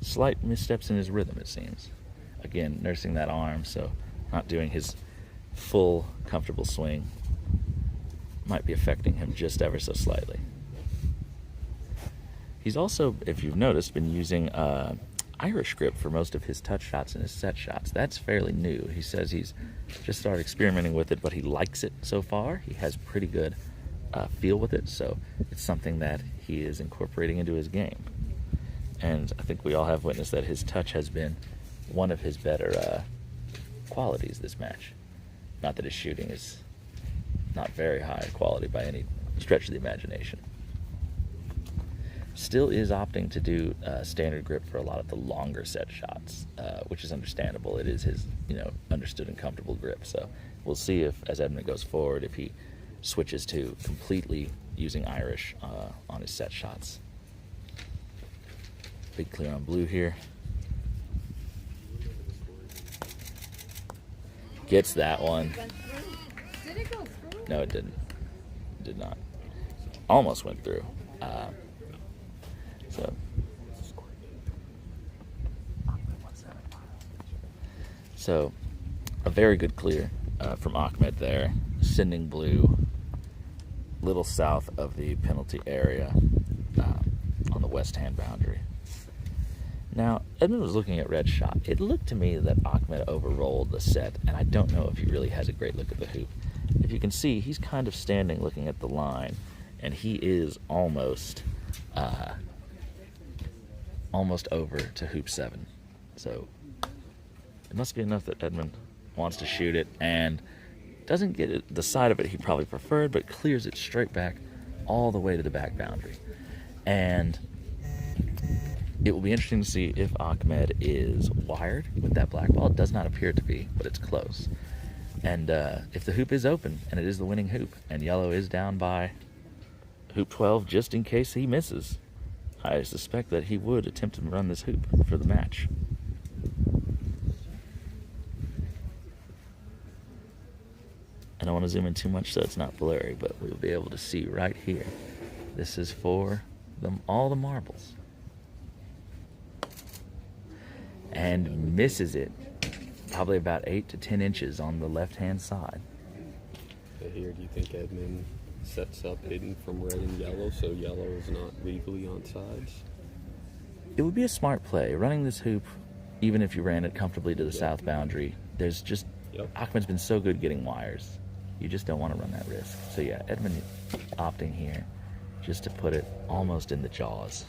S5: slight missteps in his rhythm, it seems. Again, nursing that arm, so not doing his full comfortable swing might be affecting him just ever so slightly. He's also, if you've noticed, been using Irish grip for most of his touch shots and his set shots. That's fairly new. He says he's just started experimenting with it, but he likes it so far. He has pretty good feel with it, so it's something that he is incorporating into his game. And I think we all have witnessed that his touch has been one of his better qualities this match. Not that his shooting is not very high quality by any stretch of the imagination. Still is opting to do standard grip for a lot of the longer set shots, which is understandable. It is his, understood and comfortable grip. So we'll see if, as Edmund goes forward, if he switches to completely using Irish on his set shots. Big clear on blue here. Gets that one.
S7: Did it go through?
S5: No, it didn't. It did not. Almost went through. So a very good clear from Ahmed there, sending blue little south of the penalty area on the west hand boundary. Now, Edmund was looking at red shot. It looked to me that Ahmed overrolled the set, and I don't know if he really has a great look at the hoop. If you can see, he's kind of standing looking at the line, and he is almost over to hoop 7. So it must be enough that Edmund wants to shoot it and doesn't get it, the side of it he probably preferred, but clears it straight back all the way to the back boundary. And it will be interesting to see if Ahmed is wired with that black ball. It does not appear to be, but it's close. And if the hoop is open, and it is the winning hoop, and yellow is down by hoop 12, just in case he misses, I suspect that he would attempt to run this hoop for the match. I don't want to zoom in too much so it's not blurry, but we'll be able to see right here. This is for all the marbles. And misses it probably about 8 to 10 inches on the left-hand side.
S1: Here, do you think Edmund sets up hidden from red and yellow, so yellow is not legally on sides?
S5: It would be a smart play. Running this hoop, even if you ran it comfortably to the south boundary, there's just, Ahmed's been so good getting wires. You just don't want to run that risk. So yeah, Edmund opting here just to put it almost in the jaws.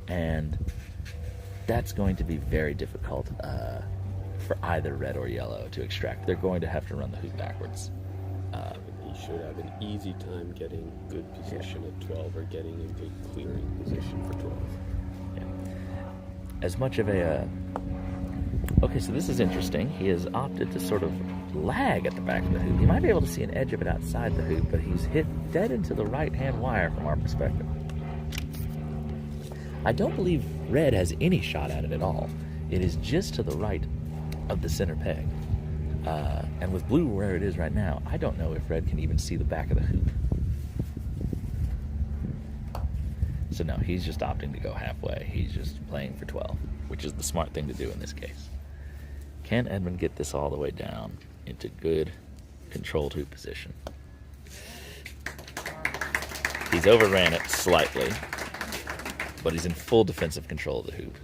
S5: And that's going to be very difficult for either red or yellow to extract. They're going to have to run the hoop backwards.
S1: He should have an easy time getting good position at 12 or getting a good clearing position for 12.
S5: Yeah. As much of a... okay, so this is interesting. He has opted to sort of lag at the back of the hoop. He might be able to see an edge of it outside the hoop, but he's hit dead into the right-hand wire from our perspective. I don't believe red has any shot at it at all. It is just to the right of the center peg. And with blue where it is right now, I don't know if red can even see the back of the hoop. So no, he's just opting to go halfway. He's just playing for 12, which is the smart thing to do in this case. Can Edmund get this all the way down into good controlled hoop position? He's overran it slightly, but he's in full defensive control of the hoop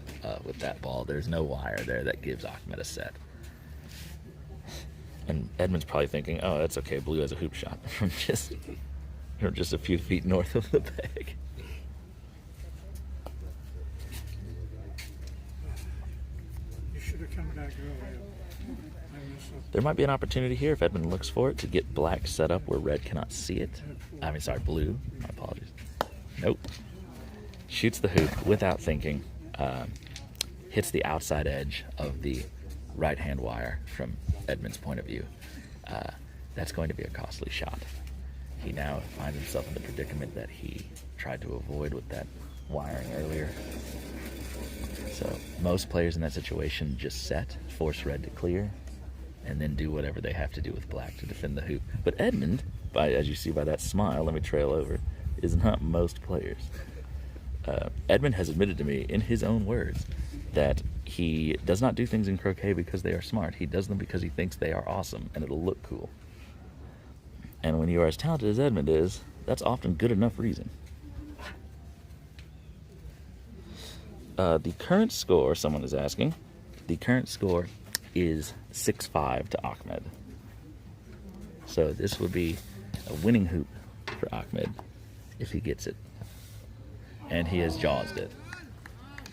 S5: with that ball. There's no wire there that gives Ahmed a set. And Edmund's probably thinking, oh, that's okay, blue has a hoop shot from just a few feet north of the peg.
S3: You should have come back earlier.
S5: There might be an opportunity here, if Edmund looks for it, to get black set up where red cannot see it. I mean, sorry, blue. My apologies. Nope. Shoots the hoop without thinking. Hits the outside edge of the right-hand wire from Edmund's point of view. That's going to be a costly shot. He now finds himself in the predicament that he tried to avoid with that wiring earlier. So most players in that situation just set, force red to clear, and then do whatever they have to do with black to defend the hoop. But Edmund, as you see by that smile, let me trail over, is not most players. Edmund has admitted to me, in his own words, that he does not do things in croquet because they are smart. He does them because he thinks they are awesome and it'll look cool. And when you are as talented as Edmund is, that's often good enough reason. The current score, someone is asking, the current score is 6-5 to Ahmed. So this would be a winning hoop for Ahmed if he gets it. And he has jawsed it.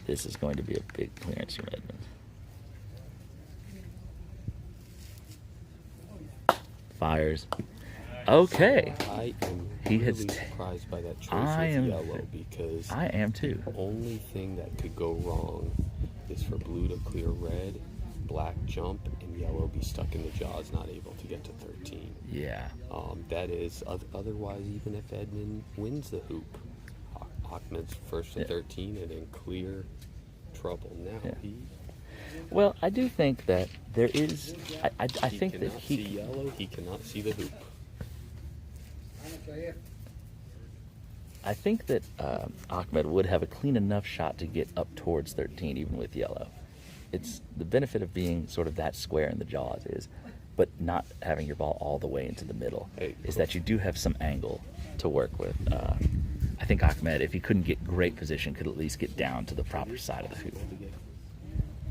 S5: This is going to be a big clearance from Edmund. Fires. Okay.
S1: I am really surprised by that choice with yellow because
S5: I am too.
S1: The only thing that could go wrong is for blue to clear red, black jump, and yellow be stuck in the jaws, not able to get to 13.
S5: Yeah.
S1: That is, otherwise, even if Edmund wins the hoop, Ahmed's first to 13 and in clear trouble. Now
S5: well, I do think that there is. I think that
S1: he cannot see yellow. He cannot see the hoop.
S5: I think that Ahmed would have a clean enough shot to get up towards 13, even with yellow. It's the benefit of being sort of that square in the jaws is, but not having your ball all the way into the middle, is that you do have some angle to work with. I think Ahmed, if he couldn't get great position, could at least get down to the proper side of the hoop.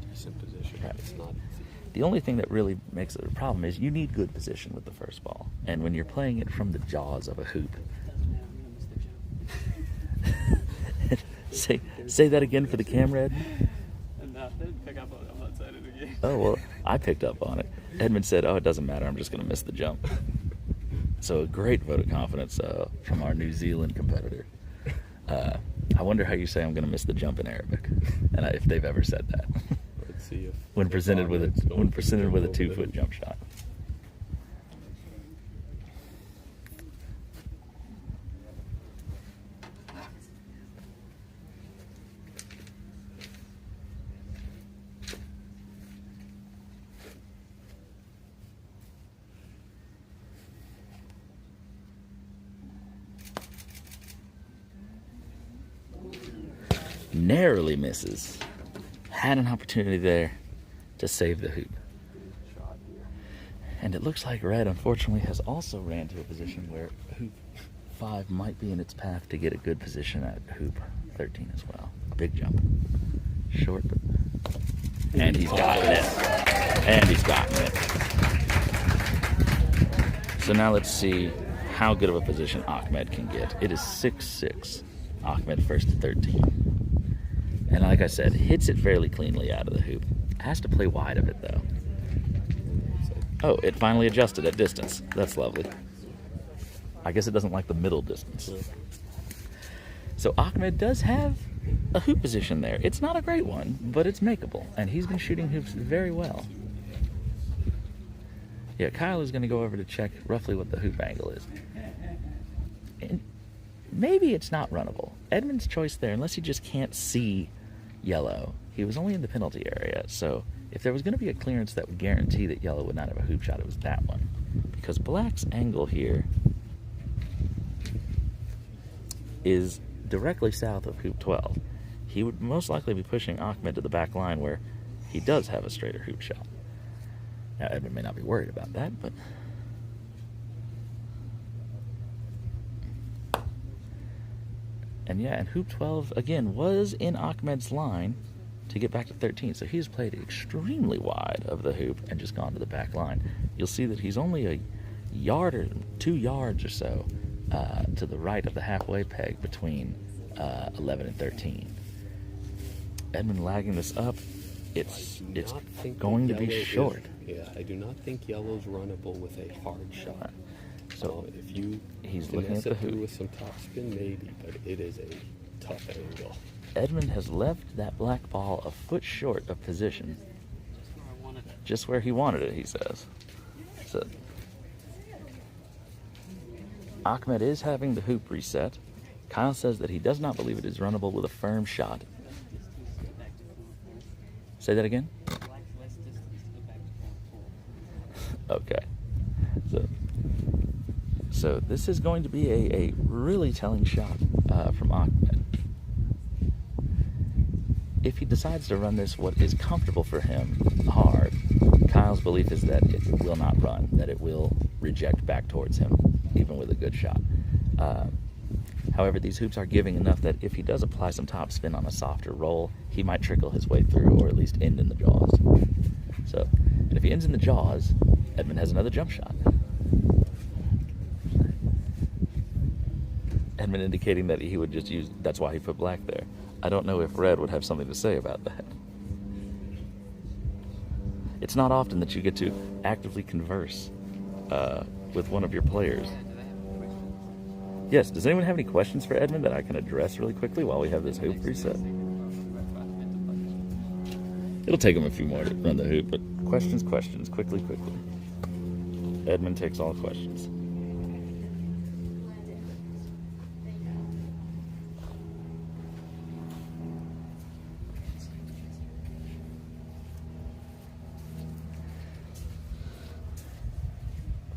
S1: Decent position.
S5: Right.
S1: It's not easy.
S5: The only thing that really makes it a problem is you need good position with the first ball. And when you're playing it from the jaws of a hoop. say that again for the camera, Ed.
S6: No, they didn't pick up on it. I'm not saying it again.
S5: Oh, well, I picked up on it. Edmund said, oh, it doesn't matter. I'm just going to miss the jump. So a great vote of confidence from our New Zealand competitor. I wonder how you say I'm going to miss the jump in Arabic, and if they've ever said that.
S1: Let's see if
S5: when presented with a 2-foot jump shot. Narrowly misses. Had an opportunity there to save the hoop. And it looks like red, unfortunately, has also ran to a position where hoop 5 might be in its path to get a good position at hoop 13 as well. Big jump. Short, but And he's gotten it. And he's gotten it. So now let's see how good of a position Ahmed can get. It is 6-6. Ahmed first to 13. And like I said, hits it fairly cleanly out of the hoop. Has to play wide of it, though. Oh, it finally adjusted at distance. That's lovely. I guess it doesn't like the middle distance. So Ahmed does have a hoop position there. It's not a great one, but it's makeable. And he's been shooting hoops very well. Yeah, Kyle is going to go over to check roughly what the hoop angle is. And maybe it's not runnable. Edmund's choice there, unless he just can't see yellow. He was only in the penalty area, so if there was going to be a clearance that would guarantee that yellow would not have a hoop shot, it was that one. Because black's angle here is directly south of hoop 12. He would most likely be pushing Ahmed to the back line where he does have a straighter hoop shot. Now, Edmund may not be worried about that, but... And yeah, and hoop 12, again, was in Ahmed's line to get back to 13. So he's played extremely wide of the hoop and just gone to the back line. You'll see that he's only a yard or 2 yards or so to the right of the halfway peg between 11 and 13. Edmund lagging this up. It's going to be short.
S1: I do not think yellow's runnable with a hard shot. So if you
S5: he's looking at the hoop
S1: with some topspin, maybe, but it is a tough angle.
S5: Edmund has left that black ball a foot short of position. Just where he wanted it, he says. So Ahmed is having the hoop reset. Kyle says that he does not believe it is runnable with a firm shot. Say that again? Okay. So this is going to be a really telling shot from Ahmed. If he decides to run this what is comfortable for him hard, Kyle's belief is that it will not run, that it will reject back towards him, even with a good shot. However, these hoops are giving enough that if he does apply some top spin on a softer roll, he might trickle his way through, or at least end in the jaws. So, and if he ends in the jaws, Edmund has another jump shot. Edmund indicating that he would just use, that's why he put black there. I don't know if red would have something to say about that. It's not often that you get to actively converse with one of your players. Yes, does anyone have any questions for Edmund that I can address really quickly while we have this hoop reset? It'll take him a few more to run the hoop, but questions, quickly. Edmund takes all questions.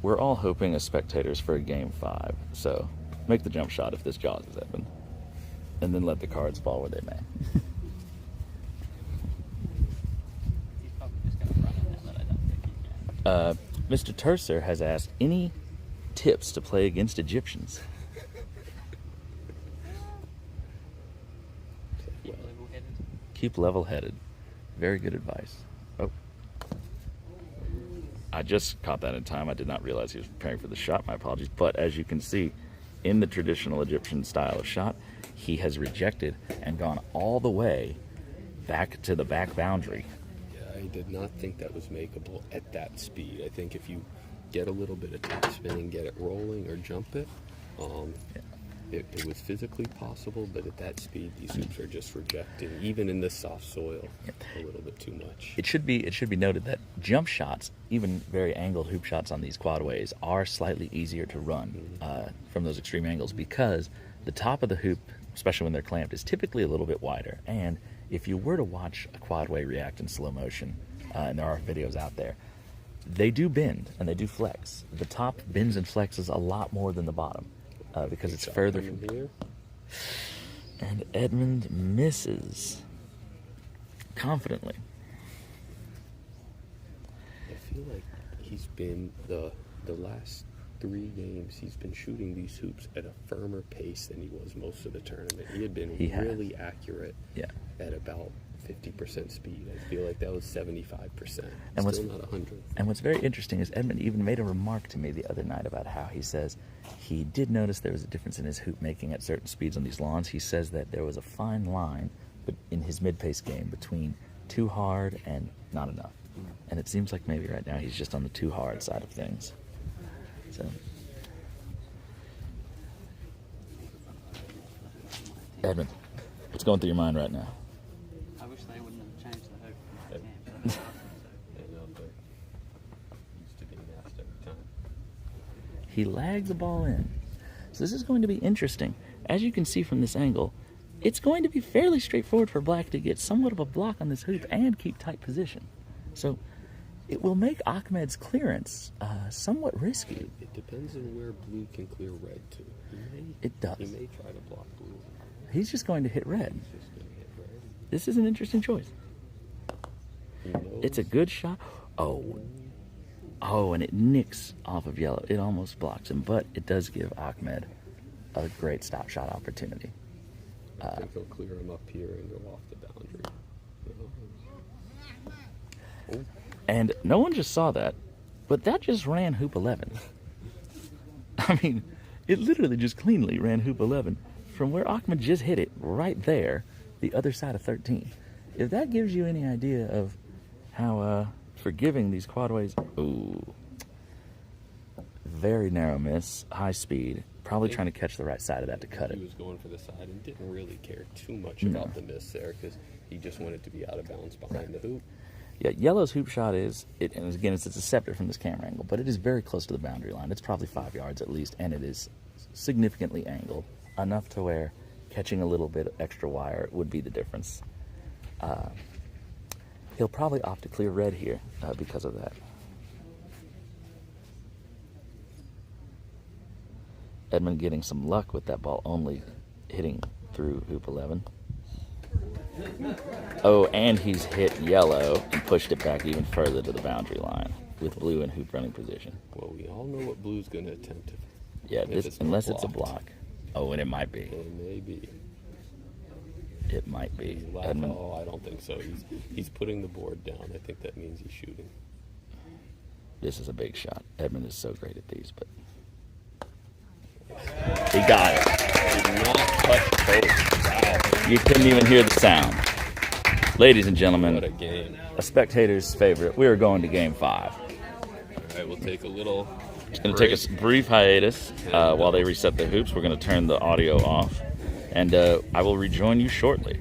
S5: We're all hoping as spectators for a game 5, so make the jump shot if this jaws is Edmund, and then let the cards fall where they may.
S6: He's probably just going to run it now that I don't think he can.
S5: Mr. Tercer has asked, any tips to play against Egyptians?
S6: Keep level-headed.
S5: Keep level-headed. Very good advice. Oh. I just caught that in time. I did not realize he was preparing for the shot. My apologies. But as you can see, in the traditional Egyptian style of shot, he has rejected and gone all the way back to the back boundary.
S1: Yeah, I did not think that was makeable at that speed. I think if you get a little bit of top spin and get it rolling or jump it, it was physically possible, but at that speed, these hoops are just rejecting, even in this soft soil, a little bit too much.
S5: It should be noted that jump shots, even very angled hoop shots on these quadways, are slightly easier to run from those extreme angles because the top of the hoop, especially when they're clamped, is typically a little bit wider. And if you were to watch a quadway react in slow motion, and there are videos out there, they do bend and they do flex. The top bends and flexes a lot more than the bottom. Because it's further from
S1: here.
S5: And Edmund misses confidently.
S1: I feel like he's been the last 3 games he's been shooting these hoops at a firmer pace than he was most of the tournament. He had been really accurate at about 50% speed. I feel like that was 75%.
S5: And what's-
S1: Still not 100.
S5: And what's very interesting is Edmund even made a remark to me the other night about how he says he did notice there was a difference in his hoop making at certain speeds on these lawns. He says that there was a fine line in his mid-pace game between too hard and not enough. And it seems like maybe right now he's just on the too hard side of things. So, Edmund, what's going through your mind right now?
S6: I wish they wouldn't have changed the hoop from the game.
S1: I know, but used to being asked every time.
S5: He lagged the ball in. So this is going to be interesting. As you can see from this angle, it's going to be fairly straightforward for black to get somewhat of a block on this hoop and keep tight position. So it will make Ahmed's clearance somewhat risky.
S1: It depends on where blue can clear red to.
S5: It does.
S1: He may try to block blue.
S5: He's just going to hit red.
S1: He's just going to hit red.
S5: This is an interesting choice.
S1: He knows.
S5: It's a good shot. Oh, and it nicks off of yellow. It almost blocks him, but it does give Ahmed a great stop shot opportunity.
S1: I think he'll clear him up here and go off the boundary. Oh.
S5: And no one just saw that, but that just ran hoop 11. I mean, it literally just cleanly ran hoop 11 from where Ahmed just hit it right there, the other side of 13. If that gives you any idea of how forgiving these quadways, ooh, very narrow miss, high speed, probably trying to catch the right side of that to cut it.
S1: He was going for the side and didn't really care too much about the miss there because he just wanted to be out of bounds behind the hoop.
S5: Yeah, yellow's hoop shot is, and again, it's deceptive from this camera angle, but it is very close to the boundary line. It's probably 5 yards at least, and it is significantly angled, enough to where catching a little bit of extra wire would be the difference. He'll probably opt to clear red here because of that. Edmund getting some luck with that ball only hitting through hoop 11. Oh, and he's hit yellow and pushed it back even further to the boundary line with blue in hoop running position.
S1: Well, we all know what blue's going to attempt.
S5: Yeah, unless it's a
S1: blocked.
S5: block. Oh, and it might be.
S1: It may be.
S5: It might be.
S1: No, I don't think so. He's putting the board down. I think that means he's shooting.
S5: This is a big shot. Edmund is so great at these, but he got it.
S1: Did not touch both. Wow.
S5: You couldn't even hear the sound. Ladies and gentlemen,
S1: What a game.
S5: a spectator's favorite. We are going to game 5.
S1: All right, we'll take a little.
S5: It's going to take a brief hiatus while they reset the hoops. We're going to turn the audio off, and I will rejoin you shortly.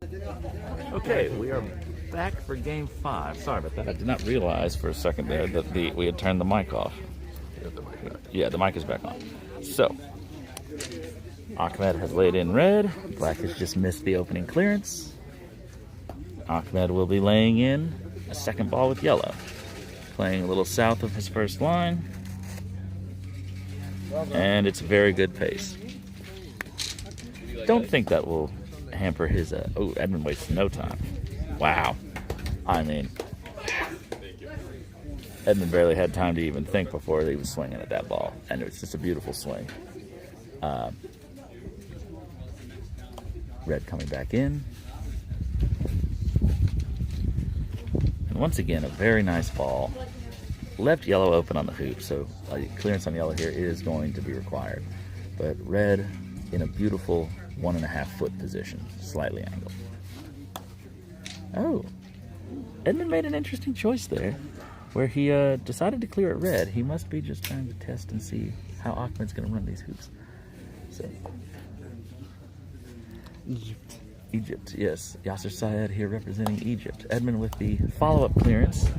S5: Okay, we are back for game 5. Sorry about that. I did not realize for a second there that we had turned the mic off. Yeah, the mic is back on. So, Ahmed has laid in red. Black has just missed the opening clearance. Ahmed will be laying in a second ball with yellow. Playing a little south of his first line. And it's very good pace. Don't think that will hamper his... oh, Edmund wastes no time. Wow. I mean, Edmund barely had time to even think before he was swinging at that ball. And it was just a beautiful swing. Red coming back in. And once again, a very nice ball. Left yellow open on the hoop, so clearance on yellow here is going to be required. But red in a beautiful 1.5 foot position, slightly angled. Oh, Edmund made an interesting choice there, where he decided to clear it red. He must be just trying to test and see how Ahmed's going to run these hoops. So, Egypt, yes. Yasser Syed here representing Egypt. Edmund with the follow-up clearance.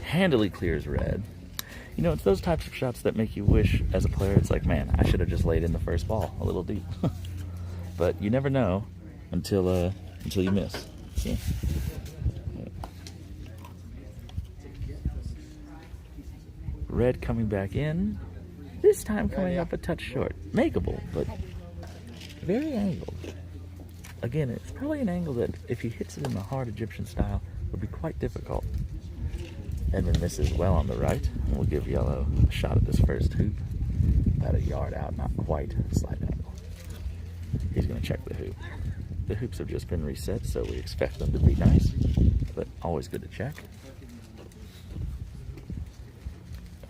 S5: Handily clears red. You know, it's those types of shots that make you wish, as a player, it's like, man, I should have just laid in the first ball a little deep. But you never know until you miss. So. Red coming back in. This time coming up a touch short. Makeable, but very angled. Again, it's probably an angle that, if he hits it in the hard Egyptian style, would be quite difficult. Edmund misses well on the right, and we'll give yellow a shot at this first hoop. About a yard out, not quite, slight angle. He's going to check the hoop. The hoops have just been reset, so we expect them to be nice, but always good to check.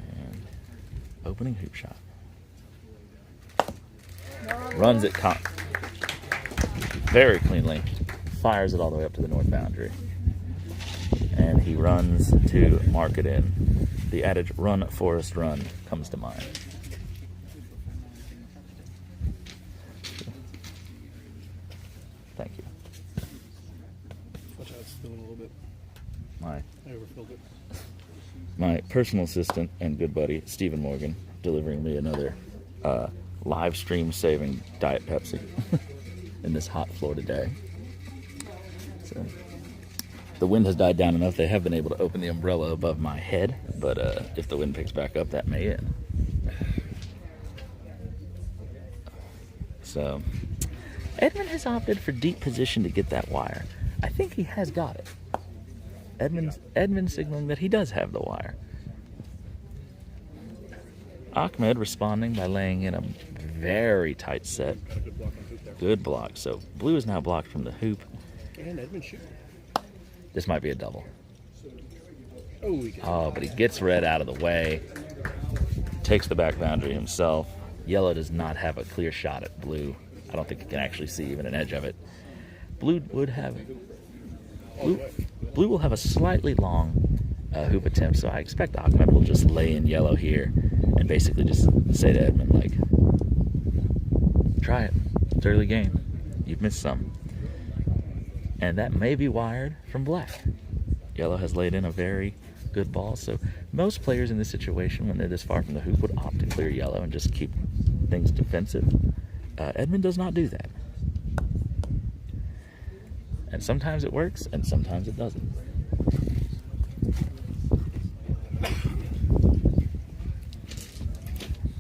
S5: And opening hoop shot. Runs it very cleanly, fires it all the way up to the north boundary. And he runs to mark it in. The adage, run, Forrest, run, comes to mind. Thank you.
S4: Watch out, it's spilling a little bit.
S5: I
S4: overfilled it.
S5: My personal assistant and good buddy, Stephen Morgan, delivering me another live stream saving Diet Pepsi in this hot Florida day. So, the wind has died down enough. They have been able to open the umbrella above my head, but if the wind picks back up, that may end. So, Edmund has opted for deep position to get that wire. I think he has got it. Edmund signaling that he does have the wire. Ahmed responding by laying in a very tight set.
S4: Good block on hoop there.
S5: Good block. So blue is now blocked from the hoop.
S4: And Edmund shooting.
S5: This might be a double.
S4: Oh, he gets
S5: Oh, but he gets red out of the way. Takes the back boundary himself. Yellow does not have a clear shot at blue. I don't think you can actually see even an edge of it. Blue would have... Blue will have a slightly long hoop attempt, so I expect Ahmed will just lay in yellow here and basically just say to Edmund, like, try it. It's early game. You've missed some. And that may be wired from black. Yellow has laid in a very good ball, so most players in this situation, when they're this far from the hoop, would opt to clear yellow and just keep things defensive. Edmund does not do that. And sometimes it works, and sometimes it doesn't.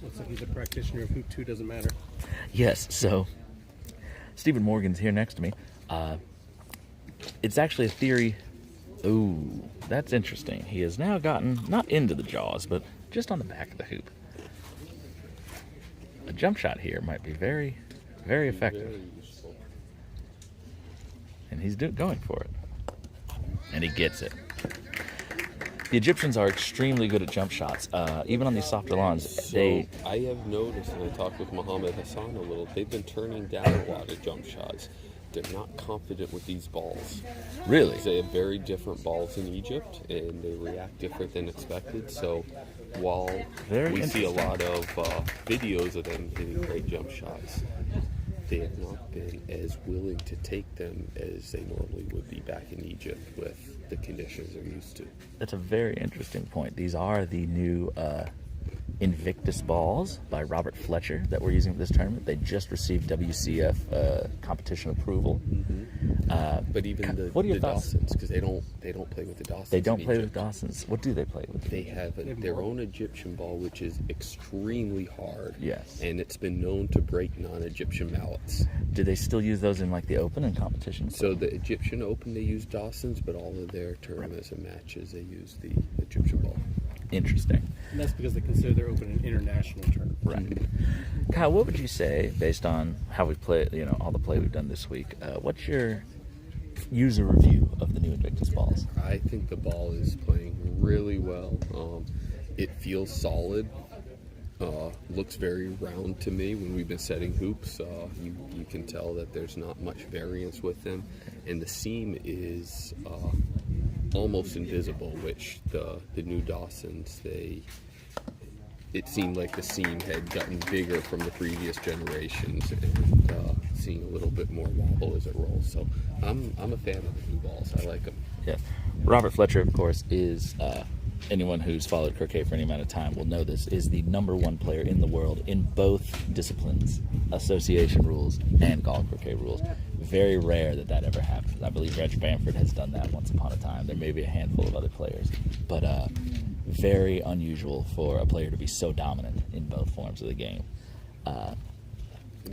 S4: Looks like he's a practitioner of hoop 2 doesn't matter.
S5: Yes, so Stephen Morgan's here next to me. It's actually a theory. Ooh, that's interesting. He has now gotten, not into the jaws, but just on the back of the hoop. A jump shot here might be very, very effective. And he's going for it. And he gets it. The Egyptians are extremely good at jump shots. Even on these softer lawns,
S1: I have noticed, and I talked with Mohammed Hassan a little, they've been turning down a lot of jump shots. They're not confident with these balls.
S5: Really?
S1: They have very different balls in Egypt, and they react different than expected. So while
S5: Very
S1: we see a
S5: interesting.
S1: lot of videos of them hitting great jump shots, they have not been as willing to take them as they normally would be back in Egypt with the conditions they're used to.
S5: That's a very interesting point. These are the new Invictus balls by Robert Fletcher that we're using for this tournament. They just received WCF competition approval.
S1: But even
S5: what are your
S1: the
S5: thoughts?
S1: Dawsons, because they don't play with the Dawsons.
S5: They don't
S1: in
S5: play with
S1: Egypt.
S5: Dawsons. What do they play with?
S1: They have their own Egyptian ball, which is extremely hard.
S5: Yes.
S1: And it's been known to break non-Egyptian mallets.
S5: Do they still use those in like the Open and competitions?
S1: So the Egyptian Open, they use Dawsons, but all of their tournaments and matches, they use the Egyptian ball.
S5: Interesting.
S9: And that's because they consider their Open an international tournament.
S5: Right. Kyle, what would you say, based on how we play, all the play we've done this week, what's your user review of the new Invictus balls?
S1: I think the ball is playing really well. It feels solid. Looks very round to me when we've been setting hoops. You can tell that there's not much variance with them. And the seam is almost invisible, which the new Dawsons, it seemed like the seam had gotten bigger from the previous generations and seeing a little bit more wobble as it rolls. So I'm a fan of the new balls. I like them.
S5: Yeah. Robert Fletcher, of course, is anyone who's followed croquet for any amount of time will know this, is the #1 player in the world in both disciplines, association rules and golf croquet rules. Very rare that ever happens. I believe Reg Bamford has done that once upon a time. There may be a handful of other players, but very unusual for a player to be so dominant in both forms of the game.
S1: And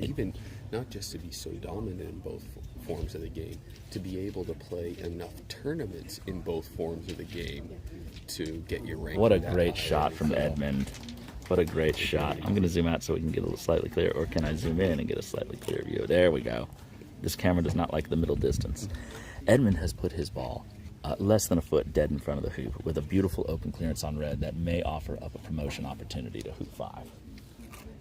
S1: even not just to be so dominant in both forms of the game, to be able to play enough tournaments in both forms of the game to get your ranking.
S5: What a
S1: that
S5: great
S1: high.
S5: shot from Edmund. What a great shot. I'm going to zoom out so we can get a little slightly clearer, or can I zoom in and get a slightly clearer view? There we go. This camera does not like the middle distance. Edmund has put his ball less than a foot dead in front of the hoop with a beautiful open clearance on red that may offer up a promotion opportunity to hoop 5.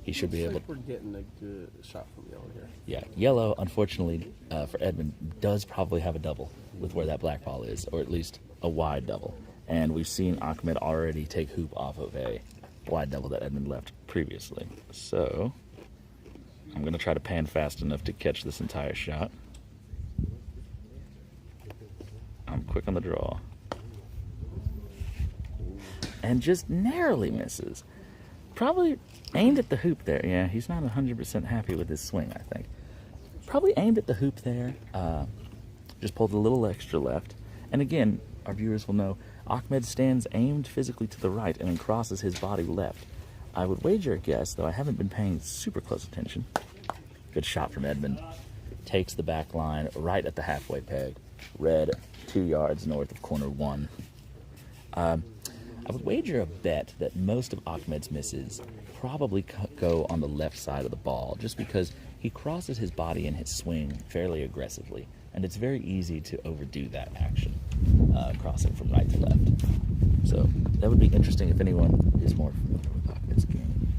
S5: He should be able to.
S9: We're getting a good shot from yellow here.
S5: Yeah, yellow, unfortunately, for Edmund, does probably have a double with where that black ball is, or at least a wide double. And we've seen Ahmed already take hoop off of a wide double that Edmund left previously. So, I'm going to try to pan fast enough to catch this entire shot. I'm quick on the draw. And just narrowly misses. Probably aimed at the hoop there. Yeah, he's not 100% happy with his swing, I think. Probably aimed at the hoop there. Just pulled a little extra left. And again, our viewers will know, Ahmed stands aimed physically to the right and then crosses his body left. I would wager a guess, though I haven't been paying super close attention. Good shot from Edmund. Takes the back line right at the halfway peg. Red, 2 yards north of corner 1. I would wager a bet that most of Ahmed's misses probably go on the left side of the ball, just because he crosses his body in his swing fairly aggressively, and it's very easy to overdo that action, crossing from right to left. So that would be interesting if anyone is more familiar with Ahmed's game.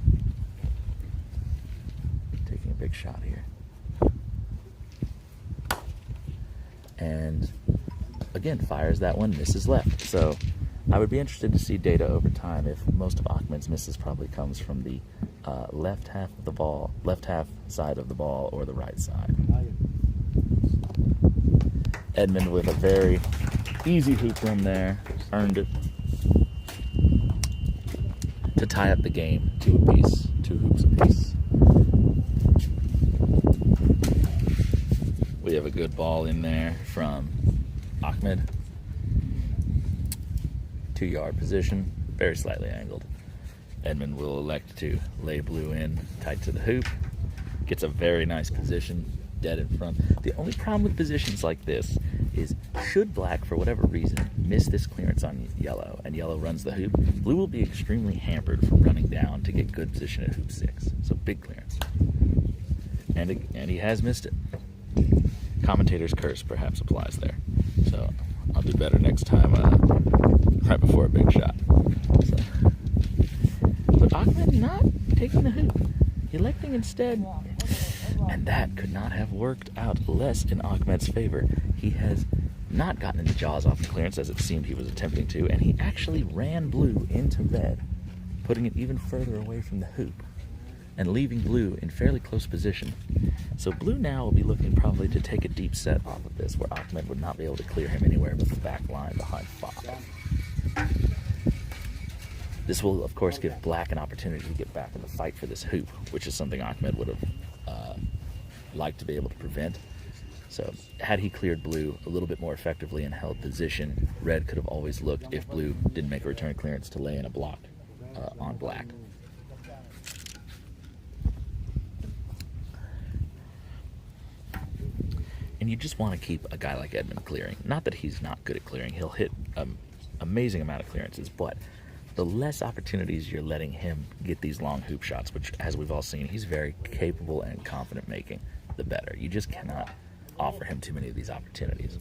S5: Taking a big shot here. And again, fires that one, misses left. So I would be interested to see data over time if most of Ahmed's misses probably comes from the left half of the ball, left half side of the ball, or the right side. Edmund with a very easy hoop run there, earned it to tie up the game, 2 apiece, 2 hoops apiece. We have a good ball in there from Ahmed. 2-yard position, very slightly angled. Edmund will elect to lay blue in tight to the hoop. Gets a very nice position, dead in front. The only problem with positions like this is, should black, for whatever reason, miss this clearance on yellow, and yellow runs the hoop, blue will be extremely hampered from running down to get good position at hoop 6. So big clearance. And he has missed it. Commentator's curse perhaps applies there. So I'll do better next time, right before a big shot. So. But Ahmed not taking the hoop, electing instead, and that could not have worked out less in Ahmed's favor. He has not gotten into jaws off the clearance as it seemed he was attempting to, and he actually ran blue into red, putting it even further away from the hoop. and leaving blue in fairly close position. So blue now will be looking probably to take a deep set off of this, where Ahmed would not be able to clear him anywhere but the back line behind 5. This will, of course, give black an opportunity to get back in the fight for this hoop, which is something Ahmed would have liked to be able to prevent. So had he cleared blue a little bit more effectively and held position, red could have always looked, if blue didn't make a return clearance, to lay in a block on black. And you just want to keep a guy like Edmund clearing. Not that he's not good at clearing. He'll hit an amazing amount of clearances, but the less opportunities you're letting him get these long hoop shots, which, as we've all seen, he's very capable and confident making, the better. You just cannot offer him too many of these opportunities.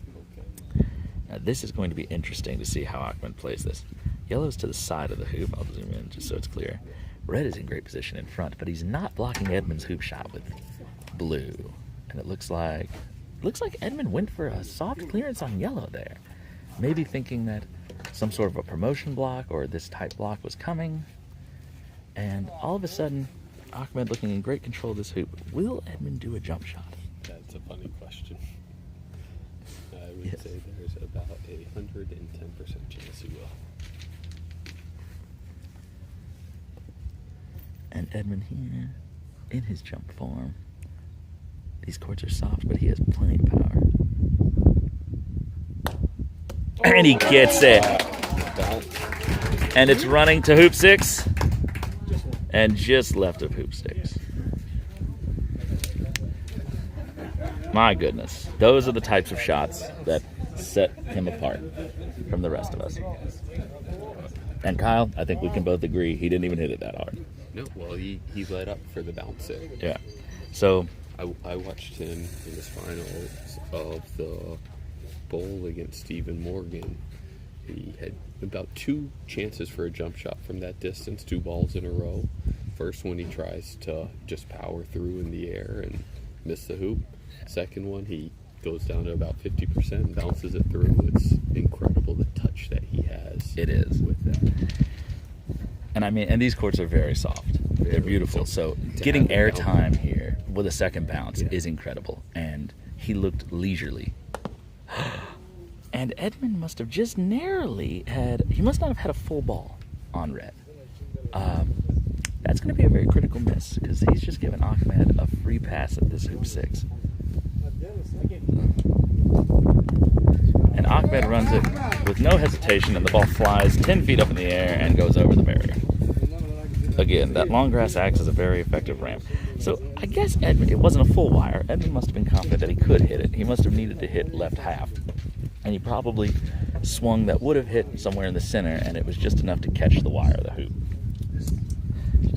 S5: Now, this is going to be interesting to see how Ahmed plays this. Yellow's to the side of the hoop. I'll zoom in just so it's clear. Red is in great position in front, but he's not blocking Edmund's hoop shot with blue. And it looks like Edmund went for a soft clearance on yellow there. Maybe thinking that some sort of a promotion block or this type block was coming. And all of a sudden, Ahmed looking in great control of this hoop. Will Edmund do a jump shot?
S1: That's a funny question. I would say there's about a 110% chance he will.
S5: And Edmund here, in his jump form. These courts are soft, but he has plenty of power. And he gets it. And it's running to hoop 6. And just left of hoop 6. My goodness. Those are the types of shots that set him apart from the rest of us. And Kyle, I think we can both agree he didn't even hit it that hard.
S1: No, well, he let up for the bounce it.
S5: Yeah. So
S1: I watched him in his finals of the bowl against Stephen Morgan. He had about 2 chances for a jump shot from that distance, 2 balls in a row. First one, he tries to just power through in the air and miss the hoop. Second one, he goes down to about 50% and bounces it through. It's incredible the touch that he has.
S5: it is.
S1: With that.
S5: And I mean, and these courts are very soft. They're beautiful. So getting air time here with a second bounce is incredible. And he looked leisurely. And Edmund must have just narrowly he must not have had a full ball on red. That's going to be a very critical miss, because he's just given Ahmed a free pass at this hoop 6. And Ahmed runs it with no hesitation, and the ball flies 10 feet up in the air and goes over the barrier. Again, that long grass acts as a very effective ramp. So I guess Edmund, it wasn't a full wire. Edmund must have been confident that he could hit it. He must have needed to hit left half. And he probably swung that would have hit somewhere in the center, and it was just enough to catch the wire of the hoop.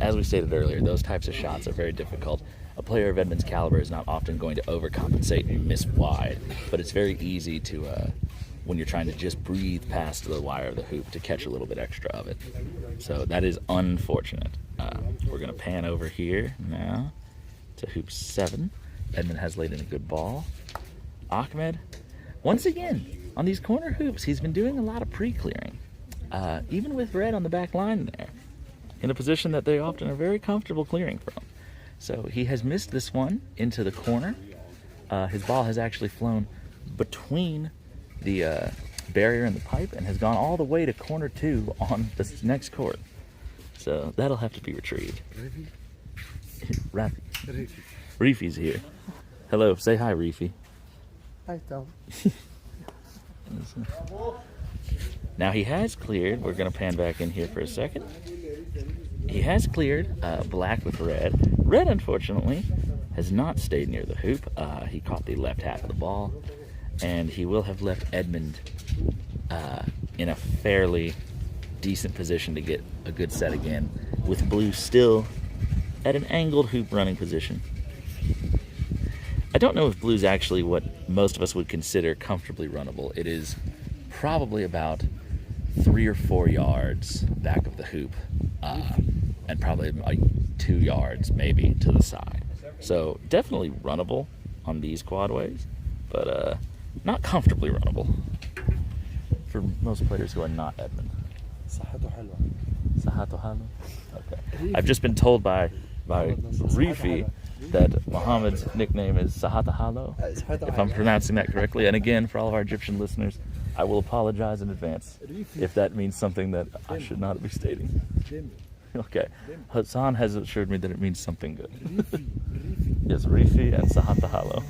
S5: As we stated earlier, those types of shots are very difficult. A player of Edmund's caliber is not often going to overcompensate and miss wide, but it's very easy to, when you're trying to just breathe past the wire of the hoop, to catch a little bit extra of it. So that is unfortunate. We're going to pan over here now to hoop 7. Edmund has laid in a good ball. Ahmed, once again, on these corner hoops, he's been doing a lot of pre-clearing, even with red on the back line there, in a position that they often are very comfortable clearing from. So he has missed this one into the corner. His ball has actually flown between the barrier and the pipe and has gone all the way to corner 2 on this next court. So that'll have to be retrieved. Rafi. Reefy's here. Hello, say hi, Reefy.
S2: Hi, Tom.
S5: Now he has cleared. We're going to pan back in here for a second. He has cleared black with red. Red, unfortunately, has not stayed near the hoop. He caught the left half of the ball, and he will have left Edmund in a fairly decent position to get a good set again, with blue still at an angled hoop running position. I don't know if blue's actually what most of us would consider comfortably runnable. It is probably about 3 or 4 yards back of the hoop, and probably 2 yards maybe to the side. So definitely runnable on these quadways, but not comfortably runnable for most players who are not Edmund. Okay. I've just been told by by Rifi that Muhammad's nickname is Sahatahalo, if I'm pronouncing that correctly. And again, for all of our Egyptian listeners, I will apologize in advance if that means something that I should not be stating. Okay. Hassan has assured me that it means something good. Yes, Rifi and Sahatahalo.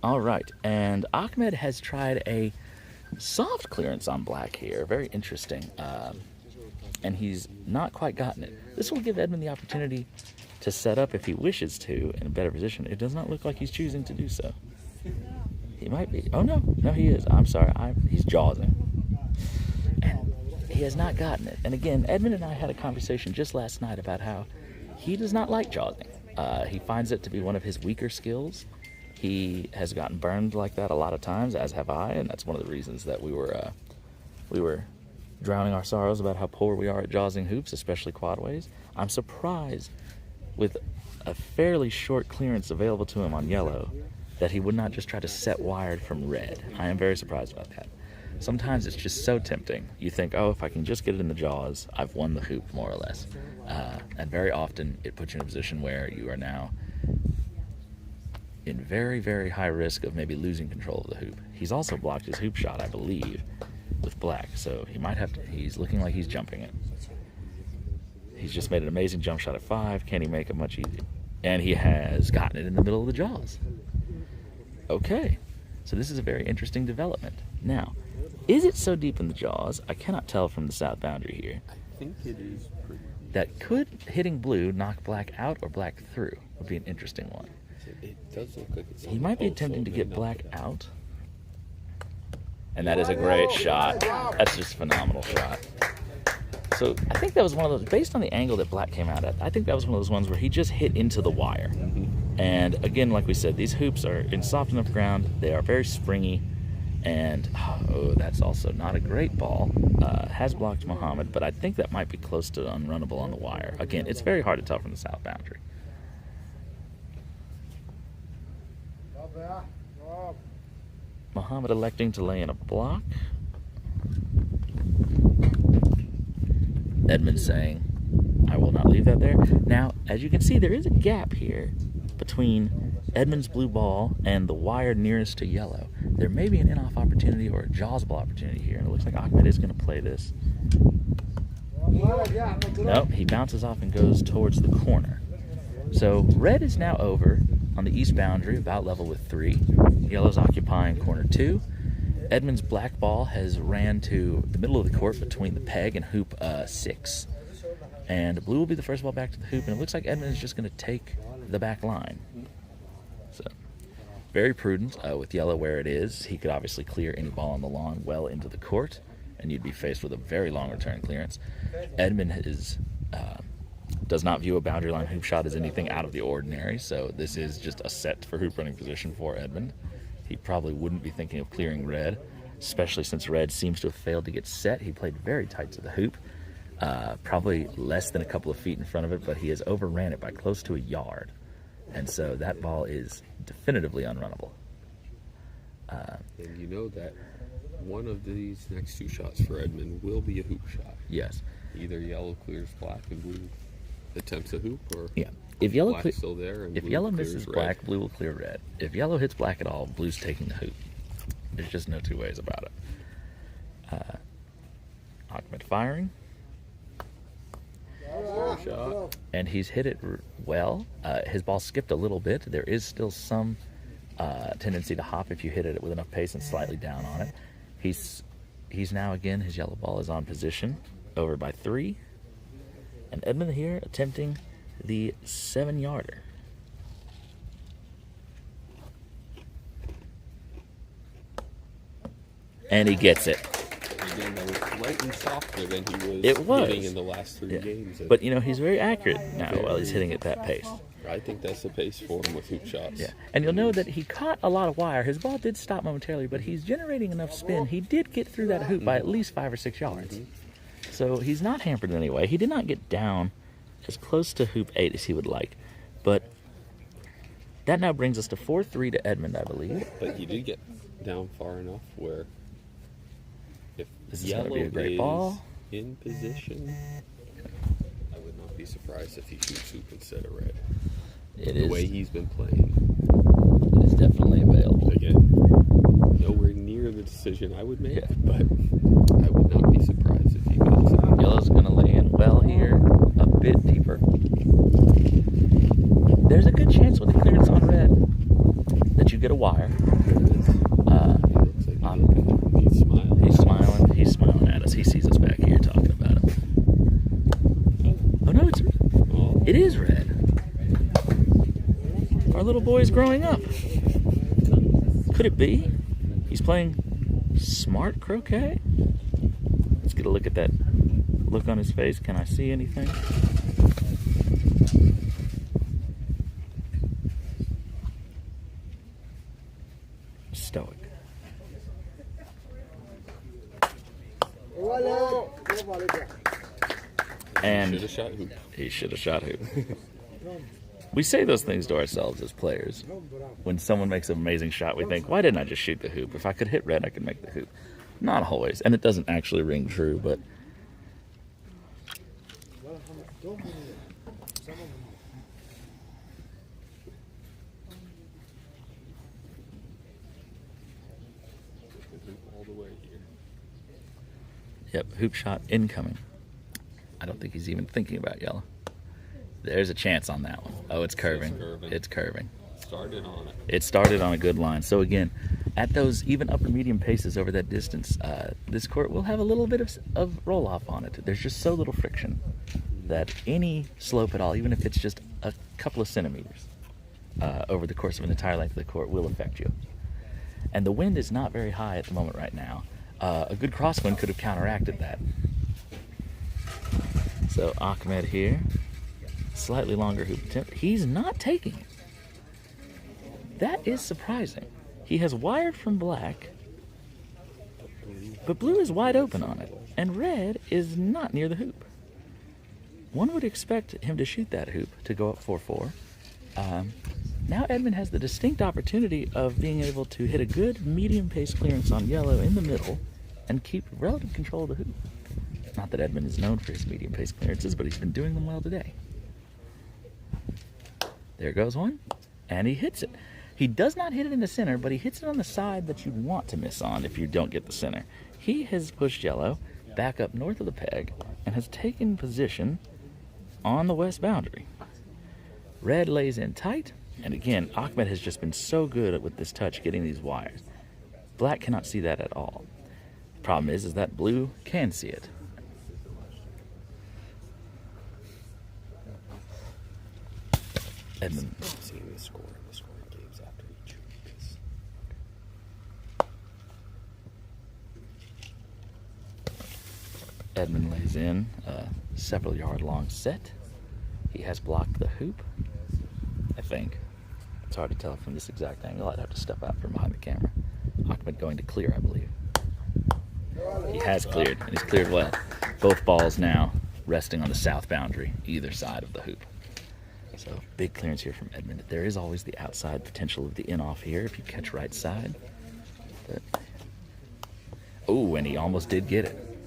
S5: All right, and Ahmed has tried a soft clearance on black here. Very interesting. And he's not quite gotten it. This will give Edmund the opportunity to set up if he wishes to in a better position. It does not look like he's choosing to do so. He might be. Oh, no. No, he is. I'm sorry. He's jawsing. And he has not gotten it. And again, Edmund and I had a conversation just last night about how he does not like jawsing. He finds it to be one of his weaker skills. He has gotten burned like that a lot of times, as have I, and that's one of the reasons that we were drowning our sorrows about how poor we are at jawsing hoops, especially quadways. I'm surprised, with a fairly short clearance available to him on yellow, that he would not just try to set wired from red. I am very surprised about that. Sometimes it's just so tempting. You think, oh, if I can just get it in the jaws, I've won the hoop, more or less. And very often it puts you in a position where you are now in very, very high risk of maybe losing control of the hoop. He's also blocked his hoop shot, I believe, with black, so he might have to, he's looking like he's jumping it. He's just made an amazing jump shot at 5. Can he make it much easier? And he has gotten it in the middle of the jaws. Okay, so this is a very interesting development. Now, is it so deep in the jaws? I cannot tell from the south boundary here.
S1: I think it is pretty.
S5: That could hitting blue knock black out or black through would be an interesting one.
S1: It does look like it's.
S5: He might be attempting to get black out. And that is a great shot. That's just a phenomenal shot. So I think that was one of those, based on the angle that black came out at, I think that was one of those ones where he just hit into the wire. And again, like we said, these hoops are in soft enough ground. They are very springy. And, oh, that's also not a great ball. Has blocked Muhammad, but I think that might be close to unrunnable on the wire. Again, it's very hard to tell from the south boundary. Muhammad electing to lay in a block. Edmund saying, I will not leave that there. Now, as you can see, there is a gap here between Edmund's blue ball and the wire nearest to yellow. There may be an in-off opportunity or a jaws ball opportunity here, and it looks like Ahmed is going to play this. Nope, he bounces off and goes towards the corner. So red is now over on the east boundary, about level with 3. Yellow's occupying corner 2. Edmund's black ball has ran to the middle of the court between the peg and hoop 6. And blue will be the first ball back to the hoop, and it looks like Edmund is just going to take the back line. So, very prudent with yellow where it is. He could obviously clear any ball on the lawn well into the court, and you'd be faced with a very long return clearance. Edmund is does not view a boundary line hoop shot as anything out of the ordinary, so this is just a set for hoop running position for Edmund. He probably wouldn't be thinking of clearing red, especially since red seems to have failed to get set. He played very tight to the hoop, probably less than a couple of feet in front of it, but he has overran it by close to a yard, and so that ball is definitively unrunnable.
S1: And you know that one of these next 2 shots for Edmund will be a hoop shot.
S5: Yes.
S1: Either yellow clears black and blue attempts a hoop, or
S5: yeah. If yellow
S1: black's still there and
S5: if
S1: blue
S5: yellow
S1: clears
S5: misses
S1: red.
S5: black, blue will clear red. If yellow hits black at all, blue's taking the hoop. There's just no two ways about it. Ahmed firing.
S1: Shot.
S5: And he's hit it well. His ball skipped a little bit. There is still some tendency to hop if you hit it with enough pace and slightly down on it. He's now, again, his yellow ball is on position, over by 3. And Edmund here attempting the 7-yarder. And he gets it.
S1: Again, that was slightly softer than he
S5: It was.
S1: hitting in the last 3 games.
S5: But, you know, he's very accurate now while he's hitting at that pace.
S1: I think that's the pace for him with hoop shots.
S5: Yeah, and you'll know that he caught a lot of wire. His ball did stop momentarily, but he's generating enough spin. He did get through that hoop by at least 5 or 6 yards. So he's not hampered in any way. He did not get down as close to hoop 8 as he would like. But that now brings us to 4-3 to Edmund, I believe.
S1: But he did get down far enough where if
S5: This is going to
S1: Yellow
S5: be a great
S1: is
S5: ball.
S1: in position. I would not be surprised if he shoots hoop instead of red.
S5: It
S1: The
S5: is.
S1: way he's been playing.
S5: It is definitely available.
S1: Again, nowhere near the decision I would make,
S5: Yeah.
S1: but I would not be surprised if he goes in.
S5: Yellow's going to lay in well here, a bit deeper. There's a good chance with the clearance on red that you get a wire.
S1: He looks like he's smiling.
S5: He's smiling. He's smiling at us. He sees us back here talking about him. Oh no, it is red. Our little boy's growing up. Could it be? He's playing smart croquet? Let's get a look at that look on his face. Can I see anything? Stoic. And
S1: Should have shot hoop.
S5: he should have shot hoop. We say those things to ourselves as players. When someone makes an amazing shot, we think, why didn't I just shoot the hoop? If I could hit red, I could make the hoop. Not always. And it doesn't actually ring true, but
S1: All the way here.
S5: yep, hoop shot incoming. I don't think he's even thinking about yellow. There's a chance on that one. Oh, it's curving. It's curving.
S1: Started on it.
S5: It started on a good line. So again, at those even upper medium paces over that distance, this court will have a little bit of roll off on it. There's just so little friction that any slope at all, even if it's just a couple of centimeters over the course of an entire length of the court, will affect you. And the wind is not very high at the moment right now. A good crosswind could have counteracted that. So Ahmed here, slightly longer hoop attempt. He's not taking it. That is surprising. He has wired from black, but blue is wide open on it, and red is not near the hoop. One would expect him to shoot that hoop to go up 4-4. Now Edmund has the distinct opportunity of being able to hit a good medium pace clearance on yellow in the middle and keep relative control of the hoop. Not that Edmund is known for his medium pace clearances, but he's been doing them well today. There goes one, and he hits it. He does not hit it in the center, but he hits it on the side that you'd want to miss on if you don't get the center. He has pushed yellow back up north of the peg and has taken position on the west boundary. Red lays in tight, and again, Ahmed has just been so good with this touch getting these wires. Black cannot see that at all. Problem is that blue can see it. Edmund.
S1: Seeing the scoring games after each hoop.
S5: Edmund lays in a several yard long set. He has blocked the hoop, I think. It's hard to tell from this exact angle. I'd have to step out from behind the camera. Ahmed going to clear, I believe. He has cleared, and he's cleared well. Both balls now resting on the south boundary, either side of the hoop. So big clearance here from Edmund. There is always the outside potential of the in-off here if you catch right side. But oh, and he almost did get it.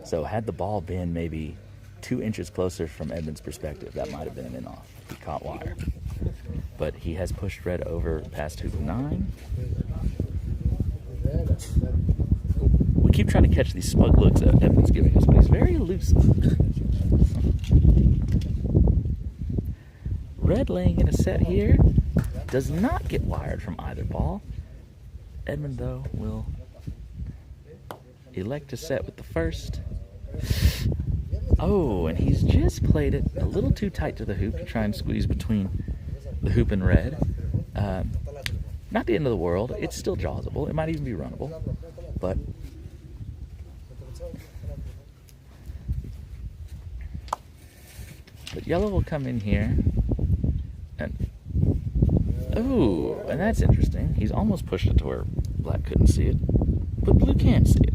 S5: So had the ball been maybe 2 inches closer from Edmund's perspective, that might have been an in-off. He caught wire. But he has pushed red over past hoop 9. We keep trying to catch these smug looks that Edmund's giving us, but he's very elusive. Red laying in a set here. Does not get wired from either ball. Edmund, though, will elect to set with the first. Oh, and he's just played it a little too tight to the hoop to try and squeeze between the hoop and red. Not the end of the world. It's still jawsable. It might even be runnable. But yellow will come in here. And oh, and that's interesting. He's almost pushed it to where black couldn't see it, but blue can see it.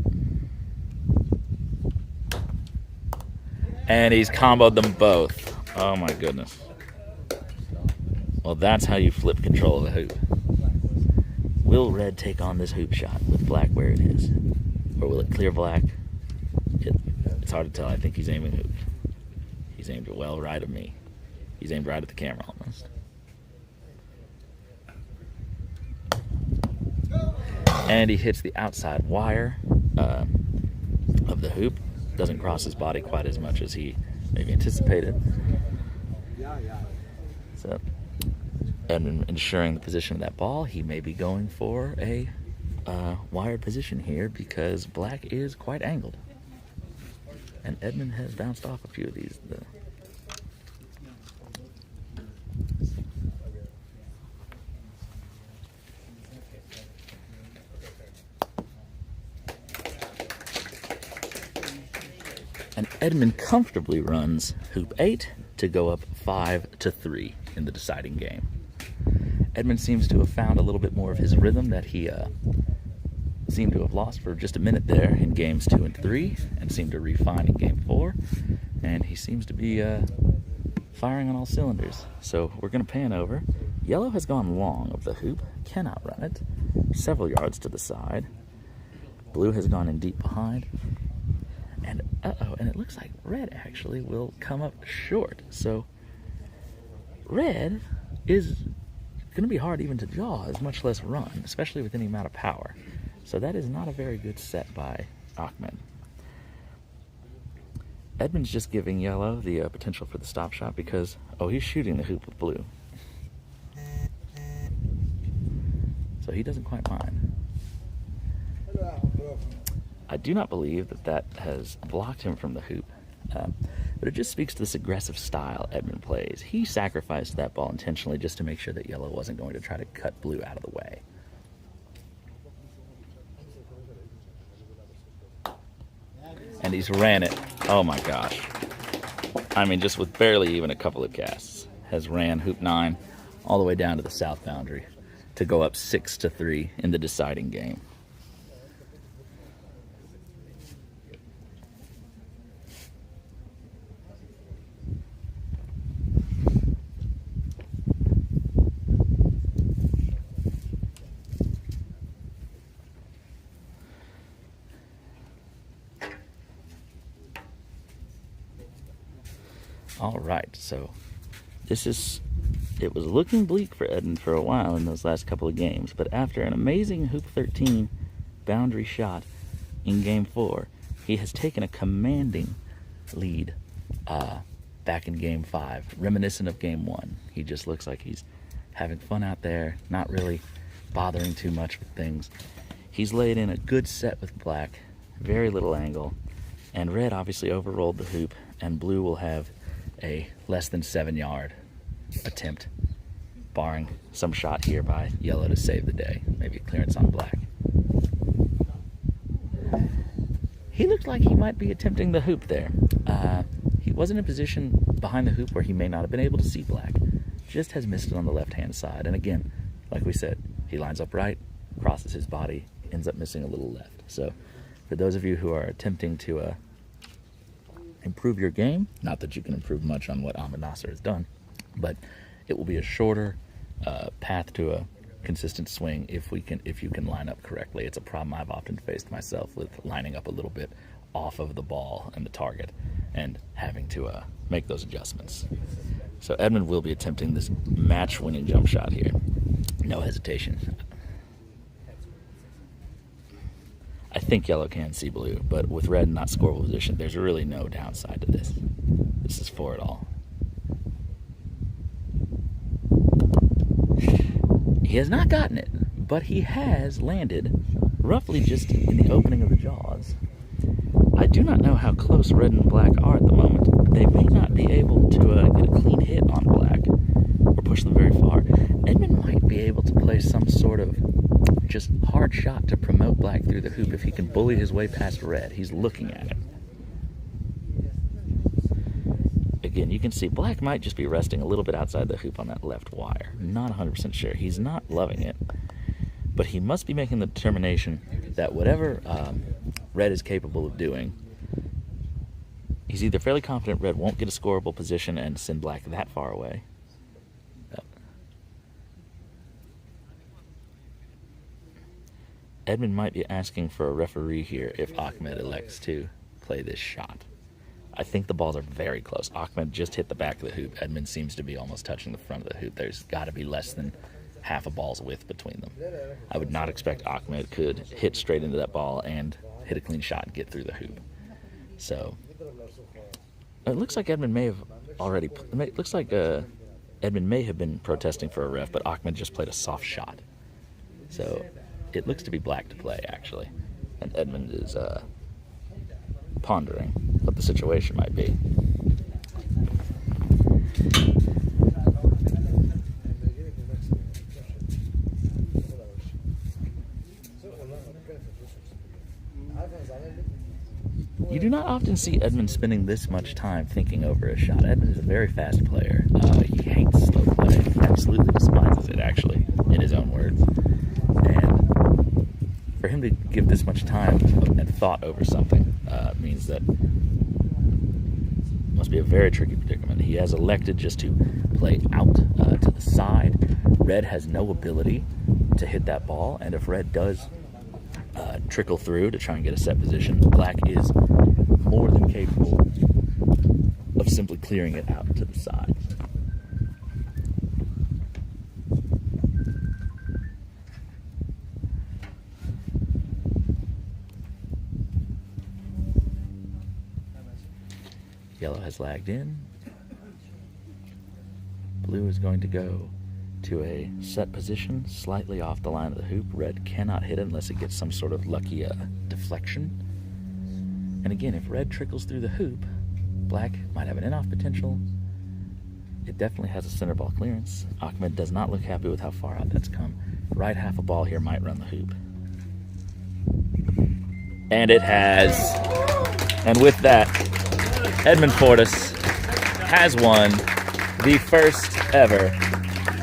S5: And he's comboed them both. Oh my goodness. Well, that's how you flip control of the hoop. Will red take on this hoop shot with black where it is? Or will it clear black? It's hard to tell. I think he's aiming hoop. He's aimed well right at me. He's aimed right at the camera almost. And he hits the outside wire of the hoop. Doesn't cross his body quite as much as he maybe anticipated. So, and in ensuring the position of that ball, he may be going for a wired position here because black is quite angled. And Edmund has bounced off a few of these. And Edmund comfortably runs hoop 8 to go up 5-3 in the deciding game. Edmund seems to have found a little bit more of his rhythm that he seemed to have lost for just a minute there in games 2 and 3, and seemed to refine in game 4. And he seems to be firing on all cylinders. So we're going to pan over. Yellow has gone long of the hoop, cannot run it, several yards to the side. Blue has gone in deep behind. And and it looks like red actually will come up short. So red is going to be hard even to jaw, much less run, especially with any amount of power. So that is not a very good set by Ahmed. Edmund's just giving yellow the potential for the stop shot because, he's shooting the hoop with blue. So he doesn't quite mind. I do not believe that has blocked him from the hoop, but it just speaks to this aggressive style Edmund plays. He sacrificed that ball intentionally just to make sure that yellow wasn't going to try to cut blue out of the way. And he's ran it. Oh my gosh. I mean, just with barely even a couple of casts, has ran hoop 9 all the way down to the south boundary to go up 6-3 in the deciding game. All right, so it was looking bleak for Edmund for a while in those last couple of games, but after an amazing hoop 13 boundary shot in game 4, he has taken a commanding lead back in game 5, reminiscent of game 1. He just looks like he's having fun out there, not really bothering too much with things. He's laid in a good set with black, very little angle, and red obviously overrolled the hoop, and blue will have a less than 7-yard attempt, barring some shot here by yellow to save the day. Maybe a clearance on black. He looked like he might be attempting the hoop there. He was in a position behind the hoop where he may not have been able to see black. Just has missed it on the left-hand side. And again, like we said, he lines up right, crosses his body, ends up missing a little left. So for those of you who are attempting to improve your game, not that you can improve much on what Ahmed Nasr has done, but it will be a shorter path to a consistent swing if you can line up correctly. It's a problem I've often faced myself with lining up a little bit off of the ball and the target and having to make those adjustments. So Edmund will be attempting this match-winning jump shot here. No hesitation. I think yellow can see blue, but with red in not scoreable position, there's really no downside to this. This is for it all. He has not gotten it, but he has landed roughly just in the opening of the jaws. I do not know how close red and black are at the moment. They may not be able to get a clean hit on black or push them very far. Edmund might be able to play some sort of just hard shot to promote black through the hoop if he can bully his way past red. He's looking at it. Again, you can see black might just be resting a little bit outside the hoop on that left wire. Not 100% sure. He's not loving it. But he must be making the determination that whatever red is capable of doing, he's either fairly confident red won't get a scoreable position and send black that far away. Edmund might be asking for a referee here if Ahmed elects to play this shot. I think the balls are very close. Ahmed just hit the back of the hoop. Edmund seems to be almost touching the front of the hoop. There's got to be less than half a ball's width between them. I would not expect Ahmed could hit straight into that ball and hit a clean shot and get through the hoop. So it looks like Edmund may have already. It looks like Edmund may have been protesting for a ref, but Ahmed just played a soft shot. So it looks to be black to play, actually. And Edmund is pondering what the situation might be. You do not often see Edmund spending this much time thinking over a shot. Edmund is a very fast player. He hates slow play. He absolutely despises it, actually, in his own words. And for him to give this much time and thought over something means that it must be a very tricky predicament. He has elected just to play out to the side. Red has no ability to hit that ball, and if Red does trickle through to try and get a set position, Black is more than capable of simply clearing it out to the side. Yellow has lagged in. Blue is going to go to a set position slightly off the line of the hoop. Red cannot hit it unless it gets some sort of lucky deflection. And again, if Red trickles through the hoop, Black might have an in-off potential. It definitely has a center ball clearance. Ahmed does not look happy with how far out that's come. Right half a ball here might run the hoop. And it has. And with that, Edmund Fordyce has won the first ever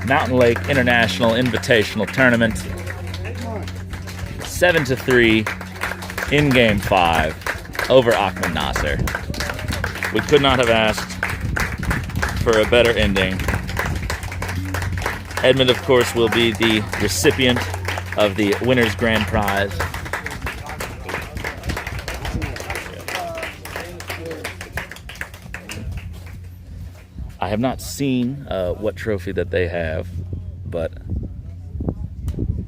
S5: Mountain Lake International Invitational Tournament, 7-3 in Game 5 over Ahmed Nasr. We could not have asked for a better ending. Edmund, of course, will be the recipient of the winner's grand prize. I have not seen what trophy that they have, but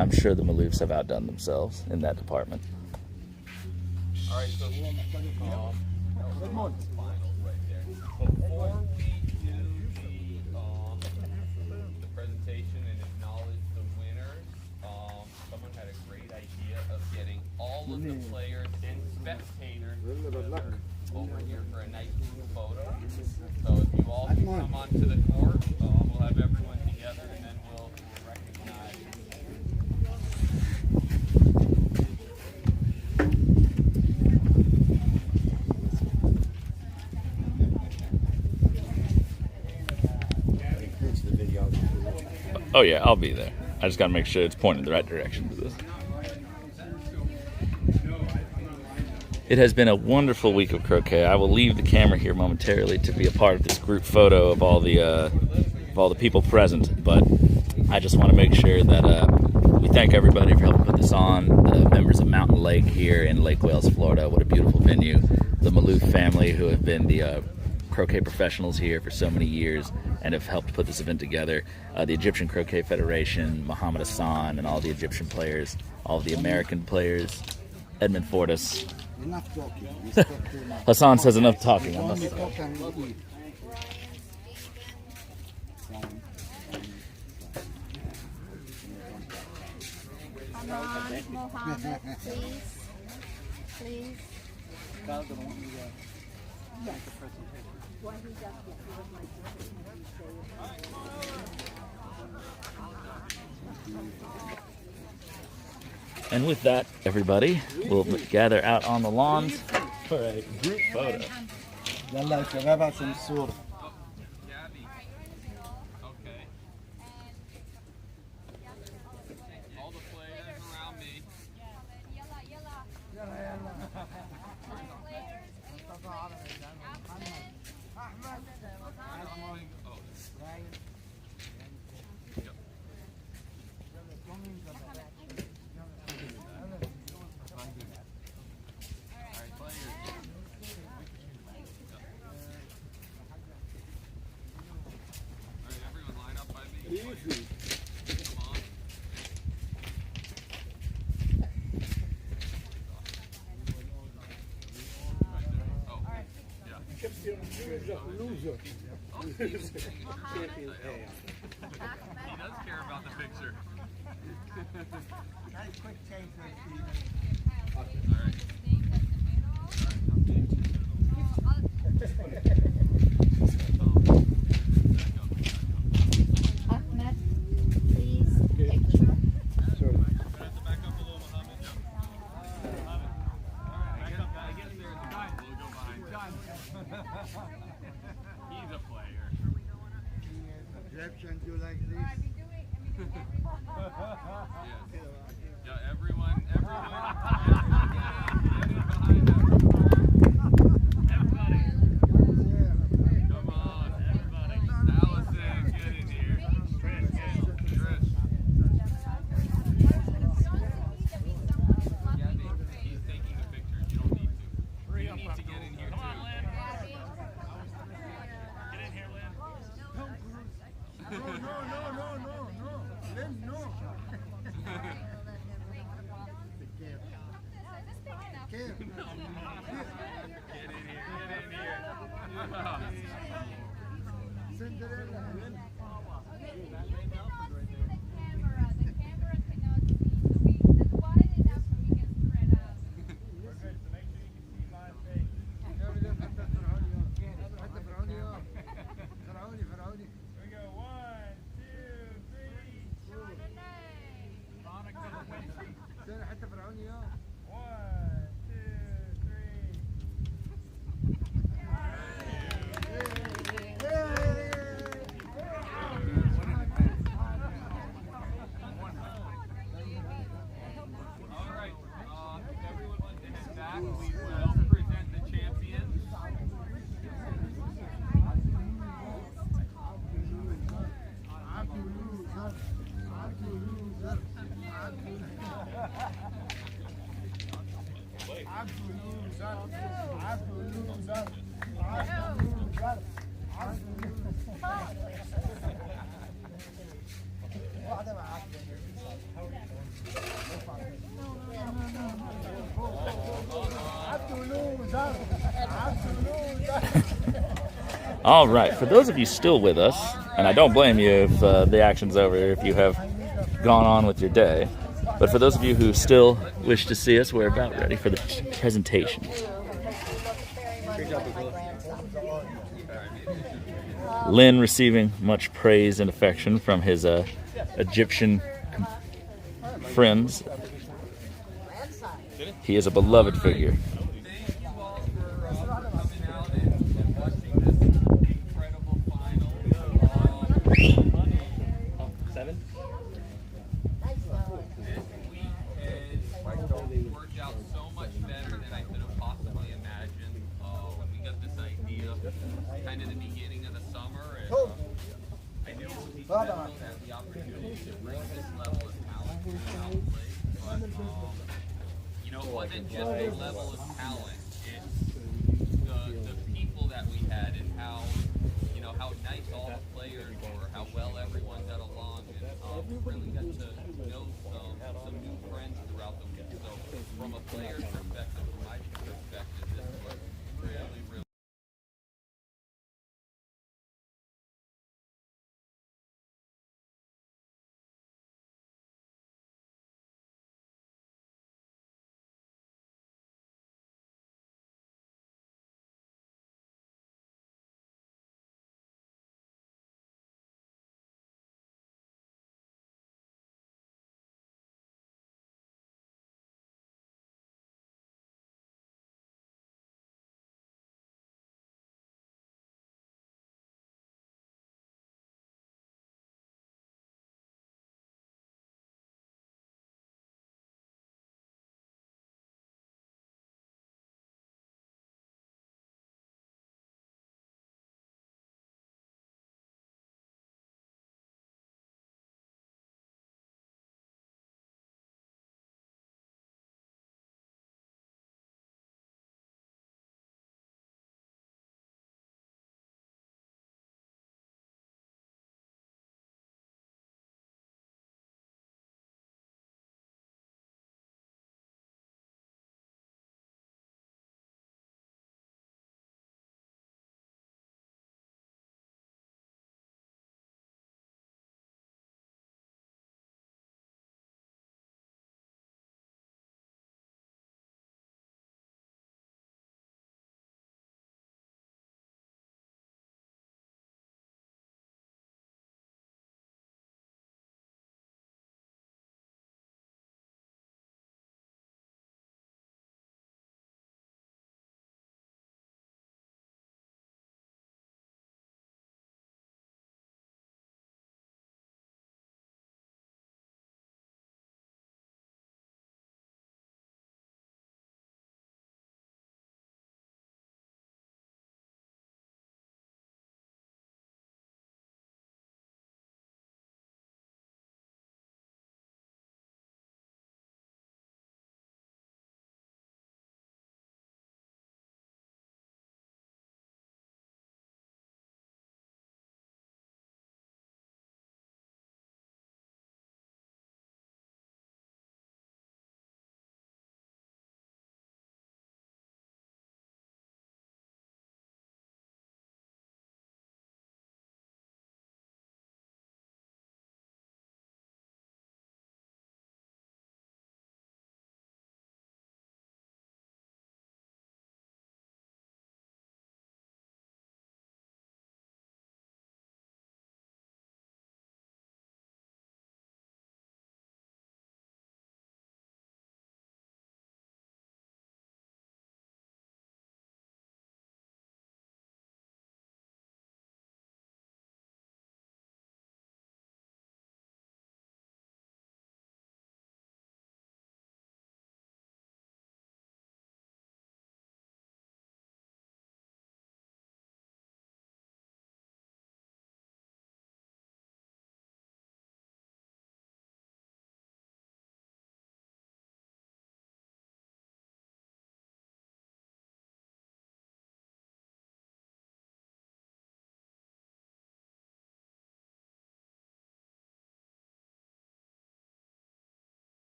S5: I'm sure the Maloofs have outdone themselves in that department.
S1: All right, so finals right there. Before we do the presentation and acknowledge the winners, someone had a great idea of getting all of the players and spectators over here for a nice group photo. So if you all can come onto the court, we'll have everyone together and then we'll recognize.
S5: Oh yeah, I'll be there. I just gotta make sure it's pointed the right direction for this. It has been a wonderful week of croquet. I will leave the camera here momentarily to be a part of this group photo of all the people present, but I just want to make sure that we thank everybody for helping put this on. The members of Mountain Lake here in Lake Wales, Florida. What a beautiful venue. The Maloof family, who have been the croquet professionals here for so many years and have helped put this event together. The Egyptian Croquet Federation, Mohammed Hassan, and all the Egyptian players, all the American players, Edmund Fordyce.
S3: Enough talking.
S5: Hassan says enough talking. I must say.
S7: Come on, Mohammed, please. Please. Yes. What he does,
S5: And with that, everybody, we'll gather out on the lawns for a group photo.
S3: يلا يا شباب عشان الصورة.
S1: All the players around me.
S7: Ahmed, please, picture.
S2: Egyptians do like this.
S1: Yeah, everyone. Come on, everybody. Allison, get in here. Trish. He's taking the pictures. You don't need to. You need to get in here too. Come on, Lynn. Get in here, Lynn.
S2: Lynn, no.
S1: Get in here. Get in here.
S2: Cinderella.
S5: All right, for those of you still with us, and I don't blame you if the action's over, if you have gone on with your day, but for those of you who still wish to see us, we're about ready for the presentation. Lynn receiving much praise and affection from his Egyptian friends. He is a beloved figure.
S1: Thank you all for coming out and watching this incredible final.
S9: 7?
S1: This weekend worked out so much better than I could have possibly imagined. When we got this idea, kind of the beginning of the summer, and I knew it would be special to have the opportunity to bring this level of talent to the outplay, but you know, it wasn't just a level of talent, it's the people that we had and how, you know, how nice all the players were, how well everyone got along, and really got to know some new friends throughout the week. So from a player's perspective, from my perspective, this was really, really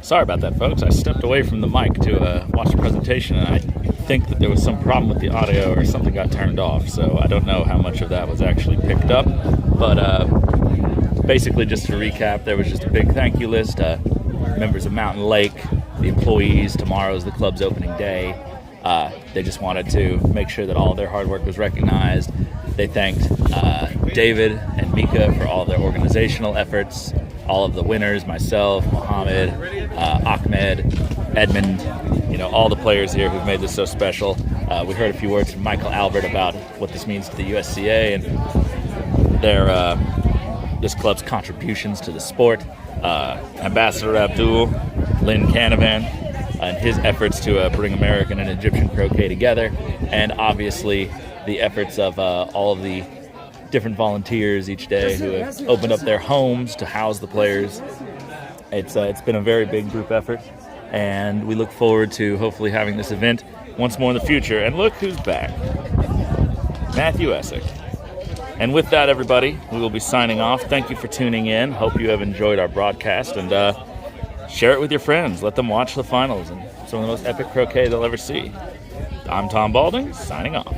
S5: Sorry about that, folks. I stepped away from the mic to watch the presentation, and I think that there was some problem with the audio or something got turned off, so I don't know how much of that was actually picked up. But basically, just to recap, there was just a big thank you list. Members of Mountain Lake, the employees, tomorrow's the club's opening day. They just wanted to make sure that all of their hard work was recognized. They thanked David and Mika for all their organizational efforts, all of the winners, myself, Mohammed, Ahmed, Edmund, all the players here who've made this so special. We heard a few words from Michael Albert about what this means to the USCA and this club's contributions to the sport. Ambassador Abdul, Lynn Canavan, and his efforts to bring American and Egyptian croquet together, and obviously the efforts of all of the different volunteers each day who have opened up their homes to house the players. It's been a very big group effort, and we look forward to hopefully having this event once more in the future. And look who's back, Matthew Essick. And with that, everybody, we will be signing off. Thank you for tuning in. Hope you have enjoyed our broadcast, and share it with your friends. Let them watch the finals and some of the most epic croquet they'll ever see. I'm Tom Balding, signing off.